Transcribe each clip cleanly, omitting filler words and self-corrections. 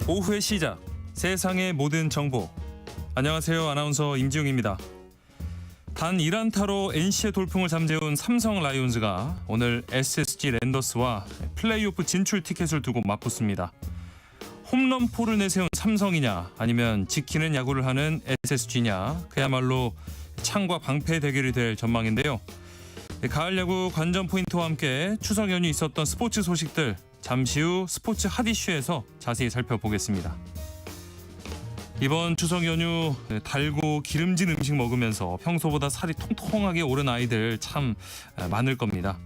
오후의 시작, 세상의 모든 정보. 안녕하세요. 아나운서 임지웅입니다. 단 1안타로 NC의 돌풍을 잠재운 삼성 라이온즈가 오늘 SSG 랜더스와 플레이오프 진출 티켓을 두고 맞붙습니다. 홈런포를 내세운 삼성이냐 아니면 지키는 야구를 하는 SSG냐, 그야말로 창과 방패 대결이 될 전망인데요. 가을 야구 관전 포인트와 함께 추석 연휴 있었던 스포츠 소식들 잠시 후 스포츠 핫 이슈에서 자세히 살펴보겠습니다. 이번 추석 연휴 달고 기름진 음식 먹으면서 평소보다 살이 통통하게 오른 아이들 참 많을 겁니다.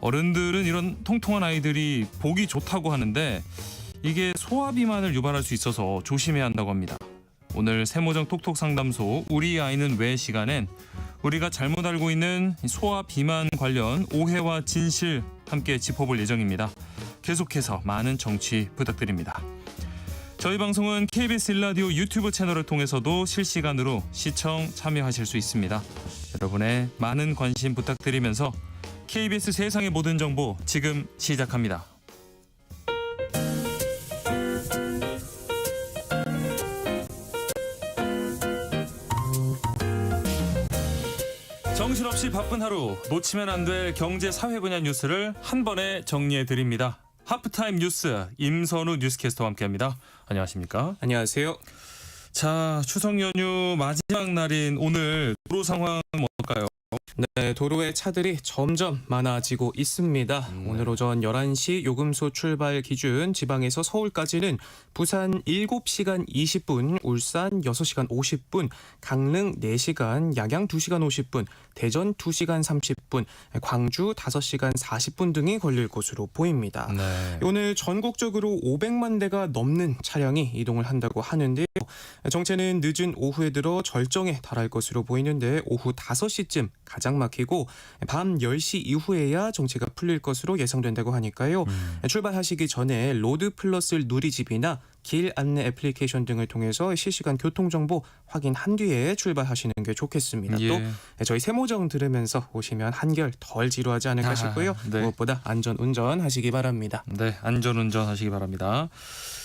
어른들은 이런 통통한 아이들이 보기 좋다고 하는데 이게 소화비만을 유발할 수 있어서 조심해야 한다고 합니다. 오늘 세모정 톡톡 상담소 우리 아이는 왜 시간엔 우리가 잘못 알고 있는 소화 비만 관련 오해와 진실 함께 짚어볼 예정입니다. 계속해서 많은 청취 부탁드립니다. 저희 방송은 KBS 1라디오 유튜브 채널을 통해서도 실시간으로 시청 참여하실 수 있습니다. 여러분의 많은 관심 부탁드리면서 KBS 세상의 모든 정보 지금 시작합니다. 정신없이 바쁜 하루, 놓치면 안 될 경제 사회 분야 뉴스를 한 번에 정리해드립니다. 하프타임 뉴스 임선우 뉴스캐스터와 함께합니다. 안녕하십니까? 안녕하세요. 자, 추석 연휴 마지막 날인 오늘 도로 상황 어떨까요? 네, 도로에 차들이 점점 많아지고 있습니다. 오늘 오전 11시 요금소 출발 기준 지방에서 서울까지는 부산 7시간 20분, 울산 6시간 50분, 강릉 4시간, 양양 2시간 50분, 대전 2시간 30분, 광주 5시간 40분 등이 걸릴 것으로 보입니다. 네. 오늘 전국적으로 500만 대가 넘는 차량이 이동을 한다고 하는데요. 정체는 늦은 오후에 들어 절정에 달할 것으로 보이는데 오후 5시쯤 가장 막히고 밤 10시 이후에야 정체가 풀릴 것으로 예상된다고 하니까요. 출발하시기 전에 로드 플러스 누리집이나 길 안내 애플리케이션 등을 통해서 실시간 교통정보 확인한 뒤에 출발하시는 게 좋겠습니다. 예. 또 저희 세모정 들으면서 오시면 한결 덜 지루하지 않을까 싶고요. 네. 무엇보다 안전운전 하시기 바랍니다. 네, 안전운전 하시기 바랍니다.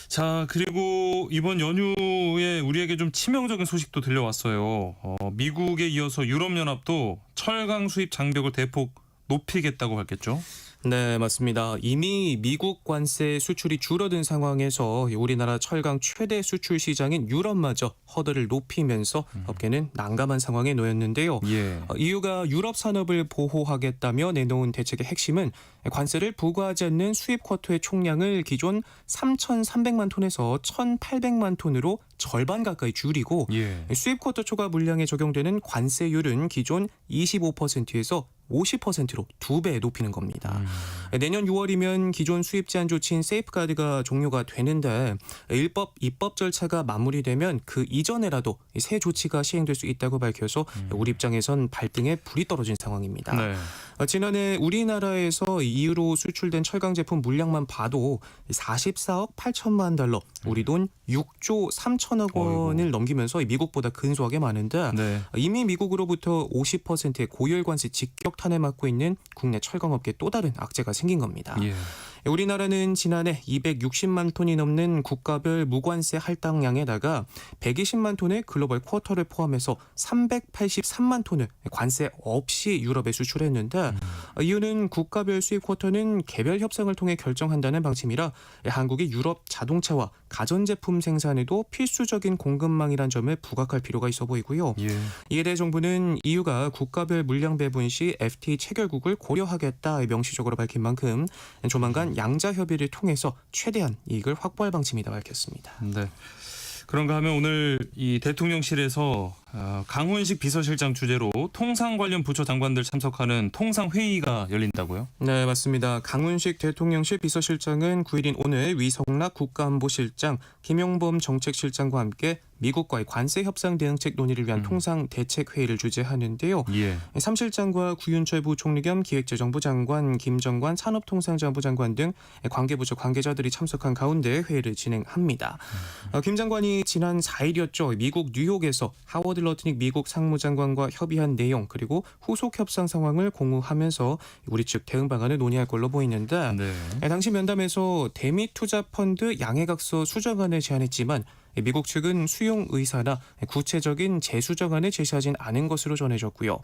자, 그리고 이번 연휴에 우리에게 좀 치명적인 소식도 들려왔어요. 미국에 이어서 유럽연합도 철강 수입 장벽을 대폭 높이겠다고 밝혔죠. 네, 맞습니다. 이미 미국 관세 수출이 줄어든 상황에서 우리나라 철강 최대 수출 시장인 유럽마저 허들을 높이면서 업계는 난감한 상황에 놓였는데요. 예. EU가 유럽 산업을 보호하겠다며 내놓은 대책의 핵심은 관세를 부과하지 않는 수입 쿼터의 총량을 기존 3,300만 톤에서 1,800만 톤으로 절반 가까이 줄이고 예. 수입 쿼터 초과 물량에 적용되는 관세율은 기존 25%에서 50%로 2배 높이는 겁니다. 내년 6월이면 기존 수입 제한 조치인 세이프가드가 종료가 되는데 입법 절차가 마무리되면 그 이전에라도 새 조치가 시행될 수 있다고 밝혀서 우리 입장에선 발등에 불이 떨어진 상황입니다. 네. 지난해 우리나라에서 EU로 수출된 철강 제품 물량만 봐도 44억 8천만 달러, 우리 돈 6조 3천억 원을 넘기면서 미국보다 근소하게 많은데 네. 이미 미국으로부터 50%의 고열 관세 직격 탄핵받고 있는 국내 철강업계 또 다른 악재가 생긴 겁니다. 예. 우리나라는 지난해 260만 톤이 넘는 국가별 무관세 할당량에다가 120만 톤의 글로벌 쿼터를 포함해서 383만 톤을 관세 없이 유럽에 수출했는데 이유는 국가별 수입 쿼터는 개별 협상을 통해 결정한다는 방침이라 한국이 유럽 자동차와 가전제품 생산에도 필수적인 공급망이란 점을 부각할 필요가 있어 보이고요. 예. 이에 대해 정부는 EU가 국가별 물량 배분 시 FTA 체결국을 고려하겠다 명시적으로 밝힌 만큼 조만간 양자 협의를 통해서 최대한 이익을 확보할 방침이다 밝혔습니다. 네. 그런가 하면 오늘 이 대통령실에서 강훈식 비서실장 주재로 통상 관련 부처 장관들 참석하는 통상회의가 열린다고요? 네, 맞습니다. 강훈식 대통령실 비서실장은 9일인 오늘 위성락 국가안보실장, 김용범 정책실장과 함께 미국과의 관세 협상 대응책 논의를 위한 통상 대책 회의를 주재하는데요. 예. 3 실장과 구윤철 부총리 겸 기획재정부 장관, 김정관 산업통상자원부 장관 등 관계부처 관계자들이 참석한 가운데 회의를 진행합니다. 김 장관이 지난 4일이었죠. 미국 뉴욕에서 하워드 슬러트닉 미국 상무장관과 협의한 내용 그리고 후속 협상 상황을 공유하면서 우리 측 대응 방안을 논의할 걸로 보이는데 네. 당시 면담에서 대미 투자 펀드 양해각서 수정안을 제안했지만 미국 측은 수용 의사나 구체적인 재수정안을 제시하진 않은 것으로 전해졌고요.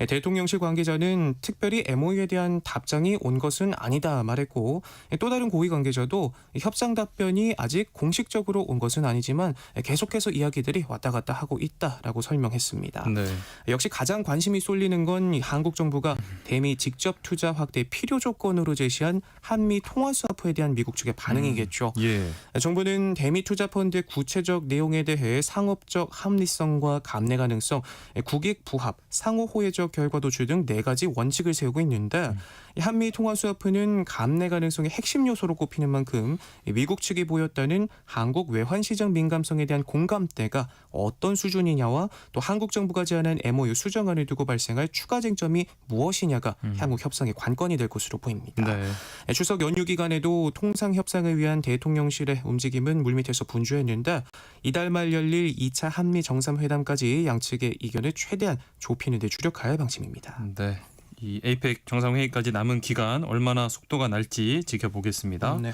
대통령실 관계자는 특별히 MOU에 대한 답장이 온 것은 아니다 말했고 또 다른 고위 관계자도 협상 답변이 아직 공식적으로 온 것은 아니지만 계속해서 이야기들이 왔다 갔다 하고 있다라고 설명했습니다. 네. 역시 가장 관심이 쏠리는 건 한국 정부가 대미 직접 투자 확대 필요 조건으로 제시한 한미 통화 스와프에 대한 미국 측의 반응이겠죠. 예. 정부는 대미 투자 펀드의 구체적 내용에 대해 상업적 합리성과 감내 가능성, 국익 부합, 상호 호혜적 결과 도출 등 4가지 원칙을 세우고 있는데 이 한미 통화 스와프는 감내 가능성의 핵심 요소로 꼽히는 만큼 미국 측이 보였다는 한국 외환 시장 민감성에 대한 공감대가 어떤 수준이냐와 또 한국 정부가 제안한 MOU 수정안을 두고 발생할 추가 쟁점이 무엇이냐가 향후 협상의 관건이 될 것으로 보입니다. 네. 추석 연휴 기간에도 통상 협상을 위한 대통령실의 움직임은 물밑에서 분주했는데 이달 말 열릴 2차 한미 정상회담까지 양측의 이견을 최대한 좁히는 데 주력할 방침입니다. 네. 이 에이펙 정상회의까지 남은 기간 얼마나 속도가 날지 지켜보겠습니다. 네.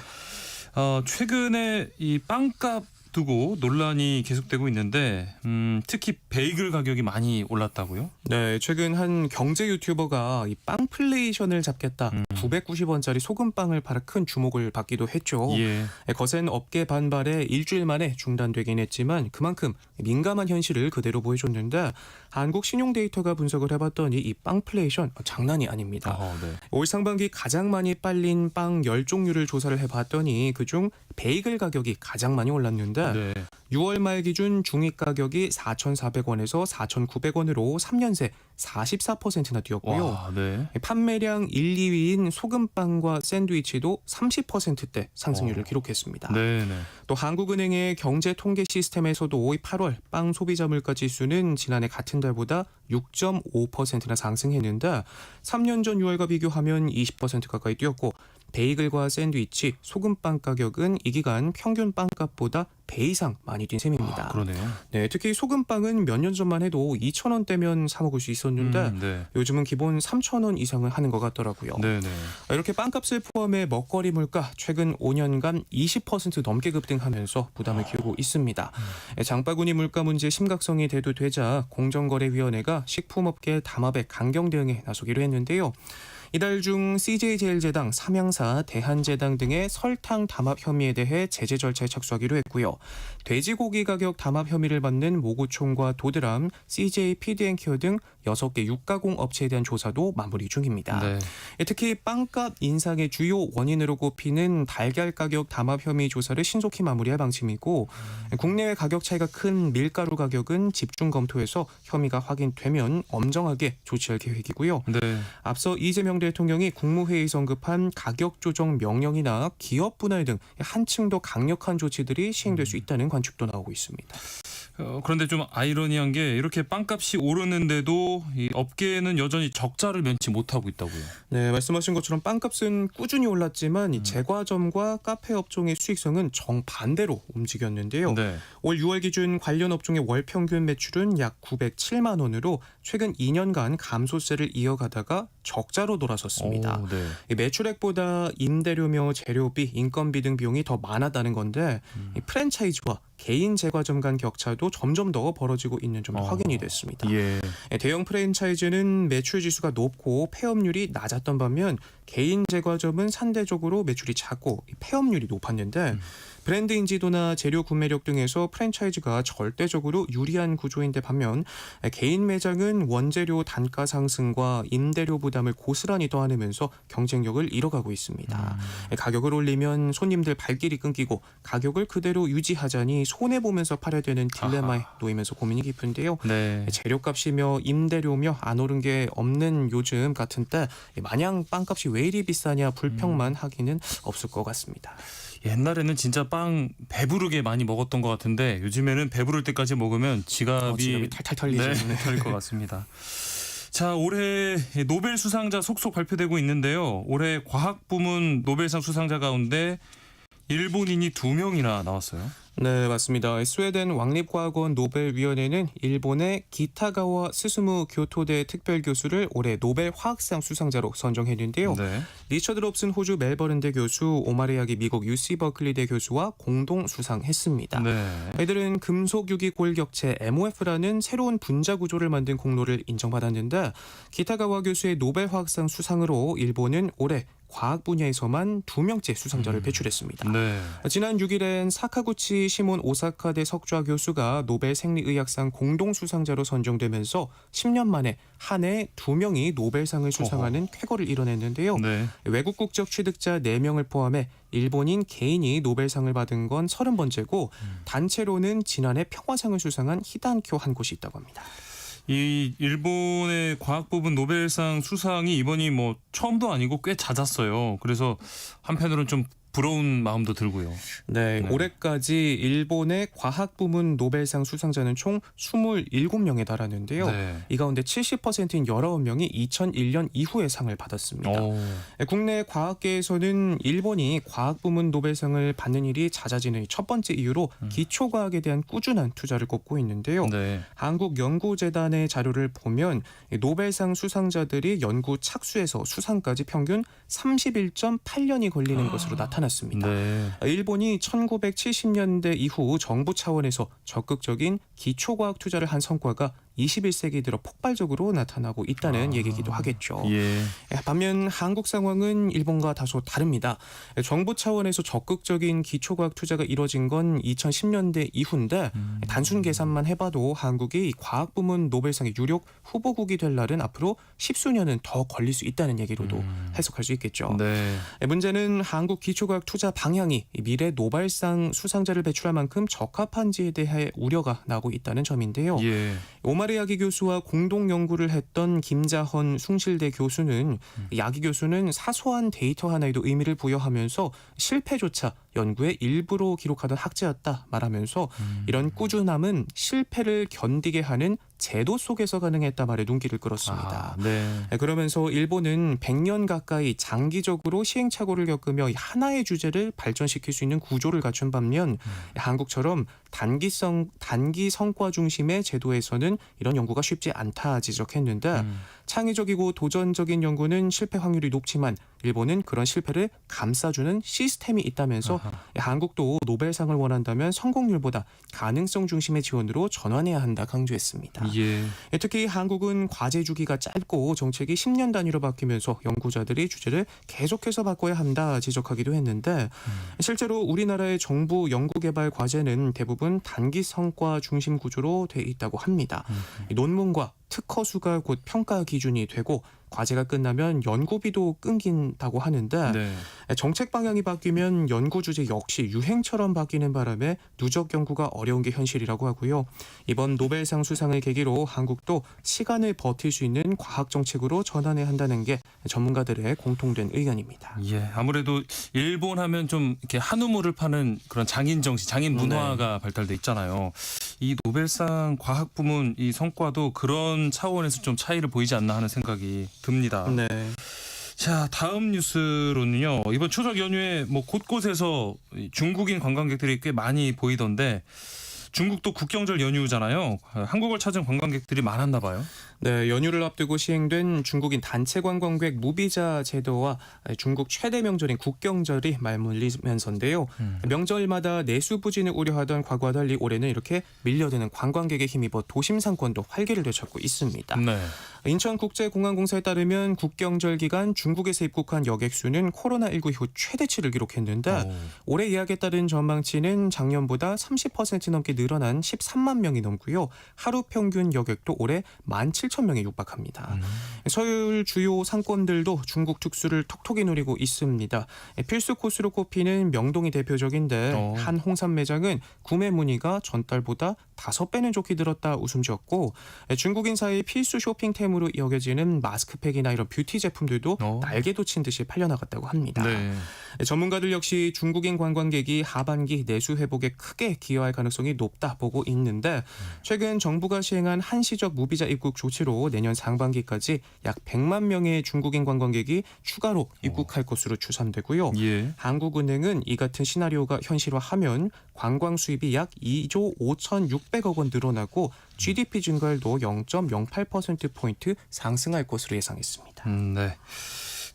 최근에 이 빵값 두고 논란이 계속되고 있는데 특히 베이글 가격이 많이 올랐다고요? 네, 최근 한 경제 유튜버가 이 빵플레이션을 잡겠다 990원짜리 소금빵을 팔아 큰 주목을 받기도 했죠. 예. 거센 업계 반발에 일주일 만에 중단되긴 했지만 그만큼 민감한 현실을 그대로 보여줬는데 한국 신용 데이터가 분석을 해봤더니 이 빵플레이션 장난이 아닙니다. 네. 올 상반기 가장 많이 빨린 빵 10종류를 조사를 해봤더니 그중 베이글 가격이 가장 많이 올랐는데 네. 6월 말 기준 중위 가격이 4,400원에서 4,900원으로 3년 새 44%나 뛰었고요. 와, 네. 판매량 1, 2위인 소금빵과 샌드위치도 30%대 상승률을 기록했습니다. 네, 네. 또 한국은행의 경제 통계 시스템에서도 8월 빵 소비자 물가 지수는 지난해 같은 달보다 6.5%나 상승했는데 3년 전 6월과 비교하면 20% 가까이 뛰었고 베이글과 샌드위치, 소금빵 가격은 이 기간 평균 빵값보다 배 이상 많이 뛴 셈입니다. 그러네요. 네, 특히 소금빵은 몇 년 전만 해도 2,000원대면 사 먹을 수 있었는데 네. 요즘은 기본 3,000원 이상을 하는 것 같더라고요. 네, 네. 이렇게 빵값을 포함해 먹거리 물가 최근 5년간 20% 넘게 급등하면서 부담을 키우고 있습니다. 장바구니 물가 문제 심각성이 대두되자 공정거래위원회가 식품업계 담합의 강경 대응에 나서기로 했는데요. 이달 중 CJ제일제당, 삼양사, 대한제당 등의 설탕 담합 혐의에 대해 제재 절차에 착수하기로 했고요. 돼지고기 가격 담합 혐의를 받는 모구총과 도드람, CJ 피드앤케어 등 6개 육가공 업체에 대한 조사도 마무리 중입니다. 네. 특히 빵값 인상의 주요 원인으로 꼽히는 달걀 가격 담합 혐의 조사를 신속히 마무리할 방침이고 국내외 가격 차이가 큰 밀가루 가격은 집중 검토해서 혐의가 확인되면 엄정하게 조치할 계획이고요. 네. 앞서 이재명 대통령이 국무회의에서 언급한 가격 조정 명령이나 기업 분할 등 한층 더 강력한 조치들이 시행될 수 있다는 관측도 나오고 있습니다. 그런데 좀 아이러니한 게 이렇게 빵값이 오르는데도 이 업계는 여전히 적자를 면치 못하고 있다고요. 네, 말씀하신 것처럼 빵값은 꾸준히 올랐지만 이 제과점과 카페 업종의 수익성은 정반대로 움직였는데요. 네. 올 6월 기준 관련 업종의 월 평균 매출은 약 907만 원으로 최근 2년간 감소세를 이어가다가 적자로 돌아섰습니다. 오, 네. 이 매출액보다 임대료며 재료비, 인건비 등 비용이 더 많아다는 건데 이 프랜차이즈와 개인 제과점 간 격차도 점점 더 벌어지고 있는 점이 확인이 됐습니다. 예. 대형 프랜차이즈는 매출 지수가 높고 폐업률이 낮았던 반면 개인 제과점은 상대적으로 매출이 작고 폐업률이 높았는데 브랜드 인지도나 재료 구매력 등에서 프랜차이즈가 절대적으로 유리한 구조인데 반면 개인 매장은 원재료 단가 상승과 임대료 부담을 고스란히 더하면서 경쟁력을 잃어가고 있습니다. 가격을 올리면 손님들 발길이 끊기고 가격을 그대로 유지하자니 손해보면서 팔아야 되는 딜레마에 놓이면서 고민이 깊은데요. 네. 재료값이며 임대료며 안 오른 게 없는 요즘 같은 때 마냥 빵값이 왜 이리 비싸냐 불평만 하기는 없을 것 같습니다. 옛날에는 진짜 빵 배부르게 많이 먹었던 것 같은데 요즘에는 배부를 때까지 먹으면 지갑이 탈탈 털리죠. 네, 털릴 것 같습니다. 자, 올해 노벨 수상자 속속 발표되고 있는데요. 올해 과학 부문 노벨상 수상자 가운데 일본인이 2명이나 나왔어요. 네, 맞습니다. 스웨덴 왕립과학원 노벨위원회는 일본의 기타가와 스스무 교토대 특별교수를 올해 노벨 화학상 수상자로 선정했는데요. 네. 리처드 롭슨 호주 멜버른대 교수, 오마레야기 미국 UC 버클리대 교수와 공동 수상했습니다. 네. 이들은 금속 유기 골격체 MOF라는 새로운 분자 구조를 만든 공로를 인정받았는데 기타가와 교수의 노벨 화학상 수상으로 일본은 올해 과학 분야에서만 2명째 수상자를 배출했습니다. 네. 지난 6일엔 사카구치 시몬 오사카대 석좌 교수가 노벨 생리의학상 공동 수상자로 선정되면서 10년 만에 한 해 2명이 노벨상을 수상하는 쾌거를 이뤄냈는데요. 네. 외국 국적 취득자 4명을 포함해 일본인 개인이 노벨상을 받은 건 30번째고 단체로는 지난해 평화상을 수상한 히단쿄 한 곳이 있다고 합니다. 이 일본의 과학 부분 노벨상 수상이 이번이 뭐 처음도 아니고 꽤 잦았어요. 그래서 한편으로는 좀 부러운 마음도 들고요. 네, 네. 올해까지 일본의 과학 부문 노벨상 수상자는 총 27명에 달하는데요. 네. 이 가운데 70%인 19명이 2001년 이후에 상을 받았습니다. 국내 과학계에서는 일본이 과학 부문 노벨상을 받는 일이 잦아지는 첫 번째 이유로 기초과학에 대한 꾸준한 투자를 꼽고 있는데요. 네. 한국연구재단의 자료를 보면 노벨상 수상자들이 연구 착수에서 수상까지 평균 31.8년이 걸리는 것으로 나타났습니다. 네. 일본이 1970년대 이후 정부 차원에서 적극적인 기초과학 투자를 한 성과가 21세기 들어 폭발적으로 나타나고 있다는 얘기기도 하겠죠. 예. 반면 한국 상황은 일본과 다소 다릅니다. 정부 차원에서 적극적인 기초과학 투자가 이뤄진 건 2010년대 이후인데 단순 계산만 해봐도 한국이 과학 부문 노벨상의 유력 후보국이 될 날은 앞으로 10수년은 더 걸릴 수 있다는 얘기로도 해석할 수 있겠죠. 네. 문제는 한국 기초과학 투자 방향이 미래 노벨상 수상자를 배출할 만큼 적합한지에 대해 우려가 나오고 있다는 점인데요. 예. 오마레야기 교수와 공동 연구를 했던 김자헌 숭실대 교수는 야기 교수는 사소한 데이터 하나에도 의미를 부여하면서 실패조차 연구의 일부로 기록하던 학자였다 말하면서 이런 꾸준함은 실패를 견디게 하는 제도 속에서 가능했다 말에 눈길을 끌었습니다. 네. 그러면서 일본은 100년 가까이 장기적으로 시행착오를 겪으며 하나의 주제를 발전시킬 수 있는 구조를 갖춘 반면 한국처럼 단기 성과 중심의 제도에서는 이런 연구가 쉽지 않다 지적했는데 창의적이고 도전적인 연구는 실패 확률이 높지만 일본은 그런 실패를 감싸주는 시스템이 있다면서 한국도 노벨상을 원한다면 성공률보다 가능성 중심의 지원으로 전환해야 한다 강조했습니다. 예. 특히 한국은 과제 주기가 짧고 정책이 10년 단위로 바뀌면서 연구자들이 주제를 계속해서 바꿔야 한다 지적하기도 했는데 실제로 우리나라의 정부 연구개발 과제는 대부분 단기 성과 중심 구조로 돼 있다고 합니다. 논문과 특허 수가 곧 평가 기준이 되고 과제가 끝나면 연구비도 끊긴다고 하는데 네. 정책 방향이 바뀌면 연구 주제 역시 유행처럼 바뀌는 바람에 누적 연구가 어려운 게 현실이라고 하고요. 이번 노벨상 수상을 계기로 한국도 시간을 버틸 수 있는 과학 정책으로 전환해야 한다는 게 전문가들의 공통된 의견입니다. 예. 아무래도 일본 하면 좀 이렇게 한우물을 파는 그런 장인 정신, 장인 문화가 발달돼 있잖아요. 이 노벨상 과학 부문 이 성과도 그런 차원에서 좀 차이를 보이지 않나 하는 생각이 듭니다. 네. 자, 다음 뉴스로는요. 이번 추석 연휴에 뭐 곳곳에서 중국인 관광객들이 꽤 많이 보이던데 중국도 국경절 연휴잖아요. 한국을 찾은 관광객들이 많았나 봐요. 네, 연휴를 앞두고 시행된 중국인 단체 관광객 무비자 제도와 중국 최대 명절인 국경절이 맞물리면서인데요. 명절마다 내수 부진을 우려하던 과거와 달리 올해는 이렇게 밀려드는 관광객에 힘입어 도심 상권도 활기를 되찾고 있습니다. 네. 인천국제공항공사에 따르면 국경절 기간 중국에서 입국한 여객 수는 코로나19 이후 최대치를 기록했는데 올해 예약에 따른 전망치는 작년보다 30% 넘게 늘어난 13만 명이 넘고요. 하루 평균 여객도 올해 17,000명에 육박합니다. 서울 주요 상권들도 중국 특수를 톡톡히 노리고 있습니다. 필수 코스로 꼽히는 명동이 대표적인데 한 홍삼 매장은 구매 문의가 전달보다 5배는 좋게 늘었다 웃음 지었고 중국인 사이 필수 쇼핑템으로 여겨지는 마스크팩이나 이런 뷰티 제품들도 날개도 친 듯이 팔려나갔다고 합니다. 네. 전문가들 역시 중국인 관광객이 하반기 내수 회복에 크게 기여할 가능성이 높다 보고 있는데 최근 정부가 시행한 한시적 무비자 입국 조치로 내년 상반기까지 약 100만 명의 중국인 관광객이 추가로 입국할 것으로 추산되고요. 예. 한국은행은 이 같은 시나리오가 현실화하면 관광 수입이 약 2조 5,600억 원 늘어나고 GDP 증가율도 0.08%포인트 상승할 것으로 예상했습니다. 네.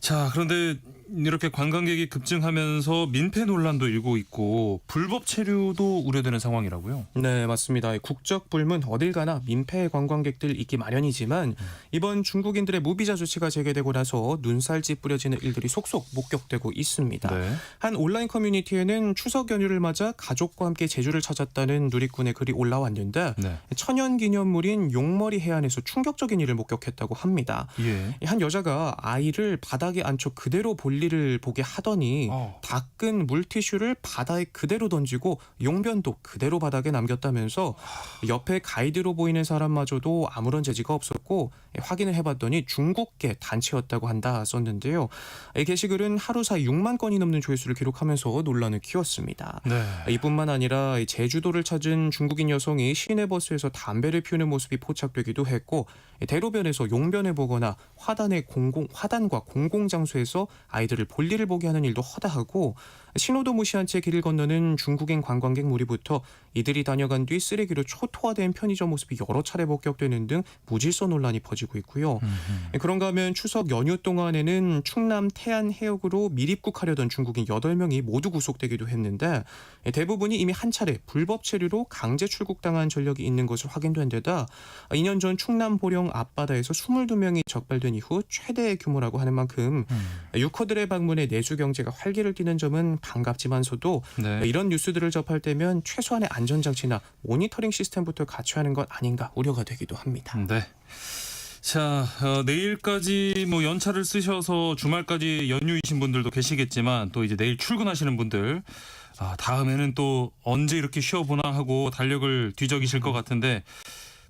자, 그런데 이렇게 관광객이 급증하면서 민폐 논란도 일고 있고 불법 체류도 우려되는 상황이라고요? 네, 맞습니다. 국적 불문 어딜 가나 민폐 관광객들 있기 마련이지만 이번 중국인들의 무비자 조치가 재개되고 나서 눈살찌 뿌려지는 일들이 속속 목격되고 있습니다. 네. 한 온라인 커뮤니티에는 추석 연휴를 맞아 가족과 함께 제주를 찾았다는 누리꾼의 글이 올라왔는데 네. 천연기념물인 용머리 해안에서 충격적인 일을 목격했다고 합니다. 예. 한 여자가 아이를 바닥에 앉혀 그대로 볼일을 보게 하더니 닦은 물티슈를 바다에 그대로 던지고 용변도 그대로 바닥에 남겼다면서 옆에 가이드로 보이는 사람마저도 아무런 제지가 없었고 확인을 해봤더니 중국계 단체였다고 한다 썼는데요. 이 게시글은 하루 사이 6만 건이 넘는 조회수를 기록하면서 논란을 키웠습니다. 네. 이뿐만 아니라 제주도를 찾은 중국인 여성이 시내버스에서 담배를 피우는 모습이 포착되기도 했고 대로변에서 용변을 보거나 화단과 공공장소에서 아이들을 볼일을 보게 하는 일도 허다하고 신호도 무시한 채 길을 건너는 중국인 관광객 무리부터 이들이 다녀간 뒤 쓰레기로 초토화된 편의점 모습이 여러 차례 목격되는 등 무질서 논란이 퍼지고 있고요. 그런가 하면 추석 연휴 동안에는 충남 태안 해역으로 밀입국하려던 중국인 8명이 모두 구속되기도 했는데 대부분이 이미 한 차례 불법 체류로 강제 출국당한 전력이 있는 것으로 확인된 데다 2년 전 충남 보령 앞바다에서 22명이 적발된 이후 최대 규모라고 하는 만큼 유커들의 방문에 내수 경제가 활기를 띠는 점은 반갑지만서도 네. 이런 뉴스들을 접할 때면 최소한의 안전장치나 모니터링 시스템부터 갖춰야 하는 것 아닌가 우려가 되기도 합니다. 네. 자, 내일까지 뭐 연차를 쓰셔서 주말까지 연휴이신 분들도 계시겠지만 또 이제 내일 출근하시는 분들 다음에는 또 언제 이렇게 쉬어보나 하고 달력을 뒤적이실 것 같은데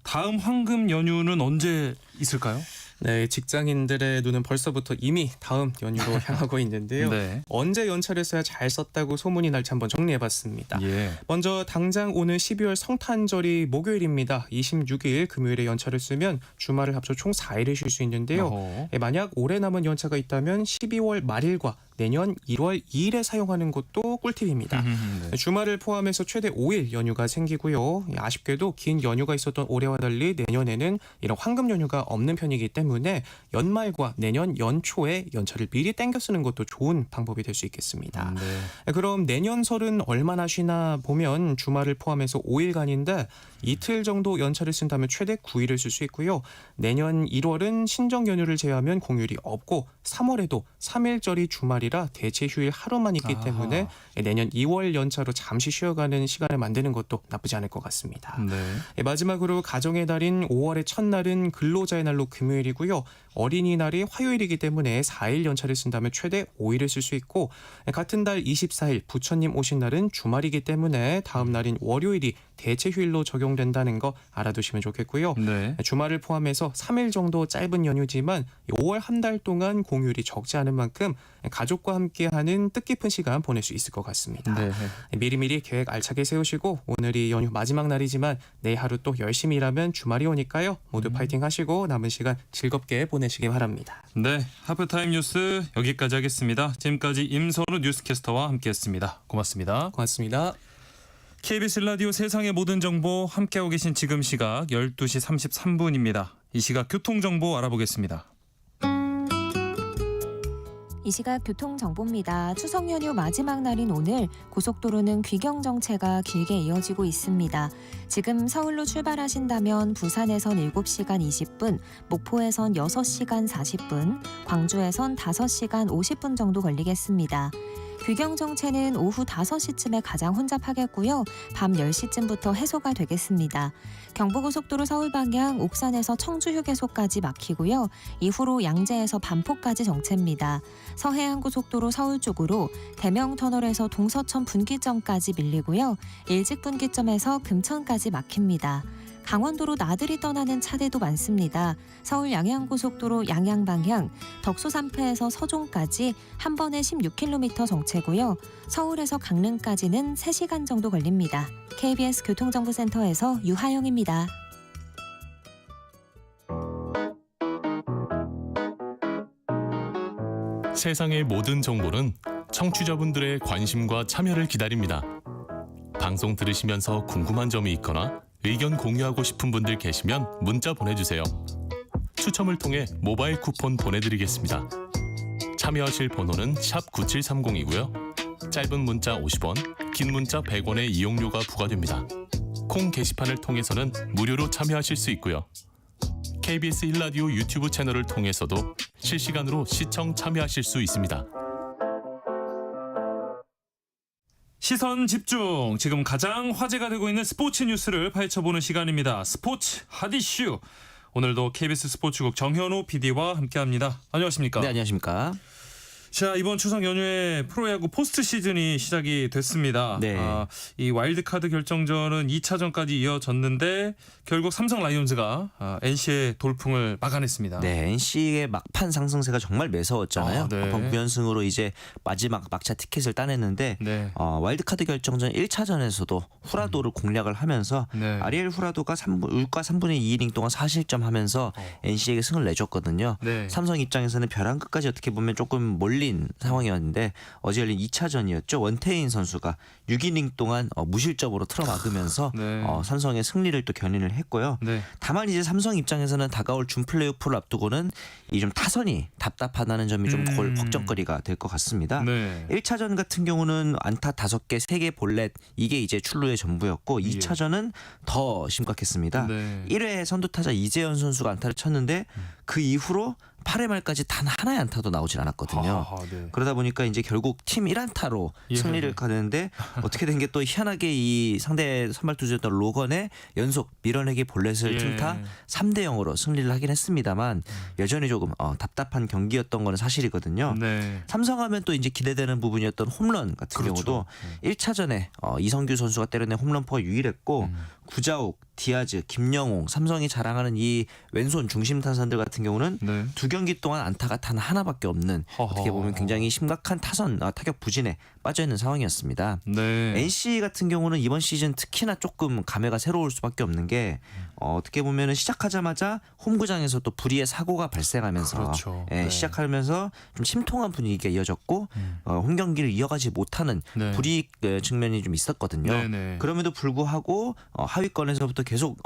다음 황금 연휴는 언제 있을까요? 네, 직장인들의 눈은 벌써부터 이미 다음 연휴로 향하고 있는데요. 네. 언제 연차를 써야 잘 썼다고 소문이 날지 한번 정리해봤습니다. 예. 먼저 당장 오는 12월 성탄절이 목요일입니다. 26일 금요일에 연차를 쓰면 주말을 합쳐 총 4일을 쉴 수 있는데요. 어허. 만약 올해 남은 연차가 있다면 12월 말일과 내년 1월 2일에 사용하는 것도 꿀팁입니다. 네. 주말을 포함해서 최대 5일 연휴가 생기고요. 아쉽게도 긴 연휴가 있었던 올해와 달리 내년에는 이런 황금 연휴가 없는 편이기 때문에 연말과 내년 연초에 연차를 미리 땡겨 쓰는 것도 좋은 방법이 될 수 있겠습니다. 네. 그럼 내년 설은 얼마나 쉬나 보면 주말을 포함해서 5일간인데 이틀 정도 연차를 쓴다면 최대 9일을 쓸 수 있고요. 내년 1월은 신정 연휴를 제외하면 공휴일이 없고 3월에도 3일절이 주말이라 대체 휴일 하루만 있기 때문에 내년 2월 연차로 잠시 쉬어가는 시간을 만드는 것도 나쁘지 않을 것 같습니다. 네. 마지막으로 가정의 달인 5월의 첫날은 근로자의 날로 금요일이고요. 어린이날이 화요일이기 때문에 4일 연차를 쓴다면 최대 5일을 쓸 수 있고 같은 달 24일 부처님 오신 날은 주말이기 때문에 다음 날인 월요일이 대체 휴일로 적용된다는 거 알아두시면 좋겠고요. 네. 주말을 포함해서 3일 정도 짧은 연휴지만 5월 한 달 동안 공휴일이 적지 않은 만큼 가족과 함께하는 뜻깊은 시간 보낼 수 있을 것 같습니다. 네. 미리미리 계획 알차게 세우시고 오늘이 연휴 마지막 날이지만 내일 하루 또 열심히 일하면 주말이 오니까요. 모두 파이팅 하시고 남은 시간 즐겁게 보내시기 바랍니다. 네. 하프타임 뉴스 여기까지 하겠습니다. 지금까지 임선우 뉴스캐스터와 함께했습니다. 고맙습니다. 고맙습니다. KBS 라디오 세상의 모든 정보 함께하고 계신 지금 시각 12시 33분입니다. 이 시각 교통정보 알아보겠습니다. 이 시각 교통정보입니다. 추석 연휴 마지막 날인 오늘 고속도로는 귀경 정체가 길게 이어지고 있습니다. 지금 서울로 출발하신다면 부산에선 7시간 20분, 목포에선 6시간 40분, 광주에선 5시간 50분 정도 걸리겠습니다. 귀경 정체는 오후 5시쯤에 가장 혼잡하겠고요. 밤 10시쯤부터 해소가 되겠습니다. 경부고속도로 서울 방향 옥산에서 청주 휴게소까지 막히고요. 이후로 양재에서 반포까지 정체입니다. 서해안고속도로 서울 쪽으로 대명터널에서 동서천 분기점까지 밀리고요. 일직분기점에서 금천까지 막힙니다. 강원도로 나들이 떠나는 차들도 많습니다. 서울 양양고속도로 양양 방향 덕소산패에서 서종까지 한 번에 16km 정체고요. 서울에서 강릉까지는 3시간 정도 걸립니다. KBS 교통정보센터에서 유하영입니다. 세상의 모든 정보는 청취자분들의 관심과 참여를 기다립니다. 방송 들으시면서 궁금한 점이 있거나 의견 공유하고 싶은 분들 계시면 문자 보내주세요. 추첨을 통해 모바일 쿠폰 보내드리겠습니다. 참여하실 번호는 샵 9730이고요. 짧은 문자 50원, 긴 문자 100원의 이용료가 부과됩니다. 콩 게시판을 통해서는 무료로 참여하실 수 있고요. KBS 1라디오 유튜브 채널을 통해서도 실시간으로 시청 참여하실 수 있습니다. 시선 집중. 지금 가장 화제가 되고 있는 스포츠 뉴스를 파헤쳐보는 시간입니다. 스포츠 핫 이슈. 오늘도 KBS 스포츠국 정현우 PD와 함께합니다. 안녕하십니까? 네, 안녕하십니까? 자, 이번 추석 연휴에 프로야구 포스트 시즌이 시작이 됐습니다. 네. 이 와일드카드 결정전은 2차전까지 이어졌는데 결국 삼성 라이온즈가 NC의 돌풍을 막아냈습니다. 네, NC의 막판 상승세가 정말 매서웠잖아요. 네. 9연승으로 이제 마지막 막차 티켓을 따냈는데 네. 와일드카드 결정전 1차전에서도 후라도를 공략을 하면서 네. 아리엘 후라도가 6과 3분의 2이닝 동안 4실점하면서 NC에게 승을 내줬거든요. 네. 삼성 입장에서는 벼랑 끝까지 어떻게 보면 조금 몰린 상황이었는데 어제 열린 2차전이었죠. 원태인 선수가 6이닝 동안 무실점으로 틀어막으면서 네. 삼성의 승리를 또 견인을 했고요. 네. 다만 이제 삼성 입장에서는 다가올 준 플레이오프를 앞두고는 이 좀 타선이 답답하다는 점이 좀 걱정거리가 될 것 같습니다. 네. 1차전 같은 경우는 안타 5개, 3개 볼넷 이게 이제 출루의 전부였고 2차전은 더 심각했습니다. 네. 1회 선두타자 이재현 선수가 안타를 쳤는데 그 이후로 8회 말까지 단 하나의 안타도 나오질 않았거든요. 네. 그러다 보니까 이제 결국 팀 1안타로 예. 승리를 가는데 어떻게 된 게 또 희한하게 이 상대 선발 투수였던 로건의 연속 밀어내기 볼넷을 예. 틈타 3대 0으로 승리를 하긴 했습니다만 여전히 조금 답답한 경기였던 건 사실이거든요. 네. 삼성하면 또 이제 기대되는 부분이었던 홈런 같은 그렇죠. 경우도 1차전에 이성규 선수가 때려낸 홈런포가 유일했고 구자욱, 디아즈, 김영웅, 삼성이 자랑하는 이 왼손 중심 타선들 같은 경우는 네. 두 경기 동안 안타가 단 하나밖에 없는 어떻게 보면 굉장히 심각한 타격 부진에 빠져 있는 상황이었습니다. 네. NC 같은 경우는 이번 시즌 특히나 조금 감회가 새로울 수밖에 없는 게 어떻게 보면은 시작하자마자 홈구장에서 또 불의의 사고가 발생하면서 그렇죠. 예, 네. 시작하면서 좀 심통한 분위기가 이어졌고 홈 경기를 이어가지 못하는 네. 불이익 측면이 좀 있었거든요. 네네. 그럼에도 불구하고 하위권에서부터 계속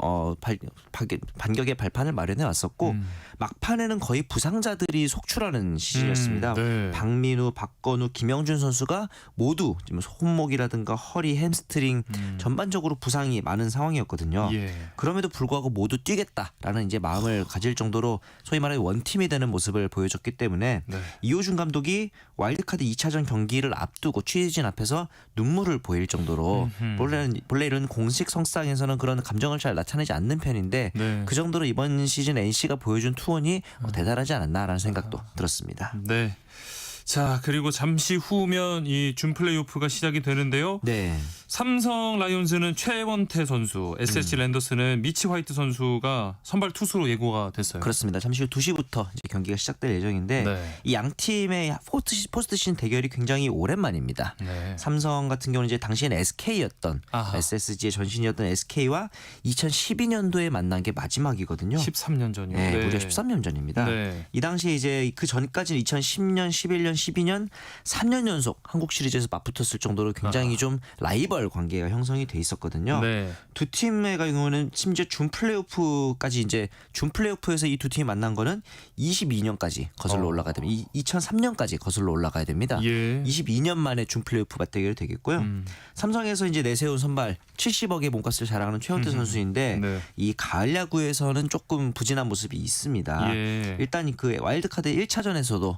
반격의 발판을 마련해 왔었고 막판에는 거의 부상자들이 속출하는 시즌이었습니다. 네. 박민우, 박건우, 김영준 선수가 모두 지금 손목이라든가 허리, 햄스트링 전반적으로 부상이 많은 상황이었거든요. 예. 그럼에도 불구하고 모두 뛰겠다라는 이제 마음을 가질 정도로 소위 말하는 원팀이 되는 모습을 보여줬기 때문에 네. 이호준 감독이 와일드카드 2차전 경기를 앞두고 취재진 앞에서 눈물을 보일 정도로 원래 이런 공식 성상에서는 그런 감정을 잘 나타내지 않는 편인데 네. 그 정도로 이번 시즌 NC가 보여준 투혼이 대단하지 않았나라는 생각도 들었습니다. 네. 자, 그리고 잠시 후면 이 준 플레이오프가 시작이 되는데요. 네. 삼성 라이온즈는 최원태 선수, SSG 랜더스는 미치 화이트 선수가 선발 투수로 예고가 됐어요. 그렇습니다. 잠시 후 2시부터 이제 경기가 시작될 예정인데 네. 이 양 팀의 포스트 시즌 대결이 굉장히 오랜만입니다. 네. 삼성 같은 경우는 이제 당시엔 SK였던 아하. SSG의 전신이었던 SK와 2012년도에 만난 게 마지막이거든요. 13년 전이요. 네, 무려 13년 전입니다. 네. 이 당시에 이제 그 전까지는 2010년, 11년, 12년 3년 연속 한국 시리즈에서 맞붙었을 정도로 굉장히 좀 라이벌 관계가 형성이 돼 있었거든요. 네. 두 팀의 경우는 심지어 준 플레이오프까지 이제 준 플레이오프에서 이 두 팀이 만난 거는 22년까지 거슬러 올라가야 됩니다. 2003년까지 거슬러 올라가야 됩니다. 예. 22년 만에 준 플레이오프 맞대결이 되겠고요. 삼성에서 이제 내세운 선발 70억의 몸값을 자랑하는 최원태 선수인데 네. 이 가을 야구에서는 조금 부진한 모습이 있습니다. 예. 일단 그 와일드카드 1차전에서도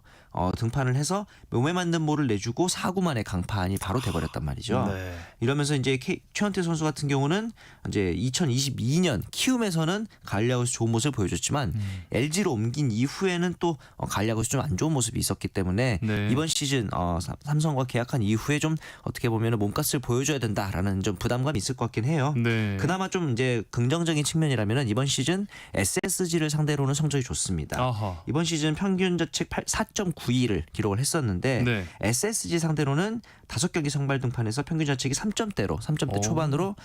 등판을 해서 몸에 맞는 볼을 내주고 4구 만에 강판이 바로 돼버렸단 말이죠. 네. 이러면서 이제 최원태 선수 같은 경우는 이제 2022년 키움에서는 가을 야구에서 좋은 모습을 보여줬지만 LG로 옮긴 이후에는 또 가을 야구에서 좀 안 좋은 모습이 있었기 때문에 네. 이번 시즌 삼성과 계약한 이후에 좀 어떻게 보면 몸값을 보여줘야 된다라는 좀 부담감이 있을 것 같긴 해요. 네. 그나마 좀 이제 긍정적인 측면이라면 이번 시즌 SSG를 상대로는 성적이 좋습니다. 아하. 이번 시즌 평균 자책 4.92를 기록을 했었는데 네. SSG 상대로는 5경기 선발 등판에서 평균 자책이 3점대 오. 초반으로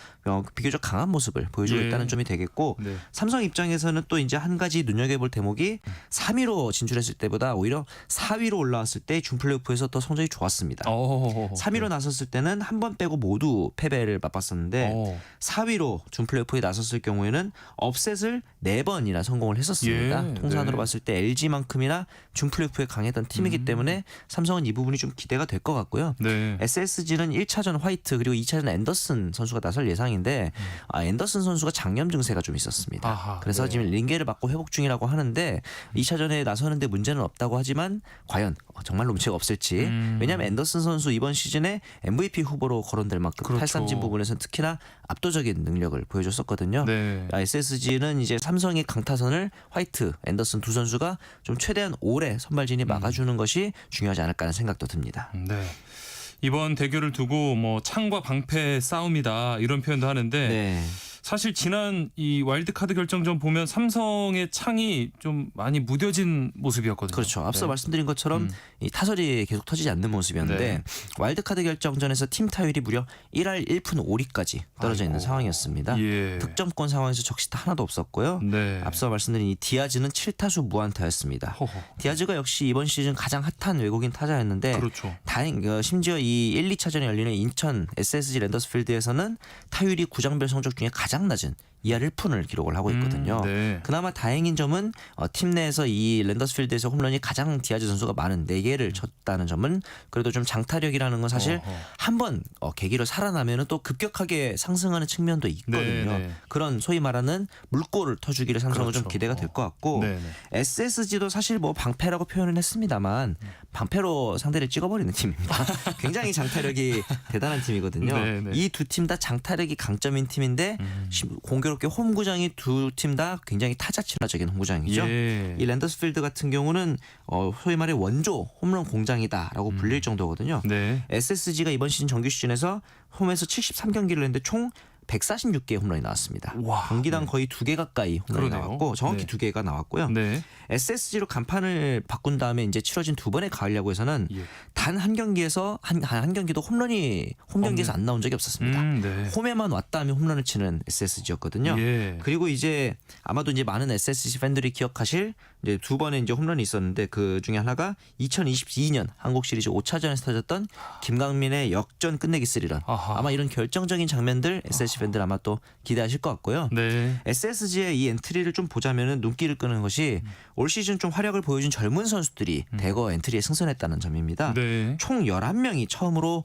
비교적 강한 모습을 보여주고 예. 있다는 점이 되겠고 네. 삼성 입장에서는 또 이제 한 가지 눈여겨볼 대목이 3위로 진출했을 때보다 오히려 4위로 올라왔을 때 준플레이오프에서 또 성적이 좋았습니다. 3위로 나섰을 때는 한 번 빼고 모두 패배를 맛봤었는데 4위로 준플레이오프에 나섰을 경우에는 업셋을 4번이나 성공을 했었습니다. 예, 통산으로 네. 봤을 때 LG만큼이나 준플레이오프에 강했던 팀이기 때문에 삼성은 이 부분이 좀 기대가 될 것 같고요. 네. SSG는 1차전 화이트 그리고 2차전 앤더슨 선수가 나설 예상인데 앤더슨 선수가 장염 증세가 좀 있었습니다. 아하, 그래서 네. 지금 링게를 받고 회복 중이라고 하는데 2차전에 나서는데 문제는 없다고 하지만 과연 정말로 문제가 없을지 왜냐하면 앤더슨 선수 이번 시즌에 MVP 후보로 거론될 만큼 그렇죠. 탈삼진 부분에서는 특히나 압도적인 능력을 보여줬었거든요. 네. SSG는 이제 삼성의 강타선을 화이트, 앤더슨 두 선수가 좀 최대한 오래 선발진이 막아주는 것이 중요하지 않을까 하는 생각도 듭니다. 네. 이번 대결을 두고 뭐 창과 방패 싸움이다 이런 표현도 하는데 네. 사실 지난 이 와일드카드 결정전 보면 삼성의 창이 좀 많이 무뎌진 모습이었거든요. 그렇죠. 앞서 네. 말씀드린 것처럼 이 타설이 계속 터지지 않는 모습이었는데 네. 와일드카드 결정전에서 팀 타율이 무려 1할 1푼 5리까지 떨어져 있는 아이고. 상황이었습니다. 예. 득점권 상황에서 적시타 하나도 없었고요. 네. 앞서 말씀드린 이 디아즈는 7타수 무안타였습니다. 허허. 디아즈가 역시 이번 시즌 가장 핫한 외국인 타자였는데 그렇죠. 심지어 이 1, 2차전에 열리는 인천 SSG 랜더스필드에서는 타율이 구장별 성적 중에 가장 낮은 2할 1푼을 기록을 하고 있거든요. 네. 그나마 다행인 점은 팀 내에서 이 랜더스필드에서 홈런이 가장 디아즈 선수가 많은 4개를 쳤다는 점은 그래도 좀 장타력이라는 건 사실 어허. 한번 계기로 살아나면 또 급격하게 상승하는 측면도 있거든요. 네. 그런 소위 말하는 물꼬를 터주기를 삼성은 좀 그렇죠. 기대가 될 것 같고 네. SSG도 사실 뭐 방패라고 표현은 했습니다만 방패로 상대를 찍어버리는 팀입니다. 굉장히 장타력이 대단한 팀이거든요. 네, 네. 이 두 팀 다 장타력이 강점인 팀인데 공교롭게 홈구장이 두 팀 다 굉장히 타자 친화적인 홈구장이죠. 예. 이 랜더스필드 같은 경우는 소위 말해 원조 홈런 공장이다라고 불릴 정도거든요. 네. SSG가 이번 시즌 정규 시즌에서 홈에서 73경기를 했는데 총 146개의 홈런이 나왔습니다. 와. 경기당 거의 2개 가까이 홈런이 그러네요. 나왔고 정확히 네. 2개가 나왔고요. 네. SSG로 간판을 바꾼 다음에 이제 치러진 두 번의 가을 야구에서는 예. 단 한 경기에서 한 경기도 홈런이 홈 경기에서 안 나온 적이 없었습니다. 네. 홈에만 왔다 하면 홈런을 치는 SSG였거든요. 예. 그리고 이제 아마도 이제 많은 SSG 팬들이 기억하실 이제 두 번의 이제 홈런이 있었는데 그 중에 하나가 2022년 한국 시리즈 5차전에서 터졌던 김강민의 역전 끝내기 스리런. 아하. 아마 이런 결정적인 장면들 SSG 팬들 아마 또 기대하실 것 같고요. 네. SSG의 이 엔트리를 좀 보자면은 눈길을 끄는 것이 올 시즌 좀 활약을 보여준 젊은 선수들이 대거 엔트리에 승선했다는 점입니다. 네. 총 11명이 처음으로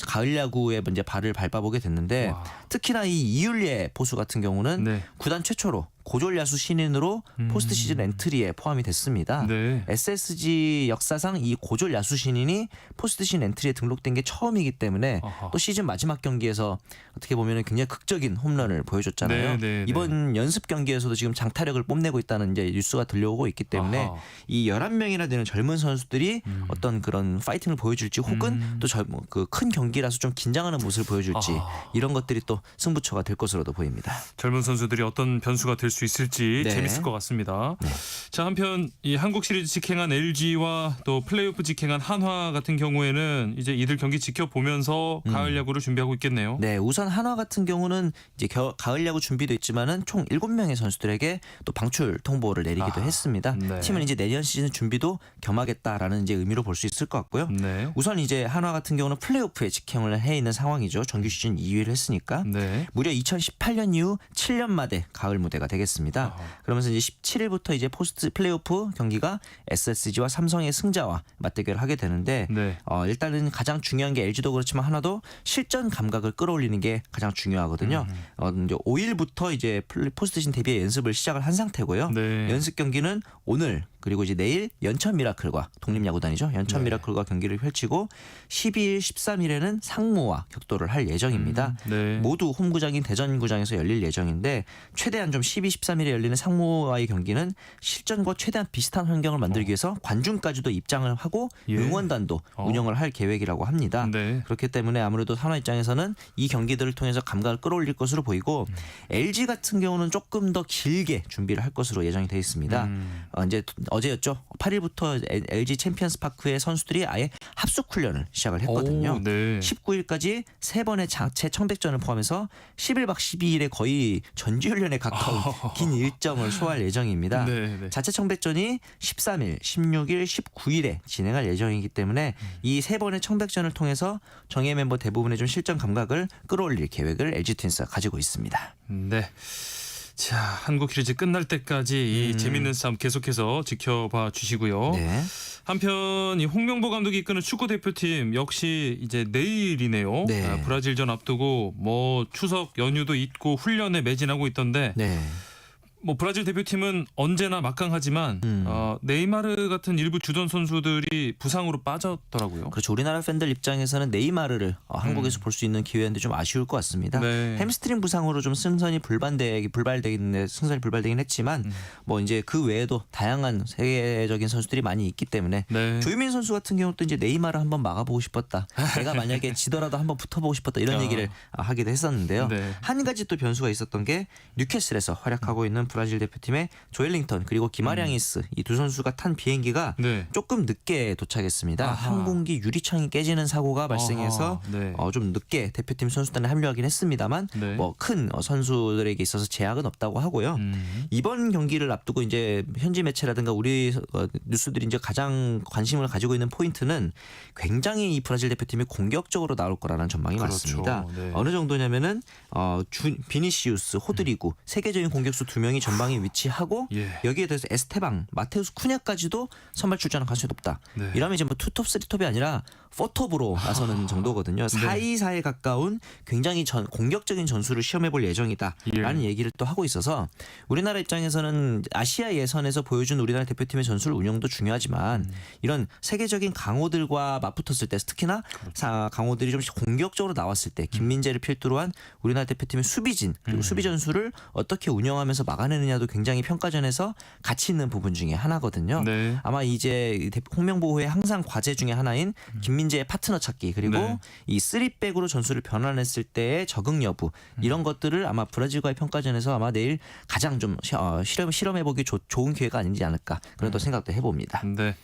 가을 야구에 이제 발을 밟아보게 됐는데 와. 특히나 이 이율예 포수 같은 경우는 네. 구단 최초로 고졸 야수 신인으로 포스트 시즌 엔트리에 포함이 됐습니다. 네. SSG 역사상 이 고졸 야수 신인이 포스트 시즌 엔트리에 등록된 게 처음이기 때문에 아하. 또 시즌 마지막 경기에서 어떻게 보면 굉장히 극적인 홈런을 보여줬잖아요. 네, 네, 이번 연습 경기에서도 지금 장타력을 뽐내고 있다는 이제 뉴스가 들려오고 있기 때문에 아하. 이 11명이나 되는 젊은 선수들이 어떤 그런 파이팅을 보여줄지 혹은 또 그 큰 경기라서 좀 긴장하는 모습을 보여줄지 아하. 이런 것들이 또 승부처가 될 것으로도 보입니다. 젊은 선수들이 어떤 변수가 될 수 있을지 네. 재밌을 것 같습니다. 자, 한편 이 한국 시리즈 직행한 LG와 또 플레이오프 직행한 한화 같은 경우에는 이제 이들 경기 지켜보면서 가을 야구를 준비하고 있겠네요. 네, 우선 한화 같은 경우는 이제 가을 야구 준비도 있지만은 총 7명의 선수들에게 또 방출 통보를 내리기도 했습니다. 네. 팀은 이제 내년 시즌 준비도 겸하겠다라는 이제 의미로 볼 수 있을 것 같고요. 네. 우선 이제 한화 같은 경우는 플레이오프에 직행을 해 있는 상황이죠. 정규 시즌 2위를 했으니까. 네. 무려 2018년 이후 7년 만에 가을 무대가 되겠습니다. 그러면서 이제 17일부터 이제 포스트 플레이오프 경기가 SSG와 삼성의 승자와 맞대결을 하게 되는데 네. 일단은 가장 중요한 게 LG도 그렇지만 하나도 실전 감각을 끌어올리는 게 가장 중요하거든요. 이제 5일부터 이제 포스트 시즌 데뷔의 연습을 시작을 한 상태고요. 네. 연습 경기는 오늘 그리고 이제 내일 연천 미라클과 독립야구단이죠. 연천 네. 미라클과 경기를 펼치고 12일, 13일에는 상무와 격돌을 할 예정입니다. 네. 모두 홈구장인 대전구장에서 열릴 예정인데 최대한 좀 12, 13일에 열리는 상무와의 경기는 실전과 최대한 비슷한 환경을 만들기 위해서 관중까지도 입장을 하고 예. 응원단도 운영을 할 계획이라고 합니다. 네. 그렇기 때문에 아무래도 산화 입장에서는 이 경기들을 통해서 감각을 끌어올릴 것으로 보이고 LG 같은 경우는 조금 더 길게 준비를 할 것으로 예정이 되어 있습니다. 이제 어제였죠. 8일부터 LG 챔피언스 파크의 선수들이 아예 합숙 훈련을 시작을 했거든요. 오, 네. 19일까지 3번의 자체 청백전을 포함해서 11박 12일에 거의 전지훈련에 가까운 긴 일정을 소화할 예정입니다. 네, 네. 자체 청백전이 13일, 16일, 19일에 진행할 예정이기 때문에 이 3번의 청백전을 통해서 정예 멤버 대부분의 좀 실전 감각을 끌어올릴 계획을 LG 트윈스가 가지고 있습니다. 네. 자, 한국 시리즈 끝날 때까지 이 재밌는 싸움 계속해서 지켜봐 주시고요. 네. 한편 이 홍명보 감독이 이끄는 축구 대표팀 역시 이제 내일이네요. 네. 브라질전 앞두고 뭐 추석 연휴도 있고 훈련에 매진하고 있던데 네. 뭐 브라질 대표팀은 언제나 막강하지만 네이마르 같은 일부 주전 선수들이 부상으로 빠졌더라고요. 그렇죠. 우리나라 팬들 입장에서는 네이마르를 한국에서 볼 수 있는 기회인데 좀 아쉬울 것 같습니다. 네. 햄스트링 부상으로 좀 승선이 불발되긴 했지만 뭐 이제 그 외에도 다양한 세계적인 선수들이 많이 있기 때문에 네. 조유민 선수 같은 경우도 이제 네이마르 한번 막아보고 싶었다. 내가 만약에 지더라도 한번 붙어보고 싶었다 이런 얘기를 하기도 했었는데요. 네. 한 가지 또 변수가 있었던 게 뉴캐슬에서 활약하고 있는 브라질 대표팀의 조엘링턴 그리고 김아량이스 이 두 선수가 탄 비행기가 네. 조금 늦게 도착했습니다. 아하. 항공기 유리창이 깨지는 사고가 발생해서 아하, 네. 좀 늦게 대표팀 선수단에 합류하긴 했습니다만 네. 뭐 큰 선수들에게 있어서 제약은 없다고 하고요. 이번 경기를 앞두고 이제 현지 매체라든가 우리 뉴스들이 이제 가장 관심을 가지고 있는 포인트는 굉장히 이 브라질 대표팀이 공격적으로 나올 거라는 전망이 그렇죠. 많습니다. 네. 어느 정도냐면은 비니시우스, 호드리구 세계적인 공격수 2명이 전방에 위치하고 예. 여기에 대해서 에스테방, 마테우스 쿠냐까지도 선발 출전할 가능성이 높다. 네. 이러면 이제 뭐 투톱, 쓰리톱이 아니라 포톱으로 나서는 정도거든요. 4-2-4에 가까운 굉장히 공격적인 전술을 시험해볼 예정이다라는 예. 얘기를 또 하고 있어서 우리나라 입장에서는 아시아 예선에서 보여준 우리나라 대표팀의 전술 운영도 중요하지만 이런 세계적인 강호들과 맞붙었을 때 특히나 강호들이 좀 공격적으로 나왔을 때 김민재를 필두로 한 우리나라 대표팀의 수비진 그리고 수비 전술을 어떻게 운영하면서 막아내느냐도 굉장히 평가전에서 가치 있는 부분 중에 하나거든요. 네. 아마 이제 홍명보의 항상 과제 중에 하나인 김민재의 파트너 찾기 그리고 네. 이 3백으로 전술을 변환했을 때의 적응 여부 이런 것들을 아마 브라질과의 평가전에서 아마 내일 가장 좀 실험해보기 좋은 기회가 아니지 않을까 그런 또 생각도 해봅니다. 네.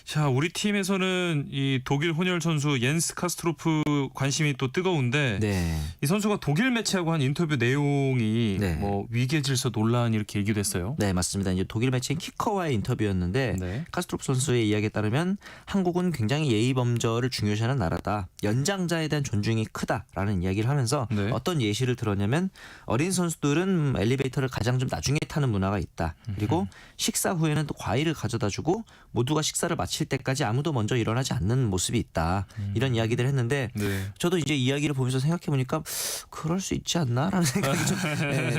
자, 우리 팀에서는 이 독일 혼혈 선수 옌스 카스트로프 관심이 또 뜨거운데 네. 이 선수가 독일 매체하고 한 인터뷰 내용이 네. 뭐 위계 질서 논란 이렇게 얘기도 했어요. 네, 맞습니다. 이제 독일 매체인 키커와의 인터뷰였는데 네. 카스트로프 선수의 이야기에 따르면 한국은 굉장히 예의 범절을 중요시하는 나라다. 연장자에 대한 존중이 크다라는 이야기를 하면서 네. 어떤 예시를 들었냐면 어린 선수들은 엘리베이터를 가장 좀 나중에 타는 문화가 있다. 그리고 식사 후에는 또 과일을 가져다 주고 모두가 식사를 마칠 때까지 아무도 먼저 일어나지 않는 모습이 있다. 이런 이야기들을 했는데 네. 저도 이제 이야기를 보면서 생각해 보니까 그럴 수 있지 않나라는 생각이 좀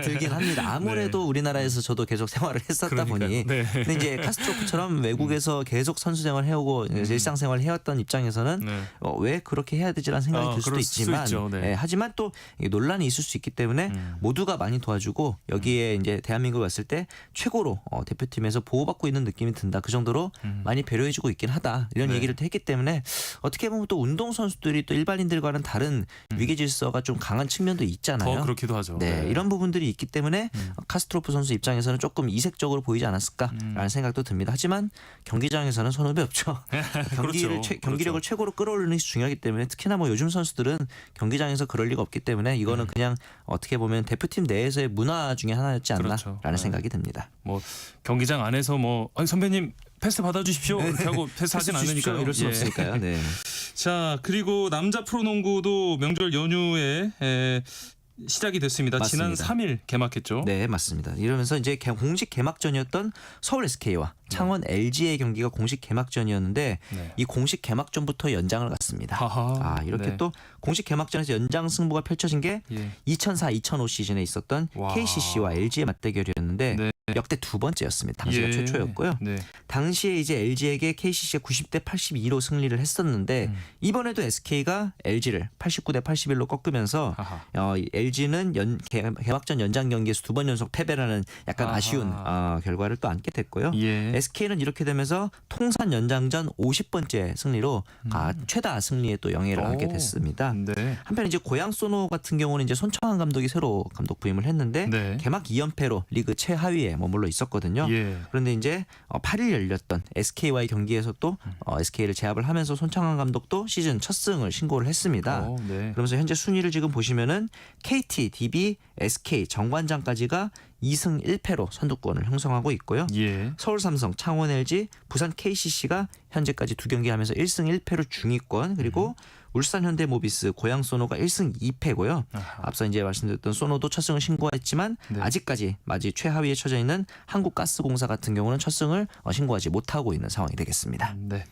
들긴 합니다. 아무래도 우리나라에서 저도 계속 생활을 했었다 그러니까요. 보니 네. 근데 이제 카스트로프처럼 외국에서 계속 선수 생활을 해오고 일상생활을 해왔던 입장에서는 네. 왜 그렇게 해야 되지라는 생각이 들 수도 그럴 수 있지만 있죠. 네. 하지만 또 논란이 있을 수 있기 때문에 모두가 많이 도와주고 여기에 이제 대한민국 왔을 때 최고로 대표팀에서 보호받고 있는 느낌이 든다. 그 정도로 많이 배려해주고 있긴 하다. 이런 네. 얘기를 또 했기 때문에 어떻게 보면 또 운동 선수들이 또 일반인들과는 다른 위계 질서가 좀 강한 측면도 있잖아요. 더 그렇기도 하죠. 네, 이런 부분들이 있기 때문에 카스트로프 선수 입장에서는 조금 이색적으로 보이지 않았을까라는 생각도 듭니다. 하지만 경기장에서는 선후배 없죠. 경기력을 최고로 끌어올리는 것이 중요하기 때문에 특히나 뭐 요즘 선수들은 경기장에서 그럴 리가 없기 때문에 이거는 그냥 어떻게 보면 대표팀 내에서의 문화 중에 하나였지 않나라는 그렇죠. 생각이 듭니다. 뭐 경기장 안에서 뭐 선배님 패스 받아주십시오 이렇게 하고 패스하진 않으니까요. 이럴 수 예. 없으니까요. 네. 자, 그리고 남자 프로농구도 명절 연휴에 시작이 됐습니다. 지난 맞습니다. 3일 개막했죠. 네, 맞습니다. 이러면서 이제 공식 개막전이었던 서울 SK와 창원 LG의 경기가 공식 개막전이었는데 네. 이 공식 개막전부터 연장을 갔습니다. 하하. 이렇게 네. 또 공식 개막전에서 연장 승부가 펼쳐진 게 예. 2004-2005 시즌에 있었던 와. KCC와 LG의 맞대결이었는데 네. 역대 두 번째였습니다. 당시가 예. 최초였고요. 네. 당시에 이제 LG에게 KCC가 90대 82로 승리를 했었는데 이번에도 SK가 LG를 89대 81로 꺾으면서 하하. LG는 개막전 연장 경기에서 두 번 연속 패배라는 약간 아하. 아쉬운 결과를 또 안게 됐고요. 예. SK는 이렇게 되면서 통산 연장전 50번째 승리로 최다 승리에 또 영예를 오. 하게 됐습니다. 네. 한편 이제 고양 소노 같은 경우는 이제 손창환 감독이 새로 감독 부임을 했는데 네. 개막 2연패로 리그 최하위에 머물러 있었거든요. 예. 그런데 이제 8일 열렸던 SK와의 경기에서 또 SK를 제압을 하면서 손창환 감독도 시즌 첫 승을 신고를 했습니다. 네. 그러면서 현재 순위를 지금 보시면은 KT, DB, SK, 정관장까지가 2승 1패로 선두권을 형성하고 있고요. 예. 서울 삼성, 창원 LG, 부산 KCC가 현재까지 두 경기 하면서 1승 1패로 중위권, 그리고 울산 현대모비스, 고양 소노가 1승 2패고요. 아하. 앞서 이제 말씀드렸던 소노도 첫 승을 신고했지만 네. 아직까지 마지 최하위에 처져 있는 한국가스공사 같은 경우는 첫 승을 신고하지 못하고 있는 상황이 되겠습니다. 네.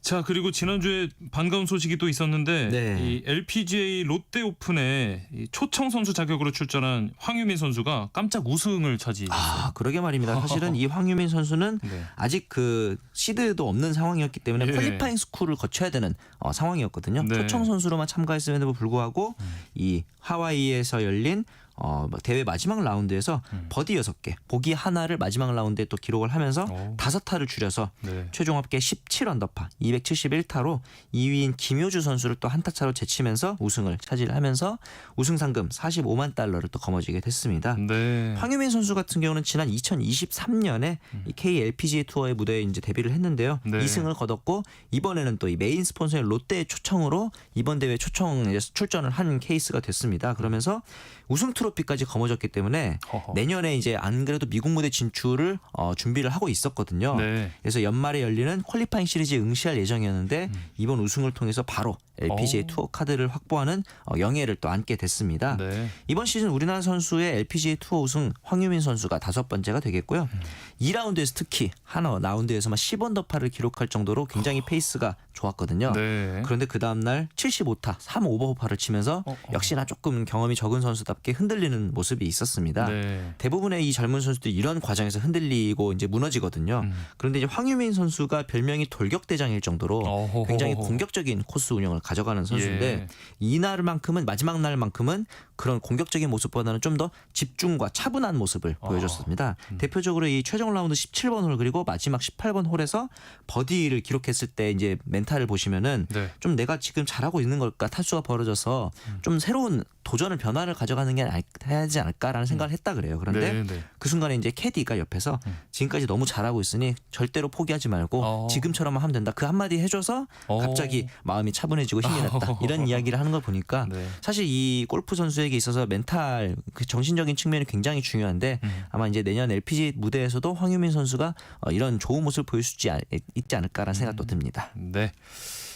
자, 그리고 지난주에 반가운 소식이 또 있었는데 네. 이 LPGA 롯데 오픈에 이 초청 선수 자격으로 출전한 황유민 선수가 깜짝 우승을 차지했어요. 그러게 말입니다. 사실은 이 황유민 선수는 네. 아직 그 시드도 없는 상황이었기 때문에 예. 퀄리파잉 스쿨을 거쳐야 되는 상황이었거든요. 네. 초청 선수로만 참가했음에도 불구하고 이 하와이에서 열린 대회 마지막 라운드에서 버디 6개, 보기 하나를 마지막 라운드에 또 기록을 하면서 오. 5타를 줄여서 네. 최종 합계 17언더파 271타로 2위인 김효주 선수를 또 한타 차로 제치면서 우승을 차지하면서 우승 상금 45만 달러를 또 거머쥐게 됐습니다. 네. 황유민 선수 같은 경우는 지난 2023년에 이 KLPGA 투어의 무대에 이제 데뷔를 했는데요. 네. 2승을 거뒀고 이번에는 또 이 메인 스폰서인 롯데의 초청으로 이번 대회 초청에 출전을 한 케이스가 됐습니다. 그러면서 우승 트로피까지 거머쥐었기 때문에 허허. 내년에 이제 안 그래도 미국 무대 진출을 준비를 하고 있었거든요. 네. 그래서 연말에 열리는 퀄리파잉 시리즈에 응시할 예정이었는데 이번 우승을 통해서 바로 LPGA 오. 투어 카드를 확보하는 영예를 또 안게 됐습니다. 네. 이번 시즌 우리나라 선수의 LPGA 투어 우승 황유민 선수가 5번째가 되겠고요. 2라운드에서 특히 한 라운드에서만 10언더파를 기록할 정도로 굉장히 페이스가 좋았거든요. 네. 그런데 그 다음날 75타 3오버파를 치면서 역시나 조금 경험이 적은 선수답게 흔들리는 모습이 있었습니다. 네. 대부분의 이 젊은 선수들이 이런 과정에서 흔들리고 이제 무너지거든요. 그런데 이제 황유민 선수가 별명이 돌격대장일 정도로 어허허허. 굉장히 공격적인 코스 운영을 가져가는 선수인데 예. 이날만큼은 마지막 날만큼은 그런 공격적인 모습보다는 좀 더 집중과 차분한 모습을 보여줬습니다. 대표적으로 이 최종 라운드 17번 홀 그리고 마지막 18번 홀에서 버디를 기록했을 때 이제 멘탈을 보시면은 네. 좀 내가 지금 잘하고 있는 걸까 타수가 벌어져서 좀 새로운 도전을 변화를 가져가는 게 해야지 않을까라는 생각을 했다 그래요. 그런데 네, 네. 그 순간에 이제 캐디가 옆에서 지금까지 너무 잘하고 있으니 절대로 포기하지 말고 지금처럼만 하면 된다. 그 한마디 해줘서 갑자기 마음이 차분해지고 힘이 났다. 이런 이야기를 하는 걸 보니까 네. 사실 이 골프 선수에게 있어서 멘탈, 그 정신적인 측면이 굉장히 중요한데 아마 이제 내년 LPGA 무대에서도 황유민 선수가 이런 좋은 모습을 보일 수 있지 않을까라는 생각도 듭니다. 네.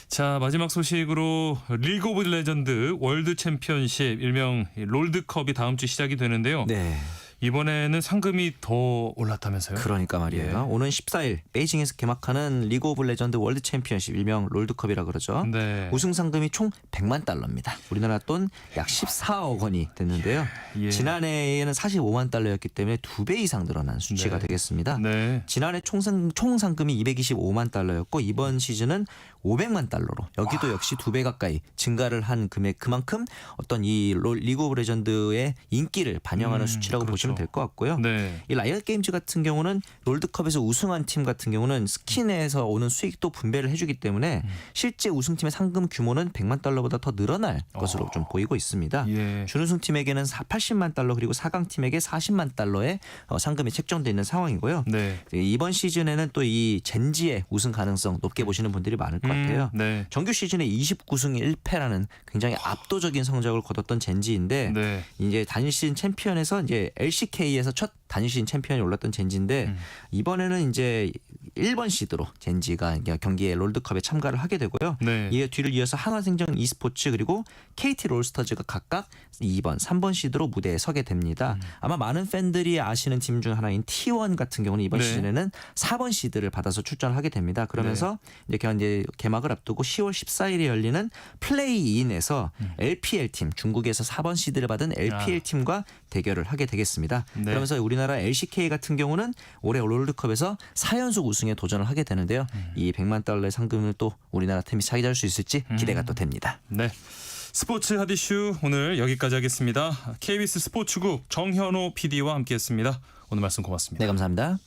자, 마지막 소식으로 리그 오브 레전드 월드 챔피언십 일명 롤드컵이 다음 주 시작이 되는데요. 네. 이번에는 상금이 더 올랐다면서요? 그러니까 말이에요. 예. 오는 14일 베이징에서 개막하는 리그 오브 레전드 월드 챔피언십 일명 롤드컵이라 그러죠. 네. 우승 상금이 총 100만 달러입니다. 우리나라 돈 약 14억 원이 됐는데요. 예. 지난해에는 45만 달러였기 때문에 2배 이상 늘어난 수치가 네. 되겠습니다. 네. 지난해 총 상금이 225만 달러였고 이번 시즌은 500만 달러로 여기도 역시 2배 가까이 증가를 한 금액 그만큼 어떤 이 리그 오브 레전드의 인기를 반영하는 수치라고 그렇죠. 보시면 될 것 같고요. 네. 이 라이엇 게임즈 같은 경우는 롤드컵에서 우승한 팀 같은 경우는 스킨에서 오는 수익도 분배를 해주기 때문에 실제 우승팀의 상금 규모는 100만 달러보다 더 늘어날 것으로 좀 보이고 있습니다. 예. 준우승 팀에게는 80만 달러 그리고 4강 팀에게 40만 달러의 상금이 책정돼 있는 상황이고요. 네. 이번 시즌에는 또 이 젠지의 우승 가능성 높게 보시는 분들이 많을 것 같아요. 네. 정규 시즌에 29승 1패라는 굉장히 압도적인 성적을 거뒀던 젠지인데 네. 이제 단일 시즌 챔피언에서 이제 LCK에서 첫 단일 시즌 챔피언이 올랐던 젠지인데 이번에는 이제 1번 시드로 젠지가 경기에 롤드컵에 참가를 하게 되고요. 네. 이에 뒤를 이어서 한화생명 e스포츠 그리고 KT 롤스터즈가 각각 2번, 3번 시드로 무대에 서게 됩니다. 아마 많은 팬들이 아시는 팀 중 하나인 T1 같은 경우는 이번 네. 시즌에는 4번 시드를 받아서 출전을 하게 됩니다. 그러면서 이제 개막을 앞두고 10월 14일에 열리는 플레이인에서 LPL팀, 중국에서 4번 시드를 받은 LPL팀과 대결을 하게 되겠습니다. 네. 그러면서 우리나라 LCK 같은 경우는 올해 롤드컵에서 4연속 우승에 도전을 하게 되는데요. 이 100만 달러의 상금을 또 우리나라 팀이 차지할 수 있을지 기대가 또 됩니다. 네. 스포츠 핫이슈 오늘 여기까지 하겠습니다. KBS 스포츠국 정현호 PD와 함께했습니다. 오늘 말씀 고맙습니다. 네, 감사합니다.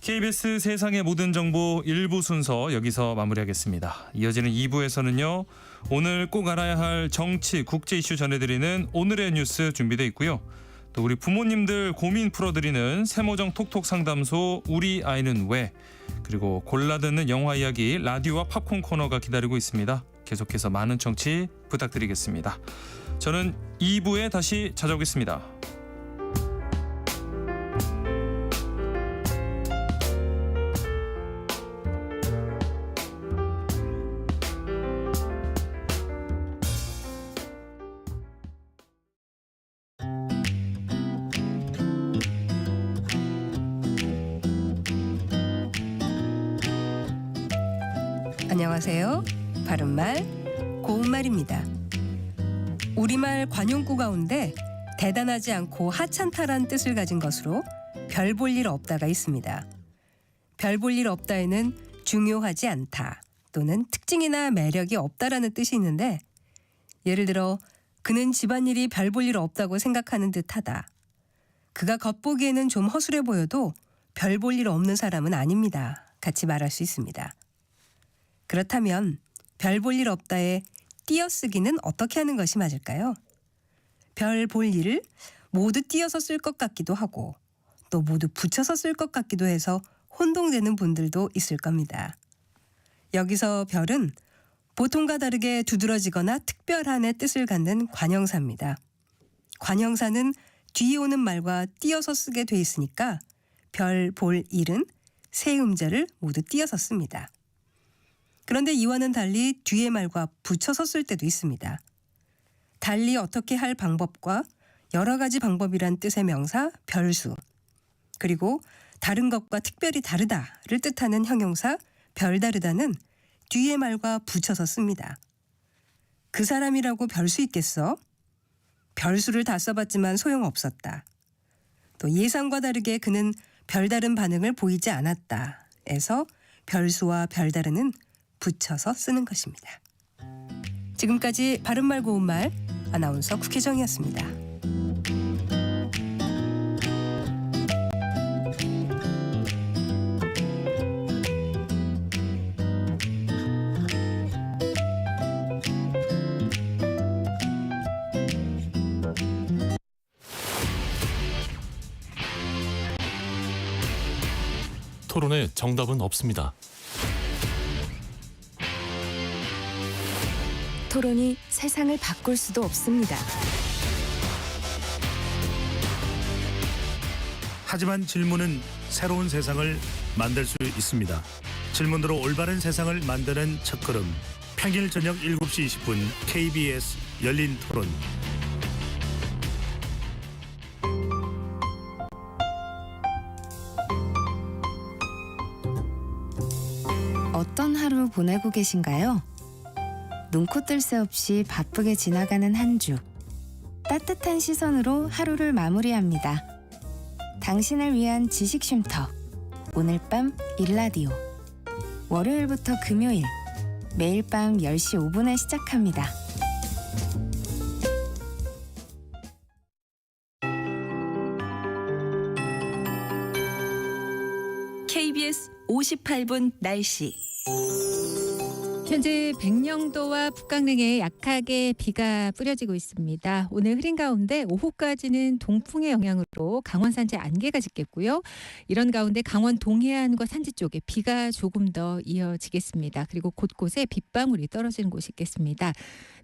KBS 세상의 모든 정보 1부 순서 여기서 마무리하겠습니다. 이어지는 2부에서는요. 오늘 꼭 알아야 할 정치, 국제 이슈 전해드리는 오늘의 뉴스 준비되어 있고요. 또 우리 부모님들 고민 풀어드리는 세모정 톡톡 상담소 우리 아이는 왜, 그리고 골라 듣는 영화 이야기 라디오와 팝콘 코너가 기다리고 있습니다. 계속해서 많은 청취 부탁드리겠습니다. 저는 2부에 다시 찾아오겠습니다. 안녕하세요. 바른말, 고운말입니다. 우리말 관용구 가운데 대단하지 않고 하찮다란 뜻을 가진 것으로 별 볼 일 없다가 있습니다. 별 볼 일 없다에는 중요하지 않다 또는 특징이나 매력이 없다라는 뜻이 있는데, 예를 들어 그는 집안일이 별 볼 일 없다고 생각하는 듯하다. 그가 겉보기에는 좀 허술해 보여도 별 볼 일 없는 사람은 아닙니다. 같이 말할 수 있습니다. 그렇다면 별 볼 일 없다에 띄어쓰기는 어떻게 하는 것이 맞을까요? 별 볼 일을 모두 띄어서 쓸 것 같기도 하고 또 모두 붙여서 쓸 것 같기도 해서 혼동되는 분들도 있을 겁니다. 여기서 별은 보통과 다르게 두드러지거나 특별한의 뜻을 갖는 관형사입니다. 관형사는 뒤에 오는 말과 띄어서 쓰게 돼 있으니까 별 볼 일은 세 음절을 모두 띄어서 씁니다. 그런데 이와는 달리 뒤에 말과 붙여서 쓸 때도 있습니다. 달리 어떻게 할 방법과 여러 가지 방법이란 뜻의 명사 별수, 그리고 다른 것과 특별히 다르다를 뜻하는 형용사 별다르다는 뒤에 말과 붙여서 씁니다. 그 사람이라고 별 수 있겠어? 별수를 다 써봤지만 소용없었다. 또 예상과 다르게 그는 별다른 반응을 보이지 않았다. 에서 별수와 별다르는 붙여서 쓰는 것입니다. 지금까지 바른말 고운말 아나운서 국혜정이었습니다. 토론에 정답은 없습니다. 토론이 세상을 바꿀 수도 없습니다. 하지만 질문은 새로운 세상을 만들 수 있습니다. 질문으로 올바른 세상을 만드는 첫걸음. 평일 저녁 7시 20분 KBS 열린 토론. 어떤 하루 보내고 계신가요? 눈코 뜰 새 없이 바쁘게 지나가는 한 주. 따뜻한 시선으로 하루를 마무리합니다. 당신을 위한 지식 쉼터. 오늘 밤 일라디오. 월요일부터 금요일. 매일 밤 10시 5분에 시작합니다. KBS 58분 날씨. 현재 백령도와 북강릉에 약하게 비가 뿌려지고 있습니다. 오늘 흐린 가운데 오후까지는 동풍의 영향으로 강원 산지 안개가 짙겠고요. 이런 가운데 강원 동해안과 산지 쪽에 비가 조금 더 이어지겠습니다. 그리고 곳곳에 빗방울이 떨어지는 곳이 있겠습니다.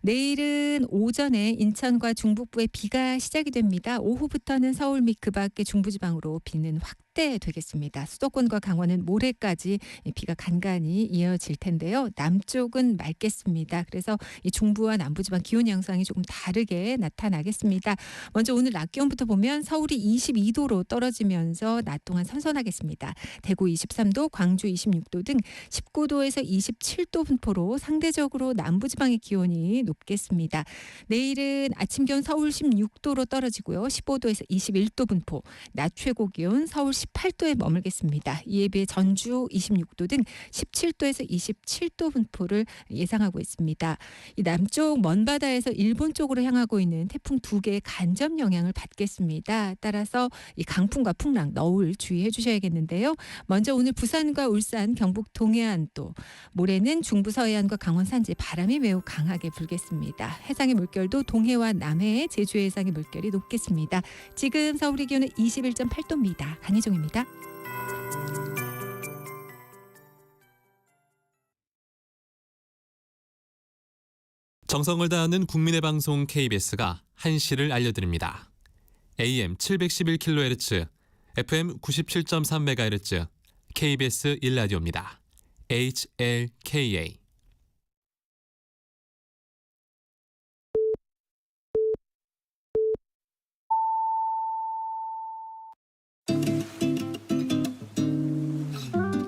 내일은 오전에 인천과 중북부에 비가 시작이 됩니다. 오후부터는 서울 및 그 밖의 중부지방으로 비는 확대 때 되겠습니다. 수도권과 강원은 모레까지 비가 간간히 이어질 텐데요. 남쪽은 맑겠습니다. 그래서 이 중부와 남부지방 기온 양상이 조금 다르게 나타나겠습니다. 먼저 오늘 낮 기온부터 보면 서울이 22도로 떨어지면서 낮 동안 선선하겠습니다. 대구 23도, 광주 26도 등 19도에서 27도 분포로 상대적으로 남부지방의 기온이 높겠습니다. 내일은 아침 기온 서울 16도로 떨어지고요. 15도에서 21도 분포, 낮 최고 기온 서울 18도에 머물겠습니다. 이에 비해 전주 26도 등 17도에서 27도 분포를 예상하고 있습니다. 이 남쪽 먼 바다에서 일본 쪽으로 향하고 있는 태풍 2개의 간접 영향을 받겠습니다. 따라서 이 강풍과 풍랑, 너울 주의해 주셔야겠는데요. 먼저 오늘 부산과 울산, 경북 동해안도, 모레는 중부 서해안과 강원 산지 바람이 매우 강하게 불겠습니다. 해상의 물결도 동해와 남해, 제주 해상의 물결이 높겠습니다. 지금 서울의 기온은 21.8도입니다. 강희종입니다. 정성을 다하는 국민의 방송 KBS가 한시를 알려드립니다. AM 711kHz, FM 97.3MHz, KBS 1라디오입니다. HLKA.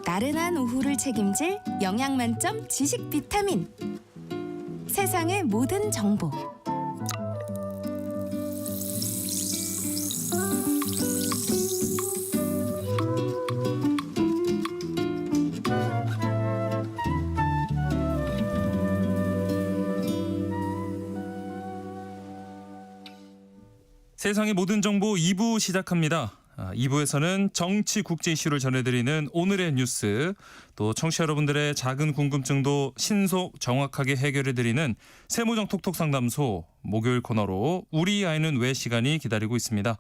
나른한 오후를 책임질 영양 만점 지식 비타민. 세상의 모든 정보. 세상의 모든 정보 2부 시작합니다. 2부에서는 정치 국제 이슈를 전해드리는 오늘의 뉴스, 또 청취자 여러분들의 작은 궁금증도 신속 정확하게 해결해드리는 세무정 톡톡 상담소 목요일 코너로 우리 아이는 왜 시간이 기다리고 있습니다.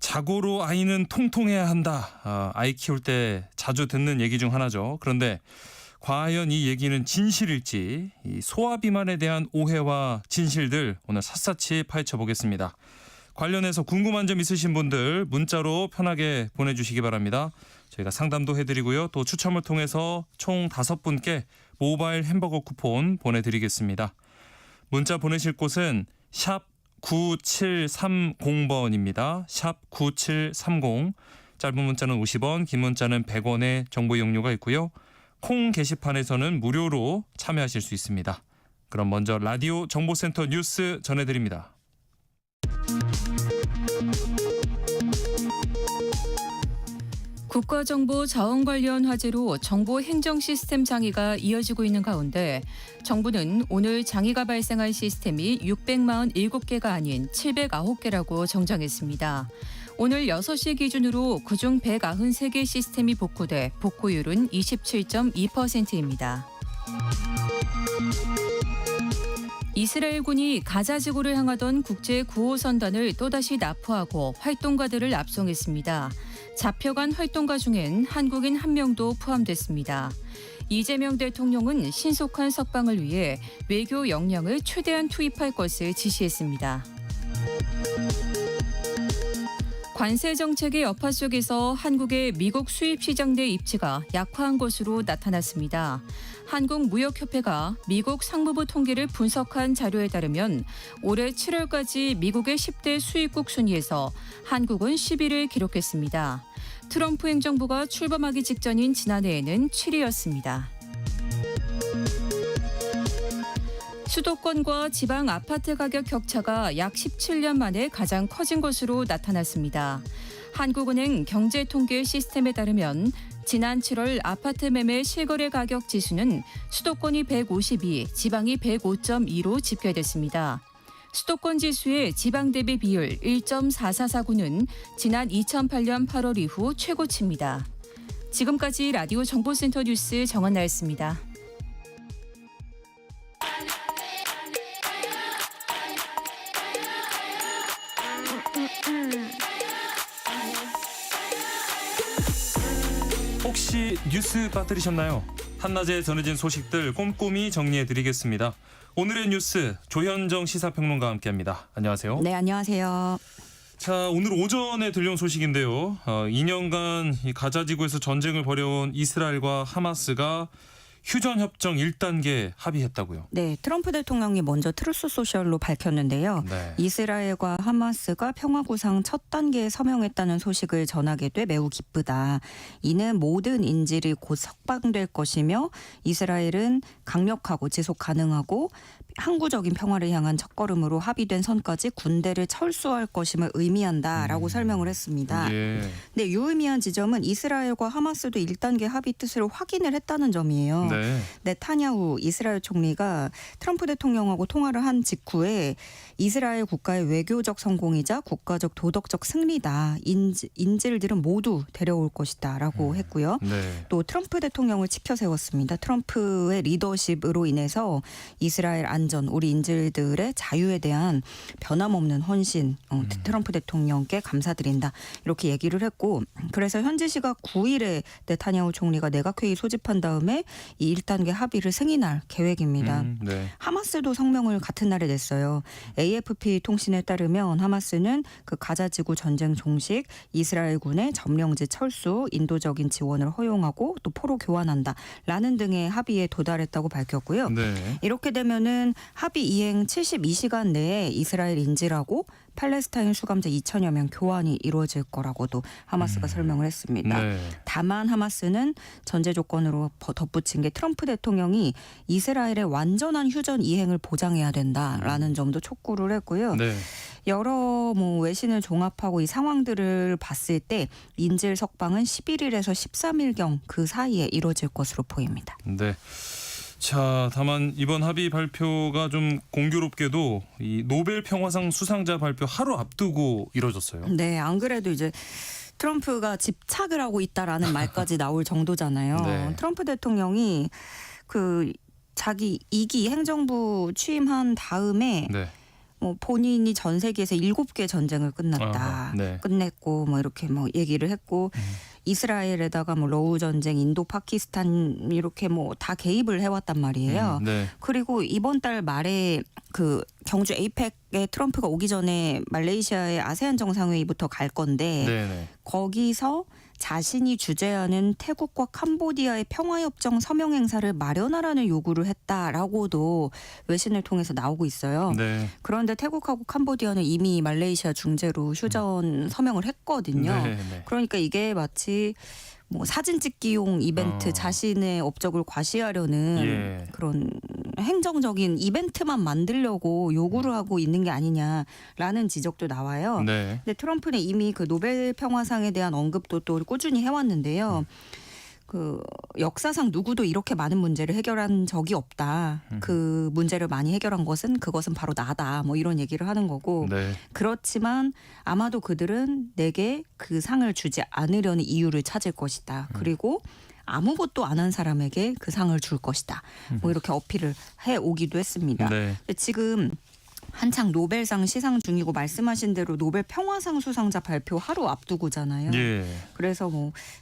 자고로 아이는 통통해야 한다. 아이 키울 때 자주 듣는 얘기 중 하나죠. 그런데 과연 이 얘기는 진실일지, 이 소아 비만에 대한 오해와 진실들 오늘 샅샅이 파헤쳐 보겠습니다. 관련해서 궁금한 점 있으신 분들 문자로 편하게 보내주시기 바랍니다. 저희가 상담도 해드리고요. 또 추첨을 통해서 총 5분께 모바일 햄버거 쿠폰 보내드리겠습니다. 문자 보내실 곳은 샵 9730번입니다. 샵 9730. 짧은 문자는 50원, 긴 문자는 100원의 정보 이용료가 있고요. 콩 게시판에서는 무료로 참여하실 수 있습니다. 그럼 먼저 라디오 정보센터 뉴스 전해드립니다. 국가정보 자원 관련 화제로 정보 행정 시스템 장애가 이어지고 있는 가운데 정부는 오늘 장애가 발생한 시스템이 647개가 아닌 709개라고 정정했습니다. 오늘 6시 기준으로 그중 193개 시스템이 복구돼 복구율은 27.2%입니다. 이스라엘군이 가자 지구를 향하던 국제 9호선단을 또다시 납포하고 활동가들을 압송했습니다. 잡혀간 활동가 중엔 한국인 1명도 포함됐습니다. 이재명 대통령은 신속한 석방을 위해 외교 역량을 최대한 투입할 것을 지시했습니다. 관세 정책의 여파 속에서 한국의 미국 수입 시장 내 입지가 약화한 것으로 나타났습니다. 한국무역협회가 미국 상무부 통계를 분석한 자료에 따르면 올해 7월까지 미국의 10대 수입국 순위에서 한국은 10위를 기록했습니다. 트럼프 행정부가 출범하기 직전인 지난해에는 7위였습니다. 수도권과 지방 아파트 가격 격차가 약 17년 만에 가장 커진 것으로 나타났습니다. 한국은행 경제통계 시스템에 따르면 지난 7월 아파트 매매 실거래 가격 지수는 수도권이 152, 지방이 105.2로 집계됐습니다. 수도권 지수의 지방 대비 비율 1.4449는 지난 2008년 8월 이후 최고치입니다. 지금까지 라디오 정보센터 뉴스 정한나였습니다. 혹시 뉴스 빠뜨리셨나요? 한낮에 전해진 소식들 꼼꼼히 정리해드리겠습니다. 오늘의 뉴스 조현정 시사평론가와 함께합니다. 안녕하세요. 네, 안녕하세요. 자, 오늘 오전에 들려온 소식인데요. 2년간 이 가자 지구에서 전쟁을 벌여온 이스라엘과 하마스가 휴전협정 1단계 합의했다고요. 네, 트럼프 대통령이 먼저 트루스 소셜로 밝혔는데요. 네. 이스라엘과 하마스가 평화구상 첫 단계에 서명했다는 소식을 전하게 돼 매우 기쁘다. 이는 모든 인질이 곧 석방될 것이며 이스라엘은 강력하고 지속 가능하고 항구적인 평화를 향한 첫걸음으로 합의된 선까지 군대를 철수할 것임을 의미한다라고 설명을 했습니다. 예. 네, 유의미한 지점은 이스라엘과 하마스도 1단계 합의 뜻을 확인을 했다는 점이에요. 네. 네타냐후 이스라엘 총리가 트럼프 대통령하고 통화를 한 직후에 이스라엘 국가의 외교적 성공이자 국가적 도덕적 승리다. 인질들은 모두 데려올 것이다라고 했고요. 네. 또 트럼프 대통령을 치켜 세웠습니다. 트럼프의 리더십으로 인해서 이스라엘 안전, 우리 인질들의 자유에 대한 변함없는 헌신, 트럼프 대통령께 감사드린다. 이렇게 얘기를 했고, 그래서 현지 시각 9일에 네타냐후 총리가 내각회의 소집한 다음에 이 1단계 합의를 승인할 계획입니다. 네. 하마스도 성명을 같은 날에 냈어요. AFP 통신에 따르면 하마스는 그 가자지구 전쟁 종식, 이스라엘군의 점령지 철수, 인도적인 지원을 허용하고 또 포로 교환한다라는 등의 합의에 도달했다고 밝혔고요. 네. 이렇게 되면은 합의 이행 72시간 내에 이스라엘 인질하고 팔레스타인 수감자 2천여 명 교환이 이루어질 거라고도 하마스가 설명을 했습니다. 네. 다만 하마스는 전제 조건으로 덧붙인 게 트럼프 대통령이 이스라엘의 완전한 휴전 이행을 보장해야 된다라는 점도 촉구를 했고요. 네. 여러 외신을 종합하고 이 상황들을 봤을 때 인질 석방은 11일에서 13일경 그 사이에 이루어질 것으로 보입니다. 네. 자, 다만 이번 합의 발표가 좀 공교롭게도 이 노벨 평화상 수상자 발표 하루 앞두고 이뤄졌어요. 네, 안 그래도 이제 트럼프가 집착을 하고 있다라는 말까지 나올 정도잖아요. 네. 트럼프 대통령이 그 자기 2기 행정부 취임한 다음에 네. 본인이 전 세계에서 7개 전쟁을 끝났다. 아하, 네. 끝냈고 이렇게 얘기를 했고 이스라엘에다가 러우 전쟁, 인도, 파키스탄 이렇게 다 개입을 해왔단 말이에요. 네. 그리고 이번 달 말에 그 경주 에이펙에 트럼프가 오기 전에 말레이시아의 아세안 정상회의부터 갈 건데 네. 거기서 자신이 주재하는 태국과 캄보디아의 평화협정 서명 행사를 마련하라는 요구를 했다라고도 외신을 통해서 나오고 있어요. 네. 그런데 태국하고 캄보디아는 이미 말레이시아 중재로 휴전 서명을 했거든요. 네. 그러니까 이게 마치 사진 찍기용 이벤트, 자신의 업적을 과시하려는 그런 행정적인 이벤트만 만들려고 요구를 하고 있는 게 아니냐라는 지적도 나와요. 네. 근데 트럼프는 이미 그 노벨 평화상에 대한 언급도 또 꾸준히 해왔는데요. 그 역사상 누구도 이렇게 많은 문제를 해결한 적이 없다. 그 문제를 많이 해결한 그것은 바로 나다. 이런 얘기를 하는 거고. 네. 그렇지만 아마도 그들은 내게 그 상을 주지 않으려는 이유를 찾을 것이다. 그리고 아무것도 안 한 사람에게 그 상을 줄 것이다. 이렇게 어필을 해 오기도 했습니다. 네. 근데 지금 한창 노벨상 시상 중이고 말씀하신 대로 노벨 평화상 수상자 발표 하루 앞두고잖아요. 예. 그래서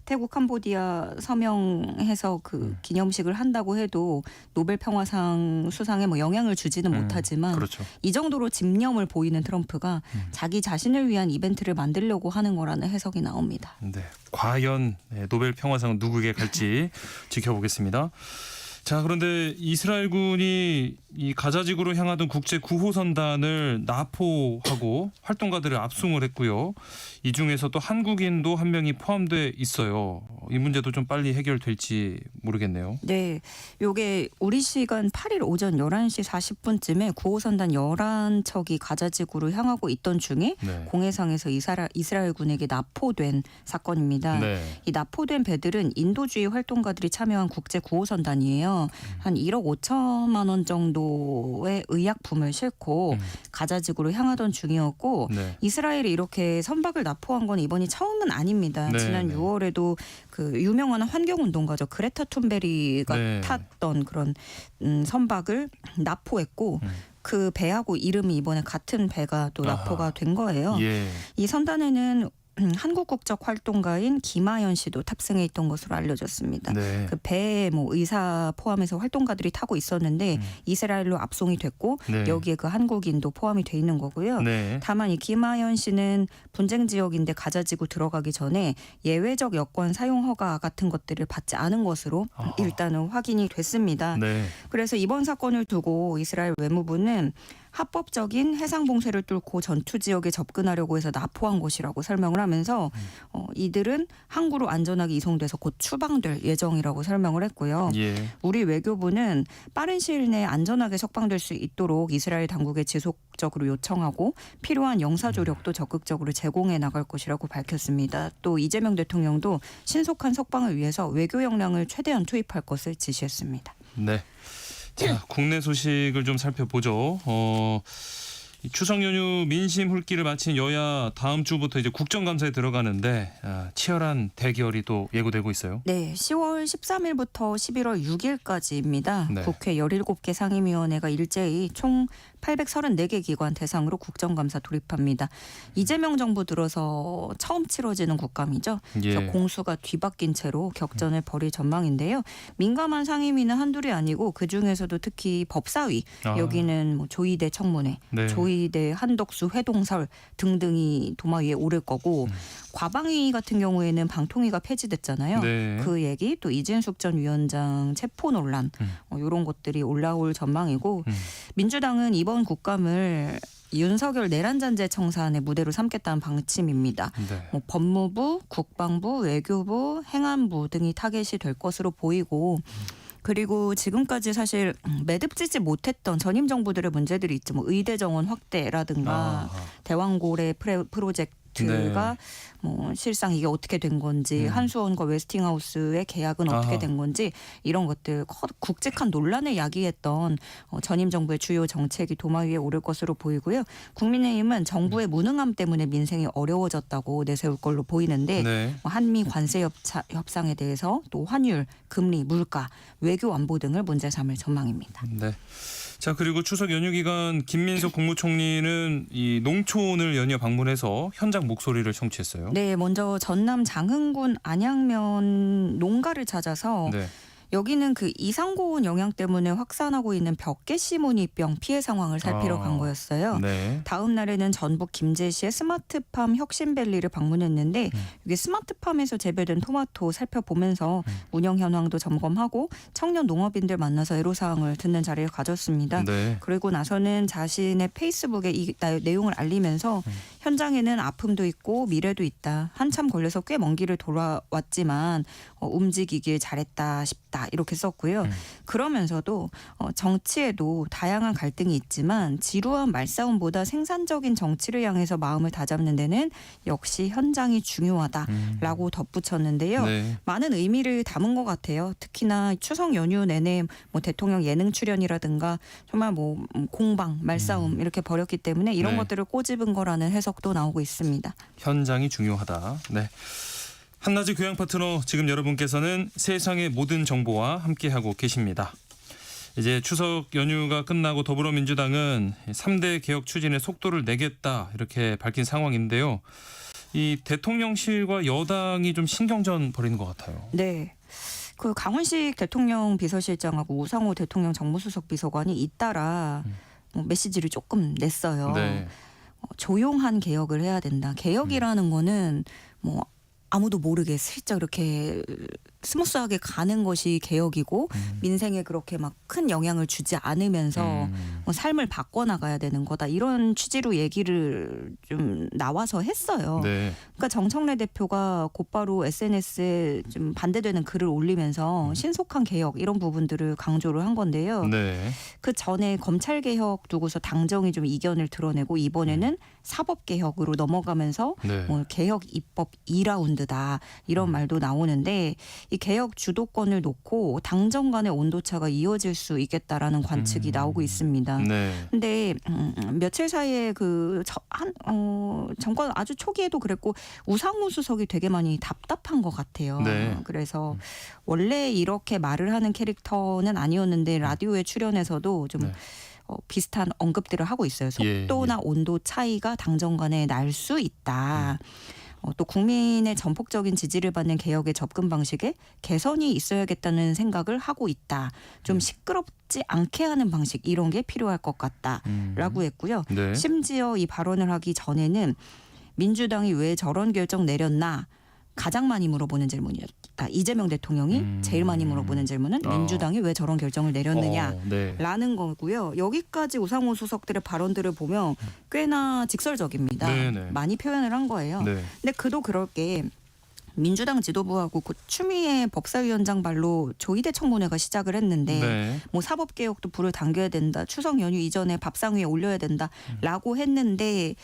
태국 캄보디아 서명해서 그 기념식을 한다고 해도 노벨 평화상 수상에 영향을 주지는 못하지만 그렇죠. 이 정도로 집념을 보이는 트럼프가 자기 자신을 위한 이벤트를 만들려고 하는 거라는 해석이 나옵니다. 네. 과연 노벨 평화상은 누구에게 갈지 지켜보겠습니다. 자, 그런데 이스라엘군이 이 가자지구로 향하던 국제 구호선단을 납포하고 활동가들을 압송을 했고요. 이 중에서 또 한국인도 한 명이 포함돼 있어요. 이 문제도 좀 빨리 해결될지 모르겠네요. 네, 요게 우리 시간 8일 오전 11시 40분쯤에 구호선단 11척이 가자지구로 향하고 있던 중에 공해상에서 이스라엘군에게 납포된 사건입니다. 네. 이 납포된 배들은 인도주의 활동가들이 참여한 국제 구호선단이에요. 한 1억 5천만 원 정도의 의약품을 싣고 가자지구로 향하던 중이었고 이스라엘이 이렇게 선박을 납포한 건 이번이 처음은 아닙니다. 지난 6월에도 그 유명한 환경운동가죠. 그레타 툰베리가 탔던 그런 선박을 납포했고 그 배하고 이름이 이번에 같은 배가 또 납포가 된 거예요. 이 선단에는 한국 국적 활동가인 김하연 씨도 탑승해 있던 것으로 알려졌습니다. 네. 그 배에 뭐 의사 포함해서 활동가들이 타고 있었는데 이스라엘로 압송이 됐고 네. 여기에 그 한국인도 포함이 돼 있는 거고요. 네. 다만 이 김하연 씨는 분쟁 지역인데 가자지구 들어가기 전에 예외적 여권 사용 허가 같은 것들을 받지 않은 것으로 일단은 확인이 됐습니다. 네. 그래서 이번 사건을 두고 이스라엘 외무부는 합법적인 해상 봉쇄를 뚫고 전투 지역에 접근하려고 해서 납포한 것이라고 설명을 하면서 이들은 항구로 안전하게 이송돼서 곧 추방될 예정이라고 설명을 했고요. 예. 우리 외교부는 빠른 시일 내에 안전하게 석방될 수 있도록 이스라엘 당국에 지속적으로 요청하고 필요한 영사 조력도 적극적으로 제공해 나갈 것이라고 밝혔습니다. 또 이재명 대통령도 신속한 석방을 위해서 외교 역량을 최대한 투입할 것을 지시했습니다. 네. 자, 국내 소식을 좀 살펴보죠. 이 추석 연휴 민심 훑기를 마친 여야 다음 주부터 이제 국정감사에 들어가는데 치열한 대결이 또 예고되고 있어요. 네, 10월 13일부터 11월 6일까지입니다. 네. 국회 17개 상임위원회가 일제히 총 834개 기관 대상으로 국정감사 돌입합니다. 이재명 정부 들어서 처음 치러지는 국감이죠. 예. 그래서 공수가 뒤바뀐 채로 격전을 벌일 전망인데요. 민감한 상임위는 한둘이 아니고 그중에서도 특히 법사위, 여기는 뭐 조희대 청문회, 네. 조희대 한덕수 회동설 등등이 도마 위에 오를 거고 과방위 같은 경우에는 방통위가 폐지됐잖아요. 네. 그 얘기 또 이진숙 전 위원장 체포 논란 이런 것들이 올라올 전망이고 민주당은 이번 국감을 윤석열 내란잔재 청산의 무대로 삼겠다는 방침입니다. 네. 뭐 법무부, 국방부, 외교부, 행안부 등이 타겟이 될 것으로 보이고 그리고 지금까지 사실 매듭지지 못했던 전임 정부들의 문제들이 있죠. 뭐 의대 정원 확대라든가 대왕고래 프로젝트가 네. 뭐 실상 이게 어떻게 된 건지 한수원과 웨스팅하우스의 계약은 어떻게 된 건지 이런 것들 굵직한 논란을 야기했던 전임 정부의 주요 정책이 도마 위에 오를 것으로 보이고요. 국민의힘은 정부의 무능함 때문에 민생이 어려워졌다고 내세울 걸로 보이는데 네. 한미 관세 협상에 대해서 또 환율, 금리, 물가, 외교 안보 등을 문제 삼을 전망입니다. 네. 자, 그리고 추석 연휴 기간 김민석 국무총리는 이 농촌을 연이어 방문해서 현장 목소리를 청취했어요. 네, 먼저 전남 장흥군 안양면 농가를 찾아서 네. 여기는 그 이상고온 영향 때문에 확산하고 있는 벽개시무늬병 피해 상황을 살피러 간 거였어요. 네. 다음 날에는 전북 김제시의 스마트팜 혁신밸리를 방문했는데 이게 스마트팜에서 재배된 토마토 살펴보면서 운영 현황도 점검하고 청년 농업인들 만나서 애로사항을 듣는 자리를 가졌습니다. 네. 그리고 나서는 자신의 페이스북에 이 내용을 알리면서 현장에는 아픔도 있고 미래도 있다. 한참 걸려서 꽤 먼 길을 돌아왔지만 움직이길 잘했다 싶다. 이렇게 썼고요. 그러면서도 정치에도 다양한 갈등이 있지만 지루한 말싸움보다 생산적인 정치를 향해서 마음을 다잡는 데는 역시 현장이 중요하다라고 덧붙였는데요. 네. 많은 의미를 담은 것 같아요. 특히나 추석 연휴 내내 뭐 대통령 예능 출연이라든가 정말 뭐 공방, 말싸움 이렇게 벌였기 때문에 이런 네. 것들을 꼬집은 거라는 해석도 나오고 있습니다. 현장이 중요하다. 네. 한낮의 교양 파트너 지금 여러분께서는 세상의 모든 정보와 함께하고 계십니다. 이제 추석 연휴가 끝나고 더불어민주당은 3대 개혁 추진의 속도를 내겠다 이렇게 밝힌 상황인데요. 이 대통령실과 여당이 좀 신경전 벌이는 것 같아요. 네. 그 강훈식 대통령 비서실장하고 우상호 대통령 정무수석 비서관이 잇따라 메시지를 조금 냈어요. 네. 조용한 개혁을 해야 된다. 개혁이라는 거는 뭐 아무도 모르게 슬쩍 이렇게 스무스하게 가는 것이 개혁이고 민생에 그렇게 막 큰 영향을 주지 않으면서 뭐 삶을 바꿔나가야 되는 거다. 이런 취지로 얘기를 좀 나와서 했어요. 네. 그러니까 정청래 대표가 곧바로 SNS에 좀 반대되는 글을 올리면서 신속한 개혁 이런 부분들을 강조를 한 건데요. 네. 그 전에 검찰 개혁 두고서 당정이 좀 이견을 드러내고 이번에는 사법 개혁으로 넘어가면서 네. 뭐 개혁 입법 2라운드다 이런 말도 나오는데 이 개혁 주도권을 놓고 당정 간의 온도차가 이어질 수 있겠다라는 관측이 나오고 있습니다. 네. 근데 며칠 사이에 정권 아주 초기에도 그랬고 우상호 수석이 되게 많이 답답한 것 같아요. 네. 그래서 원래 이렇게 말을 하는 캐릭터는 아니었는데 라디오에 출연해서도 좀 네. 비슷한 언급들을 하고 있어요. 속도나 온도 차이가 당정 간에 날 수 있다. 또 국민의 전폭적인 지지를 받는 개혁의 접근 방식에 개선이 있어야겠다는 생각을 하고 있다. 좀 시끄럽지 않게 하는 방식 이런 게 필요할 것 같다라고 했고요. 네. 심지어 이 발언을 하기 전에는 민주당이 왜 저런 결정 내렸나 가장 많이 물어보는 질문이었다. 이재명 대통령이 제일 많이 물어보는 질문은 민주당이 왜 저런 결정을 내렸느냐라는 거고요. 여기까지 우상호 수석들의 발언들을 보면 꽤나 직설적입니다. 네네. 많이 표현을 한 거예요. 네. 근데 그도 그럴 게 민주당 지도부하고 추미애 법사위원장 발로 조희대 청문회가 시작을 했는데 네. 뭐 사법개혁도 불을 당겨야 된다. 추석 연휴 이전에 밥상 위에 올려야 된다라고 했는데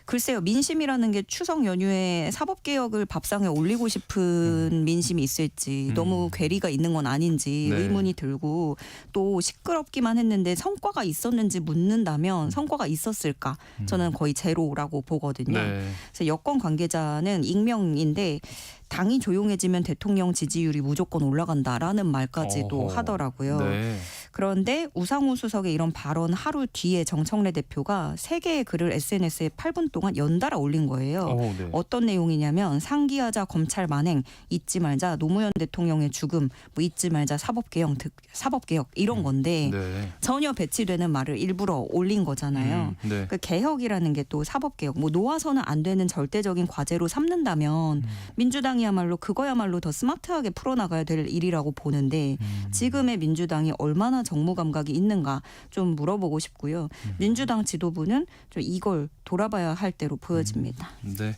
글쎄요. 민심이라는 게 추석 연휴에 사법개혁을 밥상에 올리고 싶은 민심이 있을지 너무 괴리가 있는 건 아닌지 네. 의문이 들고 또 시끄럽기만 했는데 성과가 있었는지 묻는다면 성과가 있었을까? 저는 거의 제로라고 보거든요. 네. 그래서 여권 관계자는 익명인데 당이 조용해지면 대통령 지지율이 무조건 올라간다라는 말까지도 하더라고요. 네. 그런데 우상호 수석의 이런 발언 하루 뒤에 정청래 대표가 3개의 글을 SNS에 8분 동안 연달아 올린 거예요. 네. 어떤 내용이냐면 상기하자 검찰 만행, 잊지 말자 노무현 대통령의 죽음, 뭐 잊지 말자 사법개혁 이런 건데 네. 전혀 배치되는 말을 일부러 올린 거잖아요. 네. 그 개혁이라는 게 또 사법개혁, 뭐 놓아서는 안 되는 절대적인 과제로 삼는다면 민주당이야말로 그거야말로 더 스마트하게 풀어나가야 될 일이라고 보는데 지금의 민주당이 얼마나 정무 감각이 있는가 좀 물어보고 싶고요. 민주당 지도부는 좀 이걸 돌아봐야 할 때로 보여집니다. 네.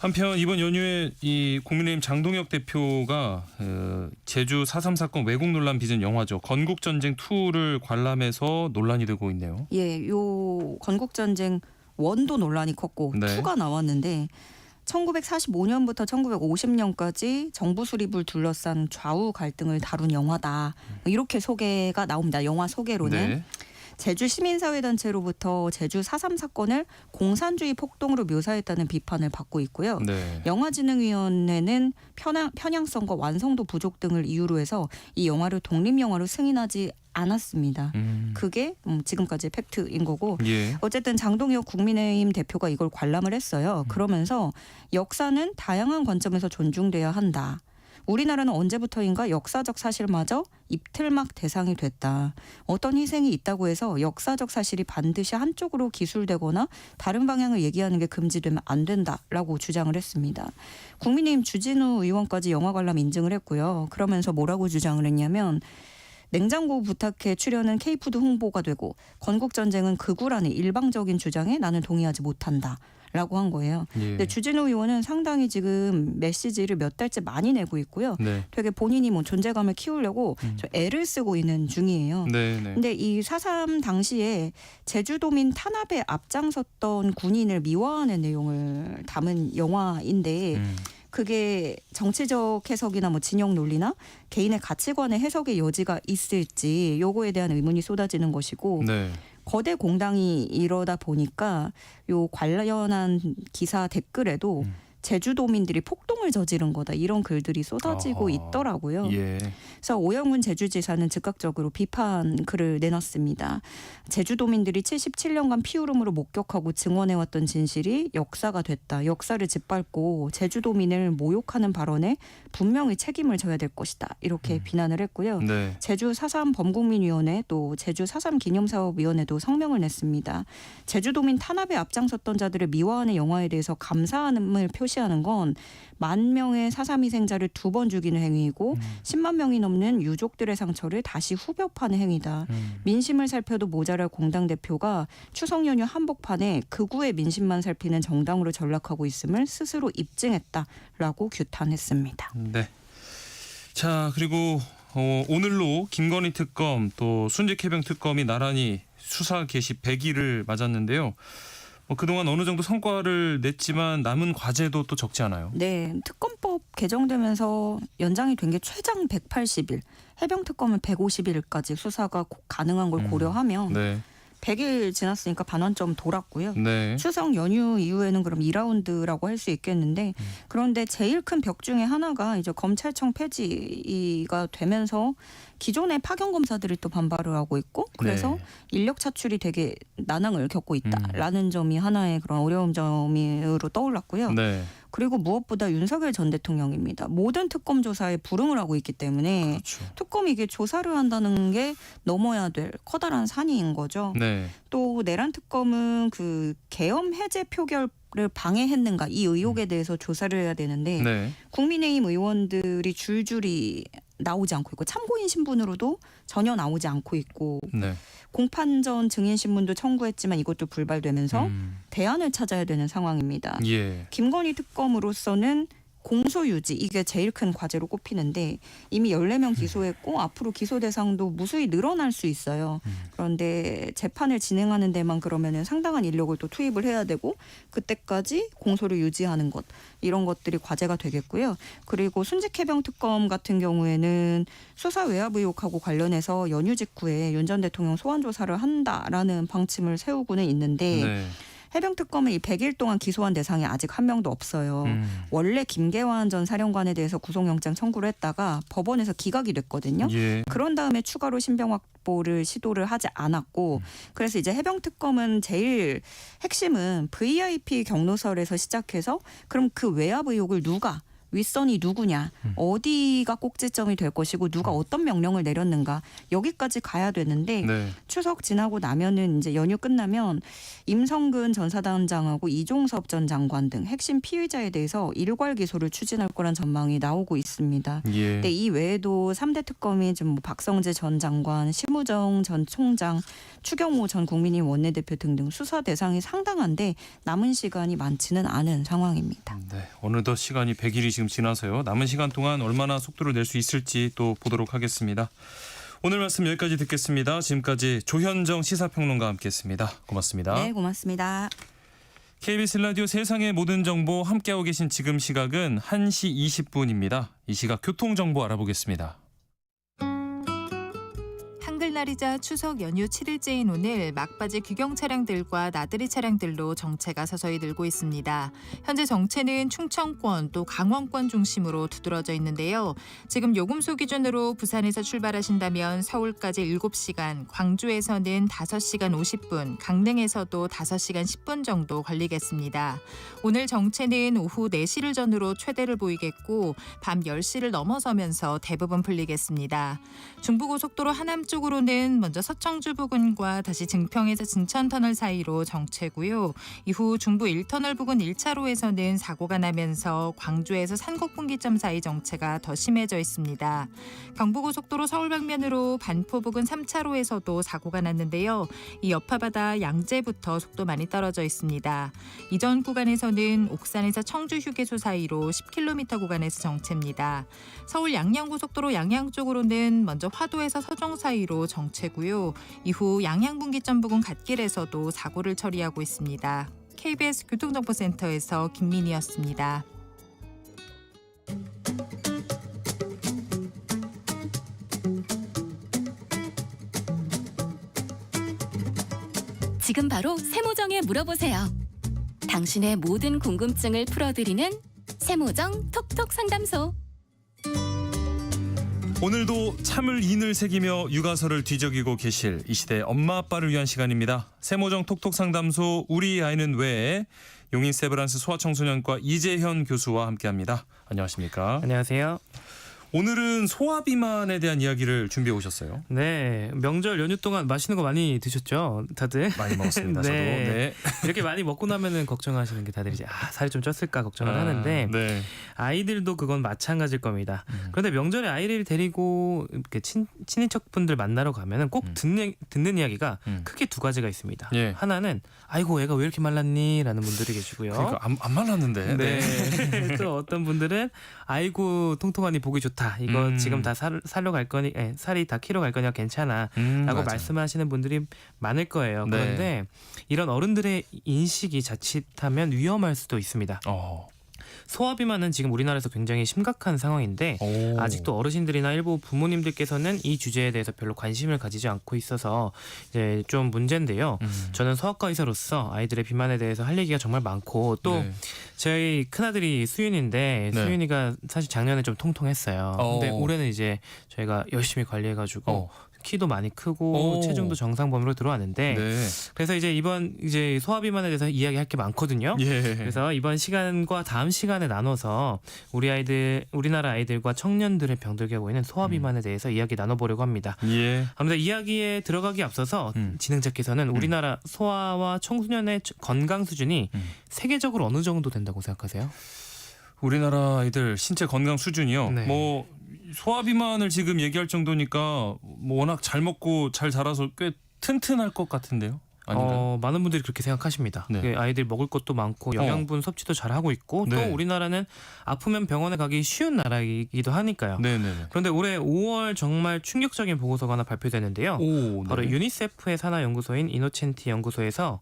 한편 이번 연휴에 이 국민의힘 장동혁 대표가 제주 4.3 사건 왜곡 논란 빚은 영화죠. 건국전쟁 2를 관람해서 논란이 되고 있네요. 예, 요 건국전쟁 1도 논란이 컸고 네. 2가 나왔는데 1945년부터 1950년까지 정부 수립을 둘러싼 좌우 갈등을 다룬 영화다. 이렇게 소개가 나옵니다. 영화 소개로는. 네. 제주 시민사회단체로부터 제주 4.3 사건을 공산주의 폭동으로 묘사했다는 비판을 받고 있고요. 네. 영화진흥위원회는 편향성과 완성도 부족 등을 이유로 해서 이 영화를 독립영화로 승인하지 않았습니다. 그게 지금까지 팩트인 거고 예. 어쨌든 장동혁 국민의힘 대표가 이걸 관람을 했어요. 그러면서 역사는 다양한 관점에서 존중돼야 한다. 우리나라는 언제부터인가 역사적 사실마저 입틀막 대상이 됐다. 어떤 희생이 있다고 해서 역사적 사실이 반드시 한쪽으로 기술되거나 다른 방향을 얘기하는 게 금지되면 안 된다라고 주장을 했습니다. 국민의힘 주진우 의원까지 영화 관람 인증을 했고요. 그러면서 뭐라고 주장을 했냐면 냉장고 부탁해 출연은 K푸드 홍보가 되고 건국전쟁은 극우라는 일방적인 주장에 나는 동의하지 못한다. 라고 한 거예요. 예. 근데 주진우 의원은 상당히 지금 메시지를 몇 달째 많이 내고 있고요. 네. 되게 본인이 뭐 존재감을 키우려고 좀 애를 쓰고 있는 중이에요. 네, 네. 근데 이 4.3 당시에 제주도민 탄압에 앞장섰던 군인을 미화하는 내용을 담은 영화인데 그게 정치적 해석이나 뭐 진영 논리나 개인의 가치관의 해석의 여지가 있을지 요거에 대한 의문이 쏟아지는 것이고 네. 거대 공당이 이러다 보니까 요 관련한 기사 댓글에도 제주도민들이 폭동을 저지른 거다 이런 글들이 쏟아지고 있더라고요. 예. 그래서 오영훈 제주지사는 즉각적으로 비판 글을 내놨습니다. 제주도민들이 77년간 피울음으로 목격하고 증언해왔던 진실이 역사가 됐다. 역사를 짓밟고 제주도민을 모욕하는 발언에 분명히 책임을 져야 될 것이다. 이렇게 비난을 했고요. 네. 제주 4.3 범국민위원회 또 제주 4.3 기념사업위원회도 성명을 냈습니다. 제주도민 탄압에 앞장섰던 자들을 미화하는 영화에 대해서 감사함을 표시하는 건 10,000명의 4.3 희생자를 2번 죽이는 행위이고 10만 명이 넘는 유족들의 상처를 다시 후벼파는 행위다. 민심을 살펴도 모자랄 공당 대표가 추석 연휴 한복판에 극우의 민심만 살피는 정당으로 전락하고 있음을 스스로 입증했다라고 규탄했습니다. 네. 자, 그리고 오늘로 김건희 특검 또 순직 해병 특검이 나란히 수사 개시 100일을 맞았는데요. 그동안 어느 정도 성과를 냈지만 남은 과제도 또 적지 않아요. 네. 특검법 개정되면서 연장이 된 게 최장 180일, 해병 특검은 150일까지 수사가 가능한 걸 고려하면 네. 100일 지났으니까 반환점 돌았고요. 네. 추석 연휴 이후에는 그럼 2라운드라고 할 수 있겠는데 그런데 제일 큰 벽 중에 하나가 이제 검찰청 폐지가 되면서 기존의 파견 검사들이 또 반발을 하고 있고 그래서 네. 인력 차출이 되게 난항을 겪고 있다라는 점이 하나의 그런 어려운 점으로 떠올랐고요. 네. 그리고 무엇보다 윤석열 전 대통령입니다. 모든 특검 조사에 불응을 하고 있기 때문에 그렇죠. 특검이 이게 조사를 한다는 게 넘어야 될 커다란 산인 거죠. 네. 또 내란 특검은 그 계엄 해제 표결을 방해했는가 이 의혹에 대해서 조사를 해야 되는데 네. 국민의힘 의원들이 줄줄이 나오지 않고 있고 참고인 신분으로도 전혀 나오지 않고 있고 네. 공판전 증인 신문도 청구했지만 이것도 불발되면서 대안을 찾아야 되는 상황입니다. 예. 김건희 특검으로서는 공소 유지 이게 제일 큰 과제로 꼽히는데 이미 14명 기소했고 앞으로 기소 대상도 무수히 늘어날 수 있어요. 그런데 재판을 진행하는 데만 그러면은 상당한 인력을 또 투입을 해야 되고 그때까지 공소를 유지하는 것 이런 것들이 과제가 되겠고요. 그리고 순직해병 특검 같은 경우에는 수사 외압 의혹하고 관련해서 연휴 직후에 윤 전 대통령 소환 조사를 한다라는 방침을 세우고는 있는데 네. 해병특검은 이 100일 동안 기소한 대상이 아직 한 명도 없어요. 원래 김계환 전 사령관에 대해서 구속영장 청구를 했다가 법원에서 기각이 됐거든요. 예. 그런 다음에 추가로 신병 확보를 시도를 하지 않았고 그래서 이제 해병특검은 제일 핵심은 VIP 경로설에서 시작해서 그럼 그 외압 의혹을 누가 윗선이 누구냐, 어디가 꼭지점이 될 것이고 누가 어떤 명령을 내렸는가 여기까지 가야 되는데 네. 추석 지나고 나면은 이제 연휴 끝나면 임성근 전 사단장하고 이종섭 전 장관 등 핵심 피의자에 대해서 일괄 기소를 추진할 거란 전망이 나오고 있습니다. 예. 근데 이 외에도 3대 특검이 지금 뭐 박성재 전 장관, 심우정 전 총장, 추경호 전 국민의힘 원내대표 등등 수사 대상이 상당한데 남은 시간이 많지는 않은 상황입니다. 네. 어느덧 시간이 100일이 지금 지나서요. 남은 시간 동안 얼마나 속도를 낼 수 있을지 또 보도록 하겠습니다. 오늘 말씀 여기까지 듣겠습니다. 지금까지 조현정 시사평론가와 함께했습니다. 고맙습니다. 네, 고맙습니다. KBS 라디오 세상의 모든 정보 함께하고 계신 지금 시각은 1시 20분입니다. 이 시각 교통정보 알아보겠습니다. 한글날이자 추석 연휴 7일째인 오늘 막바지 귀경 차량들과 나들이 차량들로 정체가 서서히 늘고 있습니다. 현재 정체는 충청권 또 강원권 중심으로 두드러져 있는데요. 지금 요금소 기준으로 부산에서 출발하신다면 서울까지 7시간, 광주에서는 5시간 50분, 강릉에서도 5시간 10분 정도 걸리겠습니다. 오늘 정체는 오후 4시를 전후로 최대를 보이겠고 밤 10시를 넘어서면서 대부분 풀리겠습니다. 중부고속도로 하남 쪽으로는 먼저 서청주 부근과 다시 증평에서 진천터널 사이로 정체고요. 이후 중부 1터널 부근 1차로에서는 사고가 나면서 광주에서 산곡분기점 사이 정체가 더 심해져 있습니다. 경부고속도로 서울 방면으로 반포 부근 3차로에서도 사고가 났는데요. 이 여파바다 양재부터 속도 많이 떨어져 있습니다. 이전 구간에서는 옥산에서 청주 휴게소 사이로 10km 구간에서 정체입니다. 서울 양양고속도로 양양 쪽으로는 먼저 화도에서 서종 사이로 정체고요. 이후 양양분기점 부근 갓길에서도 사고를 처리하고 있습니다. KBS 교통정보센터에서 김민희였습니다. 지금 바로 세모정에 물어보세요. 당신의 모든 궁금증을 풀어드리는 세모정 톡톡 상담소. 오늘도 참을 인을 새기며 육아서를 뒤적이고 계실 이 시대 엄마 아빠를 위한 시간입니다. 세모정 톡톡 상담소 우리 아이는 왜 용인 세브란스 소아청소년과 이재현 교수와 함께합니다. 안녕하십니까? 안녕하세요. 오늘은 소아 비만에 대한 이야기를 준비해 오셨어요. 네, 명절 연휴 동안 맛있는 거 많이 드셨죠, 다들? 많이 먹었습니다. 네. 저도. 네. 이렇게 많이 먹고 나면은 걱정하시는 게 다들 이제 살이 좀 쪘을까 걱정을 하는데 네. 아이들도 그건 마찬가지일 겁니다. 그런데 명절에 아이를 데리고 이렇게 친인척분들 만나러 가면은 꼭 듣는 이야기가 크게 두 가지가 있습니다. 예. 하나는 아이고 애가 왜 이렇게 말랐니라는 분들이 계시고요. 그러니까 안 말랐는데. 네. 또 어떤 분들은 아이고 통통하니 보기 좋다. 이거 지금 다 살러 갈 거니 살이 다 키로 갈 거냐 괜찮아 라고 말씀하시는 분들이 많을 거예요. 네. 그런데 이런 어른들의 인식이 자칫하면 위험할 수도 있습니다. 소아 비만은 지금 우리나라에서 굉장히 심각한 상황인데 아직도 어르신들이나 일부 부모님들께서는 이 주제에 대해서 별로 관심을 가지지 않고 있어서 이제 좀 문제인데요. 저는 소아과 의사로서 아이들의 비만에 대해서 할 얘기가 정말 많고 또 저희 큰아들이 수윤인데 수윤이가 사실 작년에 좀 통통했어요. 근데 올해는 이제 저희가 열심히 관리해가지고 키도 많이 크고 체중도 정상 범위로 들어왔는데 그래서 이제 이번 이제 소아 비만에 대해서 이야기할 게 많거든요. 그래서 이번 시간과 다음 시간에 나눠서 우리나라 아이들과 청년들의 병들게 하고 있는 소아 비만에 대해서 이야기 나눠보려고 합니다. 아무튼 이야기에 들어가기 앞서서 진행자께서는 우리나라 소아와 청소년의 건강 수준이 세계적으로 어느 정도 된다고 생각하세요? 우리나라 아이들 신체 건강 수준이요. 뭐 소아 비만을 지금 얘기할 정도니까 뭐 워낙 잘 먹고 잘 자라서 꽤 튼튼할 것 같은데요. 많은 분들이 그렇게 생각하십니다. 아이들 먹을 것도 많고 영양분 섭취도 잘 하고 있고 또 우리나라는 아프면 병원에 가기 쉬운 나라이기도 하니까요. 그런데 올해 5월 정말 충격적인 보고서가 하나 발표됐는데요. 바로 유니세프의 산하 연구소인 이노첸티 연구소에서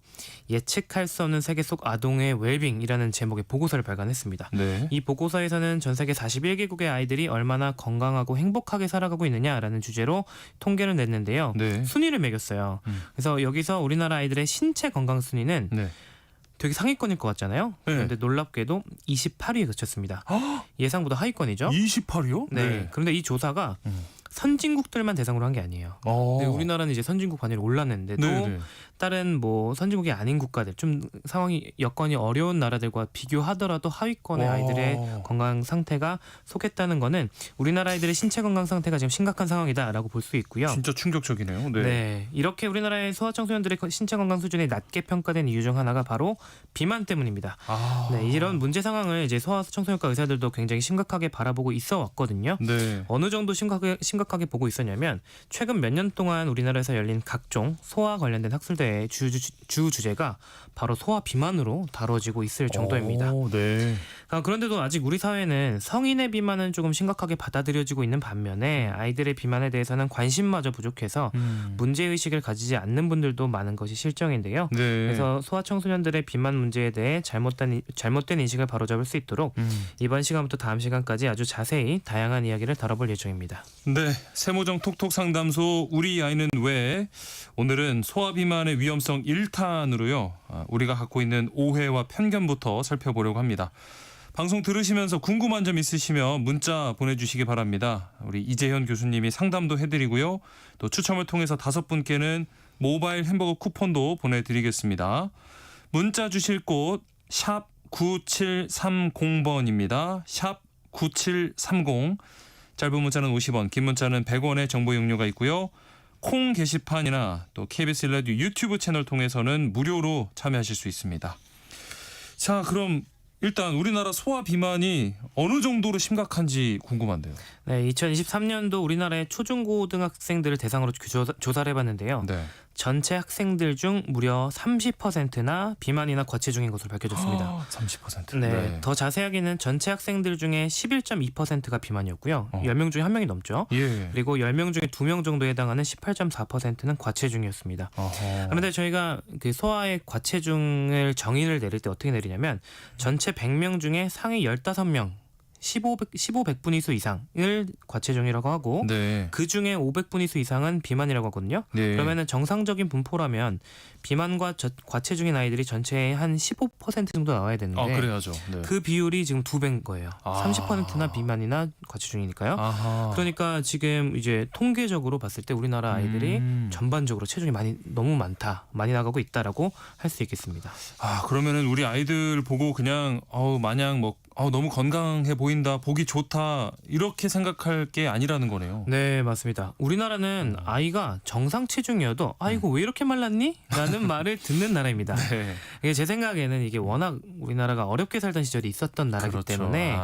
예측할 수 없는 세계 속 아동의 웰빙이라는 제목의 보고서를 발간했습니다. 이 보고서에서는 전 세계 41개국의 아이들이 얼마나 건강하고 행복하게 살아가고 있느냐라는 주제로 통계를 냈는데요. 순위를 매겼어요. 그래서 여기서 우리나라 아이들의 신체 건강 순위는 되게 상위권일 것 같잖아요. 그런데 놀랍게도 28위에 그쳤습니다. 예상보다 하위권이죠. 28위요? 네. 그런데 이 조사가 선진국들만 대상으로 한 게 아니에요. 우리나라는 이제 선진국 반열에 올랐는데도 다른 뭐 선진국이 아닌 국가들 좀 상황이 여건이 어려운 나라들과 비교하더라도 하위권의 아이들의 건강 상태가 속했다는 거는 우리나라 아이들의 신체 건강 상태가 지금 심각한 상황이다라고 볼 수 있고요. 진짜 충격적이네요. 이렇게 우리나라의 소아청소년들의 신체 건강 수준이 낮게 평가된 이유 중 하나가 바로 비만 때문입니다. 이런 문제 상황을 이제 소아청소년과 의사들도 굉장히 심각하게 바라보고 있어 왔거든요. 어느 정도 심각하게 보고 있었냐면 최근 몇 년 동안 우리나라에서 열린 각종 소아 관련된 학술대회 주 주제가 바로 소아 비만으로 다뤄지고 있을 정도입니다. 그런데도 아직 우리 사회는 성인의 비만은 조금 심각하게 받아들여지고 있는 반면에 아이들의 비만에 대해서는 관심마저 부족해서 문제의식을 가지지 않는 분들도 많은 것이 실정인데요. 그래서 소아청소년들의 비만 문제에 대해 잘못된 인식을 바로잡을 수 있도록 이번 시간부터 다음 시간까지 아주 자세히 다양한 이야기를 다뤄볼 예정입니다. 세모정 톡톡 상담소 우리 아이는 왜 오늘은 소아 비만의 위험성 1탄으로요. 우리가 갖고 있는 오해와 편견부터 살펴보려고 합니다. 방송 들으시면서 궁금한 점 있으시면 문자 보내주시기 바랍니다. 우리 이재현 교수님이 상담도 해드리고요. 또 추첨을 통해서 5분께는 모바일 햄버거 쿠폰도 보내드리겠습니다. 문자 주실 곳 샵 9730번입니다. 샵 9730. 짧은 문자는 50원, 긴 문자는 100원의 정보 이용료가 있고요. 콩 게시판이나 또 KBS 라디오 유튜브 채널 통해서는 무료로 참여하실 수 있습니다. 자, 그럼 일단 우리나라 소아 비만이 어느 정도로 심각한지 궁금한데요. 2023년도 우리나라의 초중고등학생들을 대상으로 조사를 해봤는데요. 전체 학생들 중 무려 30%나 비만이나 과체중인 것으로 밝혀졌습니다. 30%? 더 자세하게는 전체 학생들 중에 11.2%가 비만이었고요. 10명 중에 1명이 넘죠. 그리고 10명 중에 2명 정도에 해당하는 18.4%는 과체중이었습니다. 그런데 저희가 그 소아의 과체중을 정의를 내릴 때 어떻게 내리냐면 전체 100명 중에 상위 15명 15백분위수 이상을 과체중이라고 하고 그 중에 500분위수 이상은 비만이라고 하거든요. 그러면은 정상적인 분포라면 비만과 과체중인 아이들이 전체의 한 15% 정도 나와야 되는데 그래야죠. 그 비율이 지금 2배인 거예요. 30%나 비만이나 과체중이니까요. 그러니까 지금 이제 통계적으로 봤을 때 우리나라 아이들이 전반적으로 체중이 너무 많이 나가고 있다라고 할 수 있겠습니다. 그러면은 우리 아이들 보고 그냥 마냥 너무 건강해 보인다, 보기 좋다 이렇게 생각할 게 아니라는 거네요. 네, 맞습니다. 우리나라는 아이가 정상 체중이어도 아이고 왜 이렇게 말랐니? 라는 말을 듣는 나라입니다. 제 생각에는 이게 워낙 우리나라가 어렵게 살던 시절이 있었던 나라이기 때문에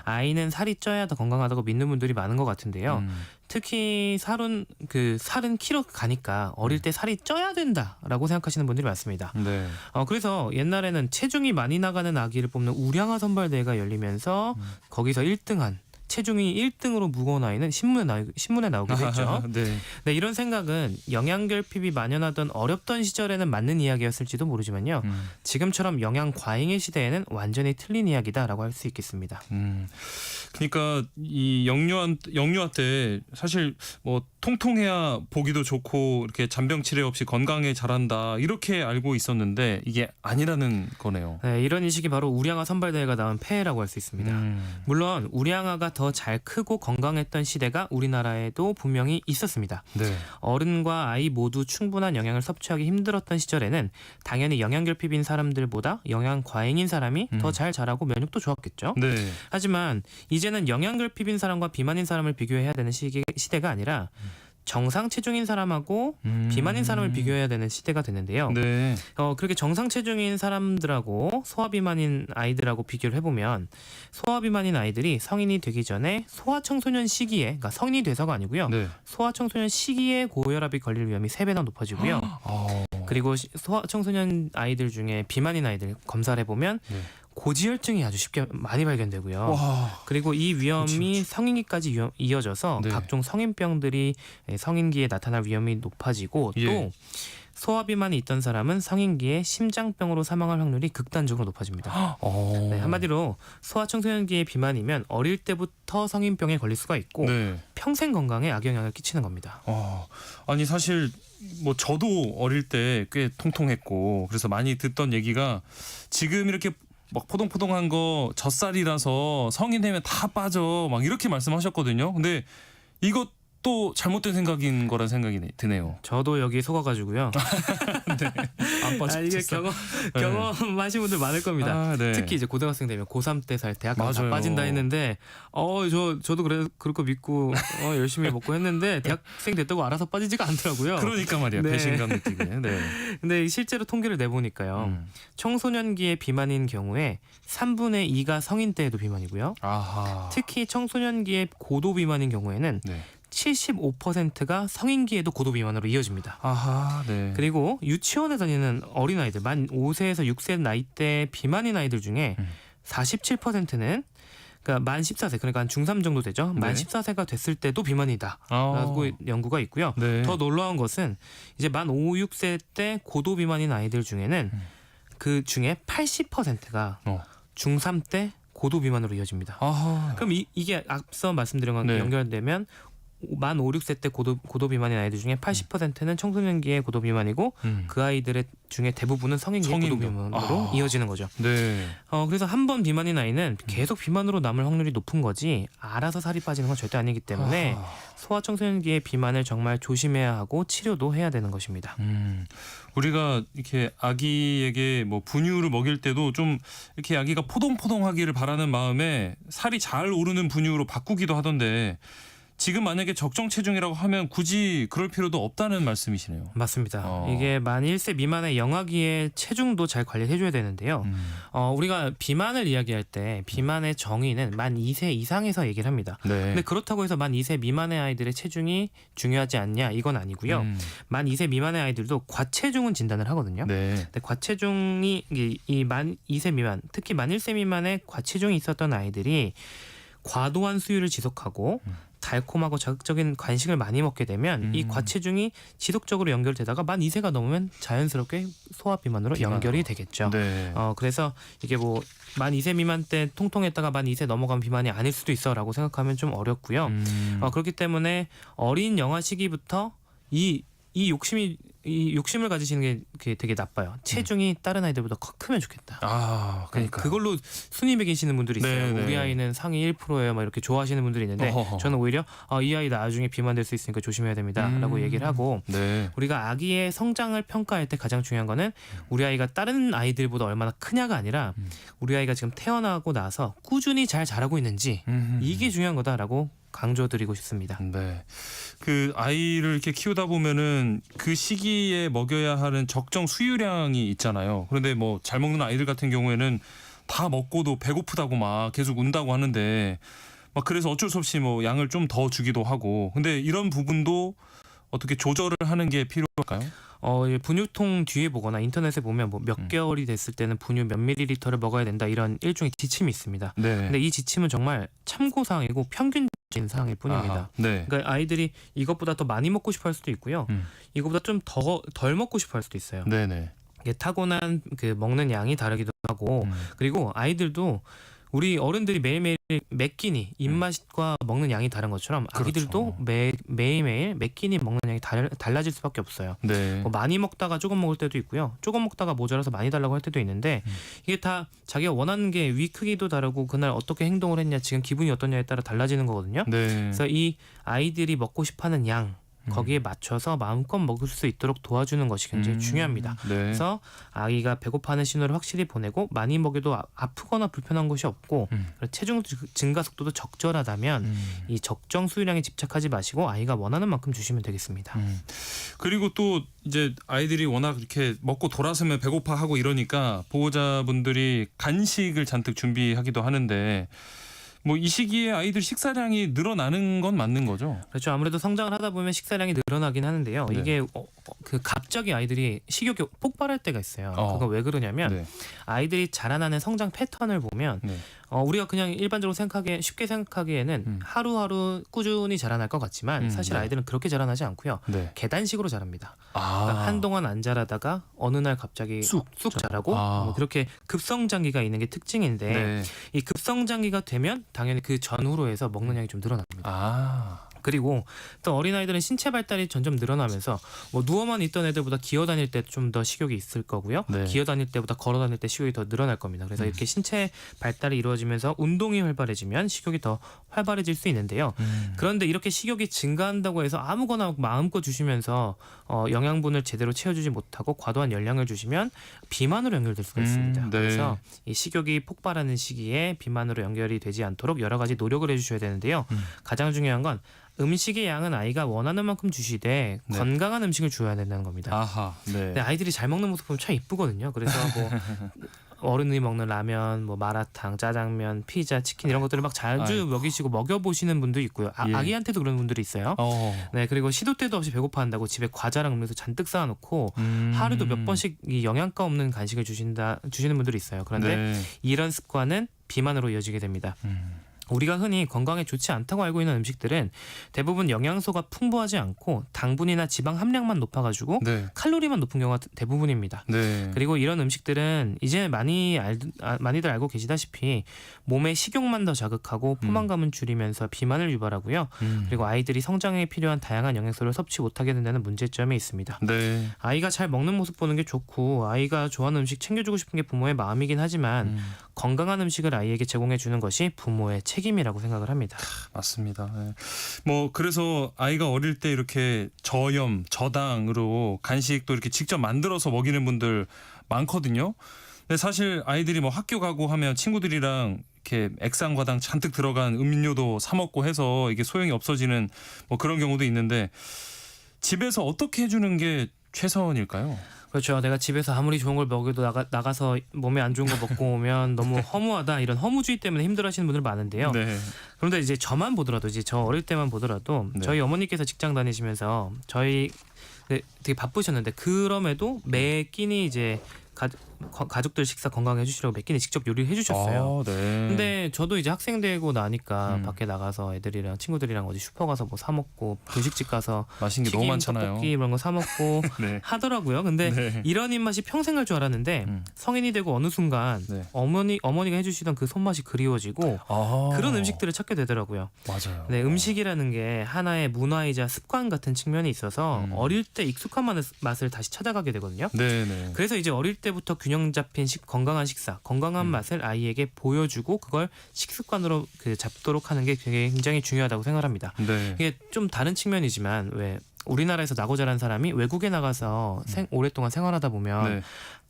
아이는 살이 쪄야 더 건강하다고 믿는 분들이 많은 것 같은데요. 특히 살은 키로 가니까 어릴 때 살이 쪄야 된다라고 생각하시는 분들이 많습니다. 그래서 옛날에는 체중이 많이 나가는 아기를 뽑는 우량아 선발대회가 열리면서 거기서 1등한 체중이 1등으로 무거운 아이는 신문에 나오기도 했죠. 네. 네, 이런 생각은 영양결핍이 만연하던 어렵던 시절에는 맞는 이야기였을지도 모르지만요. 지금처럼 영양 과잉의 시대에는 완전히 틀린 이야기다라고 할 수 있겠습니다. 그러니까 이 영유아 때 사실 뭐 통통해야 보기도 좋고 이렇게 잔병 치레 없이 건강에 자란다 이렇게 알고 있었는데 이게 아니라는 거네요. 네, 이런 인식이 바로 우량아 선발대회가 나온 폐해라고 할 수 있습니다. 물론 우량아가 더 잘 크고 건강했던 시대가 우리나라에도 분명히 있었습니다. 네. 어른과 아이 모두 충분한 영양을 섭취하기 힘들었던 시절에는 당연히 영양결핍인 사람들보다 영양 과잉인 사람이 더 잘 자라고 면역도 좋았겠죠. 네. 하지만 이제는 영양결핍인 사람과 비만인 사람을 비교해야 되는 시대가 아니라 정상 체중인 사람하고 비만인 사람을 비교해야 되는 시대가 됐는데요. 네. 그렇게 정상 체중인 사람들하고 소아비만인 아이들하고 비교를 해보면 소아비만인 아이들이 성인이 되기 전에 소아청소년 시기에, 그러니까 성인이 돼서가 아니고요. 네. 소아청소년 시기에 고혈압이 걸릴 위험이 3배나 높아지고요. 그리고 소아청소년 아이들 중에 비만인 아이들 검사를 해보면 네. 고지혈증이 아주 쉽게 많이 발견되고요. 와. 그리고 이 위험이 성인기까지 이어져서 네. 각종 성인병들이 성인기에 나타날 위험이 높아지고 예. 또 소아비만이 있던 사람은 성인기에 심장병으로 사망할 확률이 극단적으로 높아집니다. 네, 한마디로 소아청소년기의 비만이면 어릴 때부터 성인병에 걸릴 수가 있고 네. 평생 건강에 악영향을 끼치는 겁니다. 아니 사실 뭐 저도 어릴 때 꽤 통통했고 그래서 많이 듣던 얘기가 지금 이렇게 막 포동포동한 거 젖살이라서 성인 되면 다 빠져 막 이렇게 말씀하셨거든요. 근데 이것도 잘못된 생각인 거란 생각이 드네요. 저도 여기 속아가지고요. 네. 안 빠졌어요. 이게 경험하신 분들 많을 겁니다. 네. 특히 이제 고등학생 되면 고3 때 살 대학 가면 다 맞아요. 빠진다 했는데 저도 그럴 거 믿고 열심히 먹고 했는데 대학생 됐다고 알아서 빠지지가 않더라고요. 그러니까 말이야. 네. 배신감 느끼게. 네. 근데 실제로 통계를 내보니까요. 청소년기의 비만인 경우에 3분의 2가 성인 때에도 비만이고요. 아하. 특히 청소년기의 고도 비만인 경우에는 네. 75%가 성인기에도 고도 비만으로 이어집니다. 아하, 네. 그리고 유치원에 다니는 어린아이들 만 5세에서 6세 나이대 비만인 아이들 중에 47%는 그러니까 만 14세 그러니까 한 중3 정도 되죠. 만 네. 14세가 됐을 때도 비만이다라고 연구가 있고요. 네. 더 놀라운 것은 이제 만 5, 6세 때 고도 비만인 아이들 중에는 그 중에 80%가 중3 때 고도 비만으로 이어집니다. 아하. 그럼 이게 앞서 말씀드린 거랑 네. 연결되면 만 5, 6세 때 고도 비만인 아이들 중에 80%는 청소년기의 고도 비만이고 그 아이들의 중에 대부분은 성인기의 고도 비만으로 이어지는 거죠. 네. 그래서 한 번 비만인 아이는 계속 비만으로 남을 확률이 높은 거지 알아서 살이 빠지는 건 절대 아니기 때문에 소아청소년기의 비만을 정말 조심해야 하고 치료도 해야 되는 것입니다. 우리가 이렇게 아기에게 뭐 분유를 먹일 때도 좀 이렇게 아기가 포동포동하기를 바라는 마음에 살이 잘 오르는 분유로 바꾸기도 하던데 지금 만약에 적정 체중이라고 하면 굳이 그럴 필요도 없다는 말씀이시네요. 맞습니다. 이게 만 1세 미만의 영아기의 체중도 잘 관리해줘야 되는데요. 우리가 비만을 이야기할 때 비만의 정의는 만 2세 이상에서 얘기를 합니다. 네. 근데 그렇다고 해서 만 2세 미만의 아이들의 체중이 중요하지 않냐 이건 아니고요. 만 2세 미만의 아이들도 과체중은 진단을 하거든요. 네. 근데 과체중이 이 만 2세 미만 특히 만 1세 미만의 과체중이 있었던 아이들이 과도한 수유를 지속하고 달콤하고 자극적인 간식을 많이 먹게 되면 이 과체중이 지속적으로 연결되다가 만 2세가 넘으면 자연스럽게 소아비만으로 연결이 되겠죠. 네. 그래서 이게 뭐 만 2세 미만 때 통통했다가 만 2세 넘어간 비만이 아닐 수도 있어라고 생각하면 좀 어렵고요. 그렇기 때문에 어린 영아 시기부터 이 욕심을 가지시는 게 되게 나빠요. 체중이 다른 아이들보다 크면 좋겠다. 그러니까 그걸로 순위 매기시는 분들이 있어요. 네, 우리 네. 아이는 상위 1%예요. 막 이렇게 좋아하시는 분들이 있는데 어허허. 저는 오히려 이 아이 나중에 비만될 수 있으니까 조심해야 됩니다라고 얘기를 하고 네. 우리가 아기의 성장을 평가할 때 가장 중요한 거는 우리 아이가 다른 아이들보다 얼마나 크냐가 아니라 우리 아이가 지금 태어나고 나서 꾸준히 잘 자라고 있는지 이게 중요한 거다라고 강조드리고 싶습니다. 네. 그 아이를 이렇게 키우다 보면은 그 시기에 먹여야 하는 적정 수유량이 있잖아요. 그런데 뭐 잘 먹는 아이들 같은 경우에는 다 먹고도 배고프다고 막 계속 운다고 하는데 막 그래서 어쩔 수 없이 뭐 양을 좀 더 주기도 하고. 근데 이런 부분도 어떻게 조절을 하는 게 필요할까요? 분유통 뒤에 보거나 인터넷에 보면 뭐 몇 개월이 됐을 때는 분유 몇 밀리리터를 먹어야 된다 이런 일종의 지침이 있습니다. 네. 근데 이 지침은 정말 참고사항이고 평균적인 사항일 뿐입니다. 아하, 네. 그러니까 아이들이 이것보다 더 많이 먹고 싶어 할 수도 있고요. 이것보다 좀 덜 먹고 싶어 할 수도 있어요. 네네. 이게 타고난 그 먹는 양이 다르기도 하고 그리고 아이들도 우리 어른들이 매일매일 몇 끼니 입맛과 먹는 양이 다른 것처럼 아기들도 매일매일 몇 끼니 먹는 양이 달라질 수밖에 없어요. 네. 뭐 많이 먹다가 조금 먹을 때도 있고요. 조금 먹다가 모자라서 많이 달라고 할 때도 있는데 이게 다 자기가 원하는 게 위 크기도 다르고 그날 어떻게 행동을 했냐 지금 기분이 어떠냐에 따라 달라지는 거거든요. 네. 그래서 이 아이들이 먹고 싶어하는 양 거기에 맞춰서 마음껏 먹을 수 있도록 도와주는 것이 굉장히 중요합니다. 네. 그래서 아이가 배고파하는 신호를 확실히 보내고 많이 먹여도 아프거나 불편한 것이 없고 체중 증가 속도도 적절하다면 이 적정 수유량에 집착하지 마시고 아이가 원하는 만큼 주시면 되겠습니다. 그리고 또 이제 아이들이 워낙 이렇게 먹고 돌아서면 배고파하고 이러니까 보호자분들이 간식을 잔뜩 준비하기도 하는데 뭐 이 시기에 아이들 식사량이 늘어나는 건 맞는 거죠? 그렇죠. 아무래도 성장을 하다 보면 식사량이 늘어나긴 하는데요. 네. 이게 그 갑자기 아이들이 식욕이 폭발할 때가 있어요. 그건 왜 그러냐면 네. 아이들이 자라나는 성장 패턴을 보면 네. 우리가 그냥 일반적으로 쉽게 생각하기에는 하루하루 꾸준히 자라날 것 같지만 사실 아이들은 그렇게 자라나지 않고요. 네. 계단식으로 자랍니다. 그러니까 한동안 안 자라다가 어느 날 갑자기 쑥 자라고 뭐 그렇게 급성장기가 있는 게 특징인데 네. 이 급성장기가 되면 당연히 그 전후로 해서 먹는 양이 좀 늘어납니다. 그리고 또 어린아이들은 신체 발달이 점점 늘어나면서 뭐 누워만 있던 애들보다 기어다닐 때 좀 더 식욕이 있을 거고요. 네. 기어다닐 때보다 걸어다닐 때 식욕이 더 늘어날 겁니다. 그래서 이렇게 신체 발달이 이루어지면서 운동이 활발해지면 식욕이 더 활발해질 수 있는데요. 그런데 이렇게 식욕이 증가한다고 해서 아무거나 마음껏 주시면서 영양분을 제대로 채워주지 못하고 과도한 열량을 주시면 비만으로 연결될 수가 있습니다. 네. 그래서 이 식욕이 폭발하는 시기에 비만으로 연결이 되지 않도록 여러 가지 노력을 해주셔야 되는데요. 가장 중요한 건 음식의 양은 아이가 원하는 만큼 주시되 네. 건강한 음식을 줘야 된다는 겁니다. 아하. 네. 근데 아이들이 잘 먹는 모습 보면 참 이쁘거든요. 그래서 뭐 어른이 먹는 라면, 뭐 마라탕, 짜장면, 피자, 치킨 이런 것들을 막 자주 먹이시고 먹여보시는 분도 있고요. 예. 아기한테도 그런 분들이 있어요. 네, 그리고 시도 때도 없이 배고파한다고 집에 과자랑 음료수 잔뜩 쌓아놓고 하루도 몇 번씩 이 영양가 없는 간식을 주시는 분들이 있어요. 그런데 네. 이런 습관은 비만으로 이어지게 됩니다. 우리가 흔히 건강에 좋지 않다고 알고 있는 음식들은 대부분 영양소가 풍부하지 않고 당분이나 지방 함량만 높아가지고 네. 칼로리만 높은 경우가 대부분입니다. 네. 그리고 이런 음식들은 이제 많이들 알고 계시다시피 몸의 식욕만 더 자극하고 포만감은 줄이면서 비만을 유발하고요. 그리고 아이들이 성장에 필요한 다양한 영양소를 섭취 못하게 된다는 문제점이 있습니다. 네. 아이가 잘 먹는 모습 보는 게 좋고 아이가 좋아하는 음식 챙겨주고 싶은 게 부모의 마음이긴 하지만 건강한 음식을 아이에게 제공해 주는 것이 부모의 책임이라고 생각을 합니다. 맞습니다. 네. 뭐 그래서 아이가 어릴 때 이렇게 저염, 저당으로 간식도 이렇게 직접 만들어서 먹이는 분들 많거든요. 근데 사실 아이들이 뭐 학교 가고 하면 친구들이랑 이렇게 액상과당 잔뜩 들어간 음료도 사 먹고 해서 이게 소용이 없어지는 뭐 그런 경우도 있는데 집에서 어떻게 해주는 게 최선일까요? 그렇죠. 내가 집에서 아무리 좋은 걸 먹여도 나가서 몸에 안 좋은 거 먹고 오면 너무 허무하다 이런 허무주의 때문에 힘들어하시는 분들 많은데요. 네. 그런데 이제 저만 보더라도 이제 저 어릴 때만 보더라도 네. 저희 어머니께서 직장 다니시면서 저희 되게 바쁘셨는데 그럼에도 매 끼니 이제 가족들 식사 건강해 주시라고 몇 끼니 직접 요리를 해주셨어요. 네. 근데 저도 이제 학생 되고 나니까 밖에 나가서 애들이랑 친구들이랑 어디 슈퍼 가서 뭐 사 먹고 분식집 가서 맛있는 게 너무 많잖아요. 떡볶이 이런 거 사 먹고 네. 하더라고요. 근데 네. 이런 입맛이 평생 갈 줄 알았는데 성인이 되고 어느 순간 네. 어머니가 해주시던 그 손맛이 그리워지고 그런 음식들을 찾게 되더라고요. 맞아요. 네, 음식이라는 게 하나의 문화이자 습관 같은 측면이 있어서 어릴 때 익숙한 맛을 다시 찾아가게 되거든요. 네. 그래서 이제 어릴 때부터 균형 잡힌 건강한 식사, 건강한 맛을 아이에게 보여주고 그걸 식습관으로 잡도록 하는 게 굉장히 중요하다고 생각합니다. 네. 이게 좀 다른 측면이지만 왜 우리나라에서 나고 자란 사람이 외국에 나가서 오랫동안 생활하다 보면 네.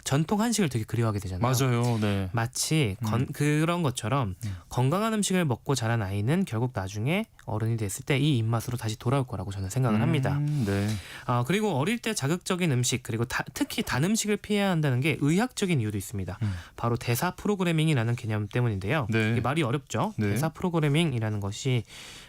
전통 한식을 되게 그리워하게 되잖아요. 맞아요. 네. 마치 그런 것처럼 건강한 음식을 먹고 자란 아이는 결국 나중에 어른이 됐을 때 이 입맛으로 다시 돌아올 거라고 저는 생각을 합니다. 네. 그리고 어릴 때 자극적인 음식 그리고 특히 단 음식을 피해야 한다는 게 의학적인 이유도 있습니다. 바로 대사 프로그래밍이라는 개념 때문인데요. 네. 이게 말이 어렵죠. 네. 대사 프로그래밍이라는 것이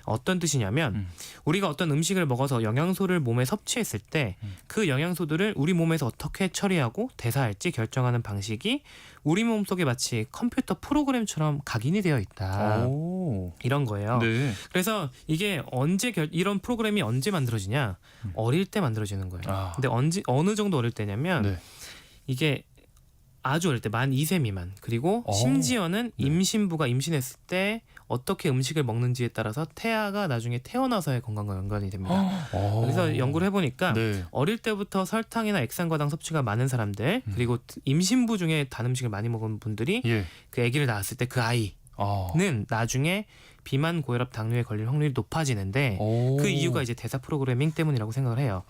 어떤 뜻이냐면 우리가 어떤 음식을 먹어서 영양소를 몸에 섭취했을 때 그 영양소들을 우리 몸에서 어떻게 처리하고 대사할지 결정하는 방식이 우리 몸속에 마치 컴퓨터 프로그램처럼 각인이 되어 있다. 이런 거예요. 네. 그래서 이게 이런 프로그램이 언제 만들어지냐? 어릴 때 만들어지는 거예요. 근데 어느 정도 어릴 때냐면 네. 이게 아주 어릴 때 만 2세 미만 그리고 심지어는 임신부가 임신했을 때 어떻게 음식을 먹는지에 따라서 태아가 나중에 태어나서의 건강과 연관이 됩니다. 그래서 연구를 해보니까 네. 어릴 때부터 설탕이나 액상과당 섭취가 많은 사람들 그리고 임신부 중에 단 음식을 많이 먹은 분들이 예. 그 아기를 낳았을 때 그 아이는 나중에 비만, 고혈압, 당뇨에 걸릴 확률이 높아지는데 그 이유가 이제 대사 프로그래밍 때문이라고 생각을 해요.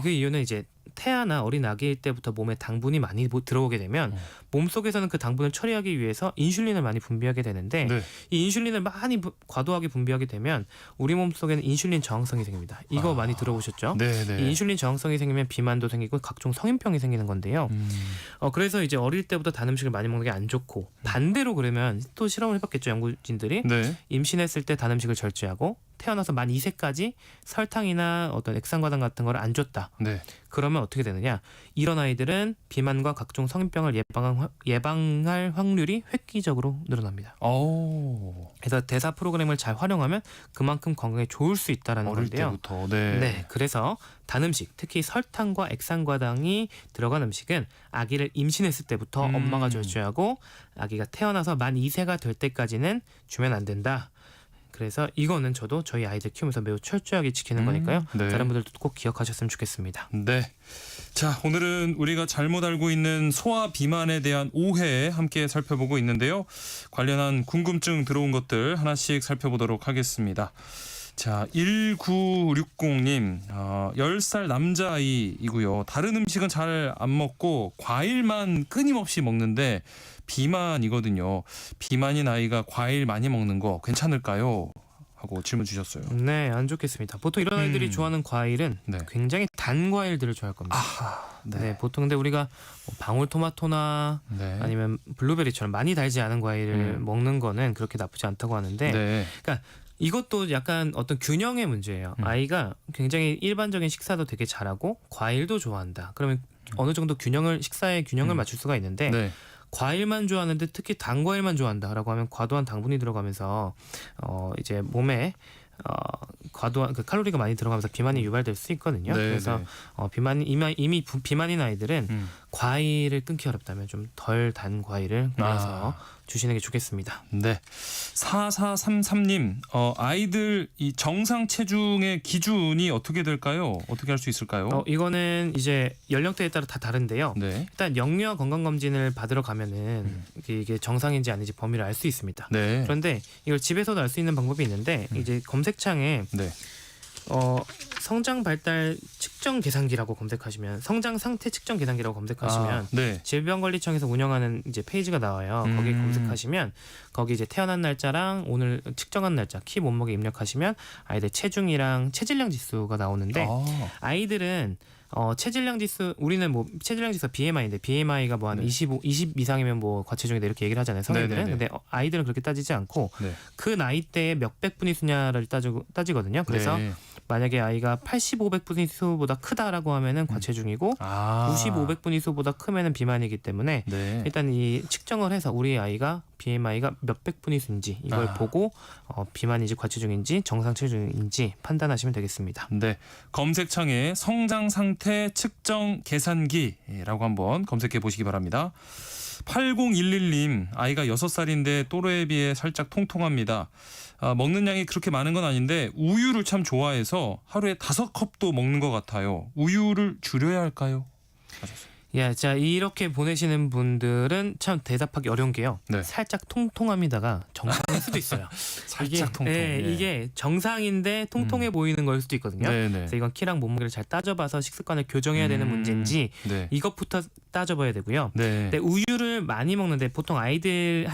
그 이유는 이제 태아나 어린 아기일 때부터 몸에 당분이 많이 들어오게 되면 몸속에서는 그 당분을 처리하기 위해서 인슐린을 많이 분비하게 되는데 네. 이 인슐린을 많이 과도하게 분비하게 되면 우리 몸속에는 인슐린 저항성이 생깁니다. 이거 많이 들어보셨죠? 네, 네. 이 인슐린 저항성이 생기면 비만도 생기고 각종 성인병이 생기는 건데요. 그래서 이제 어릴 때부터 단 음식을 많이 먹는 게 안 좋고 반대로 그러면 또 실험을 해봤겠죠. 연구진들이 네. 임신했을 때 단 음식을 절제하고 태어나서 만 2세까지 설탕이나 어떤 액상과당 같은 걸 안 줬다. 네. 그러면 어떻게 되느냐? 이런 아이들은 비만과 각종 성인병을 예방할 확률이 획기적으로 늘어납니다. 그래서 대사 프로그램을 잘 활용하면 그만큼 건강에 좋을 수 있다라는 어릴 건데요. 때부터. 네. 네, 그래서 단 음식, 특히 설탕과 액상과당이 들어간 음식은 아기를 임신했을 때부터 엄마가 절제하고 아기가 태어나서 만 2세가 될 때까지는 주면 안 된다. 그래서 이거는 저도 저희 아이들 키우면서 매우 철저하게 지키는 거니까요. 네. 다른 분들도 꼭 기억하셨으면 좋겠습니다. 네. 자, 오늘은 우리가 잘못 알고 있는 소아 비만에 대한 오해 함께 살펴보고 있는데요. 관련한 궁금증 들어온 것들 하나씩 살펴보도록 하겠습니다. 자, 1960님, 10살 남자아이이고요. 다른 음식은 잘 안 먹고 과일만 끊임없이 먹는데 비만이거든요. 비만인 아이가 과일 많이 먹는 거 괜찮을까요? 하고 질문 주셨어요. 네, 안 좋겠습니다. 보통 이런 아이들이 좋아하는 과일은 굉장히 단 과일들을 좋아할 겁니다. 네, 보통 근데 우리가 방울토마토나 아니면 블루베리처럼 많이 달지 않은 과일을 먹는 거는 그렇게 나쁘지 않다고 하는데 그러니까 이것도 약간 어떤 균형의 문제예요. 아이가 굉장히 일반적인 식사도 되게 잘하고 과일도 좋아한다. 그러면 어느 정도 식사의 균형을 맞출 수가 있는데 과일만 좋아하는데 특히 단 과일만 좋아한다라고 하면 과도한 당분이 들어가면서 이제 몸에 과도한 칼로리가 많이 들어가면서 비만이 유발될 수 있거든요. 그래서 이미 비만인 아이들은 과일을 끊기 어렵다면 좀 덜 단 과일을 골라서 주시는 게 좋겠습니다. 네. 4433님, 아이들 이 정상 체중의 기준이 어떻게 될까요? 어떻게 할 수 있을까요? 이거는 이제 연령대에 따라 다 다른데요. 일단 영유아 건강검진을 받으러 가면은 이게 정상인지 아닌지 범위를 알 수 있습니다. 그런데 이걸 집에서도 알 수 있는 방법이 있는데 이제 검색창에 성장 발달 측정 계산기라고 검색하시면 성장 상태 측정 계산기라고 검색하시면 질병관리청에서 운영하는 이제 페이지가 나와요. 거기 검색하시면 거기 이제 태어난 날짜랑 오늘 측정한 날짜 키 몸무게 입력하시면 아이들 체중이랑 체질량 지수가 나오는데 아이들은 체질량 지수 우리는 뭐 체질량 지수 BMI인데 BMI가 뭐 한 20 이상이면 뭐 과체중이다 이렇게 얘기를 하잖아요. 성인들은. 근데 아이들은 그렇게 따지지 않고 그 나이대에 몇백 분위수냐를 따지거든요. 그래서 만약에 아이가 8500분위수보다 크다라고 하면은 과체중이고 9500분위수보다 크면은 비만이기 때문에 일단 이 측정을 해서 우리 아이가 BMI가 몇백 분위수인지 이걸 보고 비만인지 과체중인지 정상 체중인지 판단하시면 되겠습니다. 네, 검색창에 성장 상태 측정 계산기라고 한번 검색해 보시기 바랍니다. 8011님, 아이가 6살인데 또래에 비해 살짝 통통합니다. 먹는 양이 그렇게 많은 건 아닌데 우유를 참 좋아해서 하루에 5컵도 먹는 것 같아요. 우유를 줄여야 할까요? 야, 자 이렇게 보내시는 분들은 참 대답하기 어려운 게요. 네. 살짝 통통합니다가 정상일 수도 있어요. 살짝 통통. 네, 예. 이게 정상인데 통통해 보이는 걸 수도 있거든요. 네네. 그래서 이건 키랑 몸무게를 잘 따져봐서 식습관을 교정해야 되는 문제인지 네. 이것부터 따져봐야 되고요. 네. 근데 우유를 많이 먹는데 보통 아이들이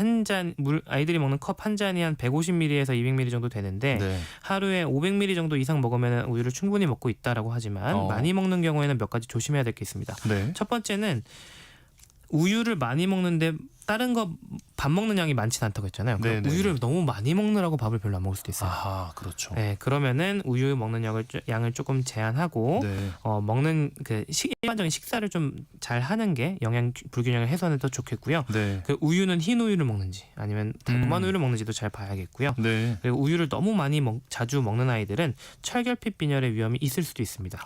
먹는 컵 한 잔이 한 150ml에서 200ml 정도 되는데 네. 하루에 500ml 정도 이상 먹으면 우유를 충분히 먹고 있다라고 하지만 많이 먹는 경우에는 몇 가지 조심해야 될 게 있습니다. 네. 첫 번째는 우유를 많이 먹는데 다른 거 밥 먹는 양이 많지는 않다고 했잖아요. 그럼 네네. 우유를 너무 많이 먹느라고 밥을 별로 안 먹을 수도 있어요. 아하, 그렇죠. 네, 그러면은 우유 먹는 양을 조금 제한하고 네. 먹는 일반적인 식사를 좀 잘 하는 게 영양 불균형을 해소하는 데 더 좋겠고요. 네. 그 우유는 흰 우유를 먹는지 아니면 달콤한 우유를 먹는지도 잘 봐야겠고요. 네. 그리고 우유를 너무 많이 자주 먹는 아이들은 철결핍 빈혈의 위험이 있을 수도 있습니다.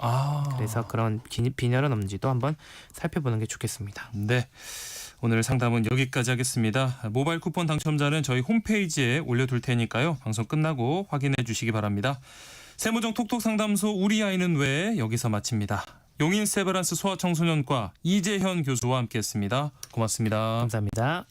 그래서 그런 빈혈은 없는지도 한번 살펴보는 게 좋겠습니다. 네. 오늘 상담은 여기까지 하겠습니다. 모바일 쿠폰 당첨자는 저희 홈페이지에 올려둘 테니까요. 방송 끝나고 확인해 주시기 바랍니다. 세무정 톡톡 상담소 우리 아이는 왜 여기서 마칩니다. 용인 세브란스 소아청소년과 이재현 교수와 함께했습니다. 고맙습니다. 감사합니다.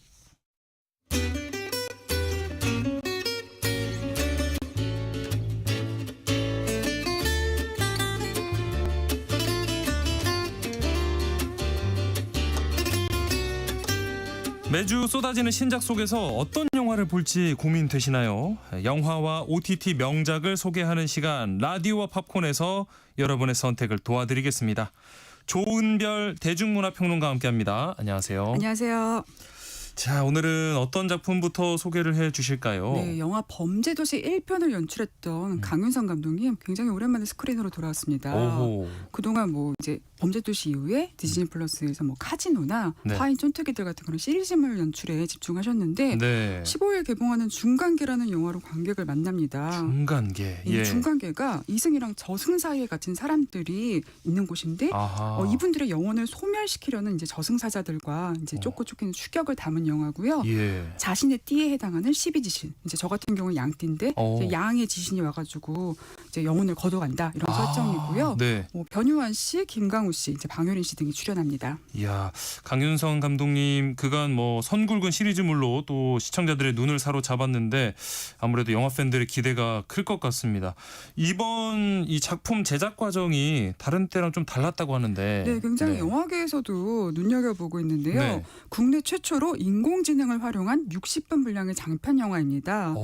매주 쏟아지는 신작 속에서 어떤 영화를 볼지 고민되시나요? 영화와 OTT 명작을 소개하는 시간 라디오와 팝콘에서 여러분의 선택을 도와드리겠습니다. 조은별 대중문화평론가와 함께합니다. 안녕하세요. 안녕하세요. 자, 오늘은 어떤 작품부터 소개를 해 주실까요? 네, 영화 범죄도시 1편을 연출했던 강윤성 감독님 굉장히 오랜만에 스크린으로 돌아왔습니다. 오호. 그동안 뭐 이제 범죄도시 이후에 디즈니 플러스에서 뭐 카지노나 네. 화인 쫀득이들 같은 그런 시리즈물 연출에 집중하셨는데 네. 15일 개봉하는 중간계라는 영화로 관객을 만납니다. 중간계. 이 중간계가 이승이랑 저승 사이에 갇힌 사람들이 있는 곳인데 이분들의 영혼을 소멸시키려는 이제 저승사자들과 이제 쫓고 쫓기는 추격을 담은 영화고요. 예. 자신의 띠에 해당하는 12지신. 이제 저 같은 경우는 양띠인데 이제 양의 지신이 와가지고 이제 영혼을 거둬간다 이런 설정이고요. 네. 뭐 변유한 씨, 김강우 씨, 이제 방효린 씨 등이 출연합니다. 이야, 강윤성 감독님 그간 뭐 선굵은 시리즈물로 또 시청자들의 눈을 사로잡았는데 아무래도 영화 팬들의 기대가 클 것 같습니다. 이번 이 작품 제작 과정이 다른 때랑 좀 달랐다고 하는데. 네, 굉장히 영화계에서도 눈여겨보고 있는데요. 네. 국내 최초로 인공지능을 활용한 60분 분량의 장편 영화입니다.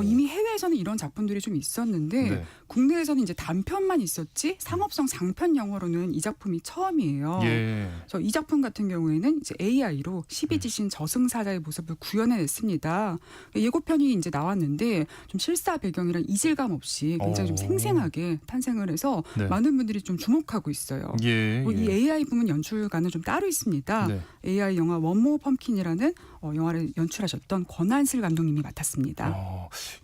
이미 해외에서는 이런 작품들이 좀 있었는데 네. 국내에서는 이제 단편만 있었지 상업성 장편 영화로는 이 작품이 처음이에요. 예. 그래서 이 작품 같은 경우에는 이제 AI로 12지신 저승사자의 모습을 구현해냈습니다. 예고편이 이제 나왔는데 좀 실사 배경이랑 이질감 없이 굉장히 좀 생생하게 탄생을 해서 네. 많은 분들이 좀 주목하고 있어요. 예, 이 AI 부문 연출가는 좀 따로 있습니다. 네. AI 영화 원모 펌킨이라는 영화를 연출하셨던 권한슬 감독님이 맡았습니다.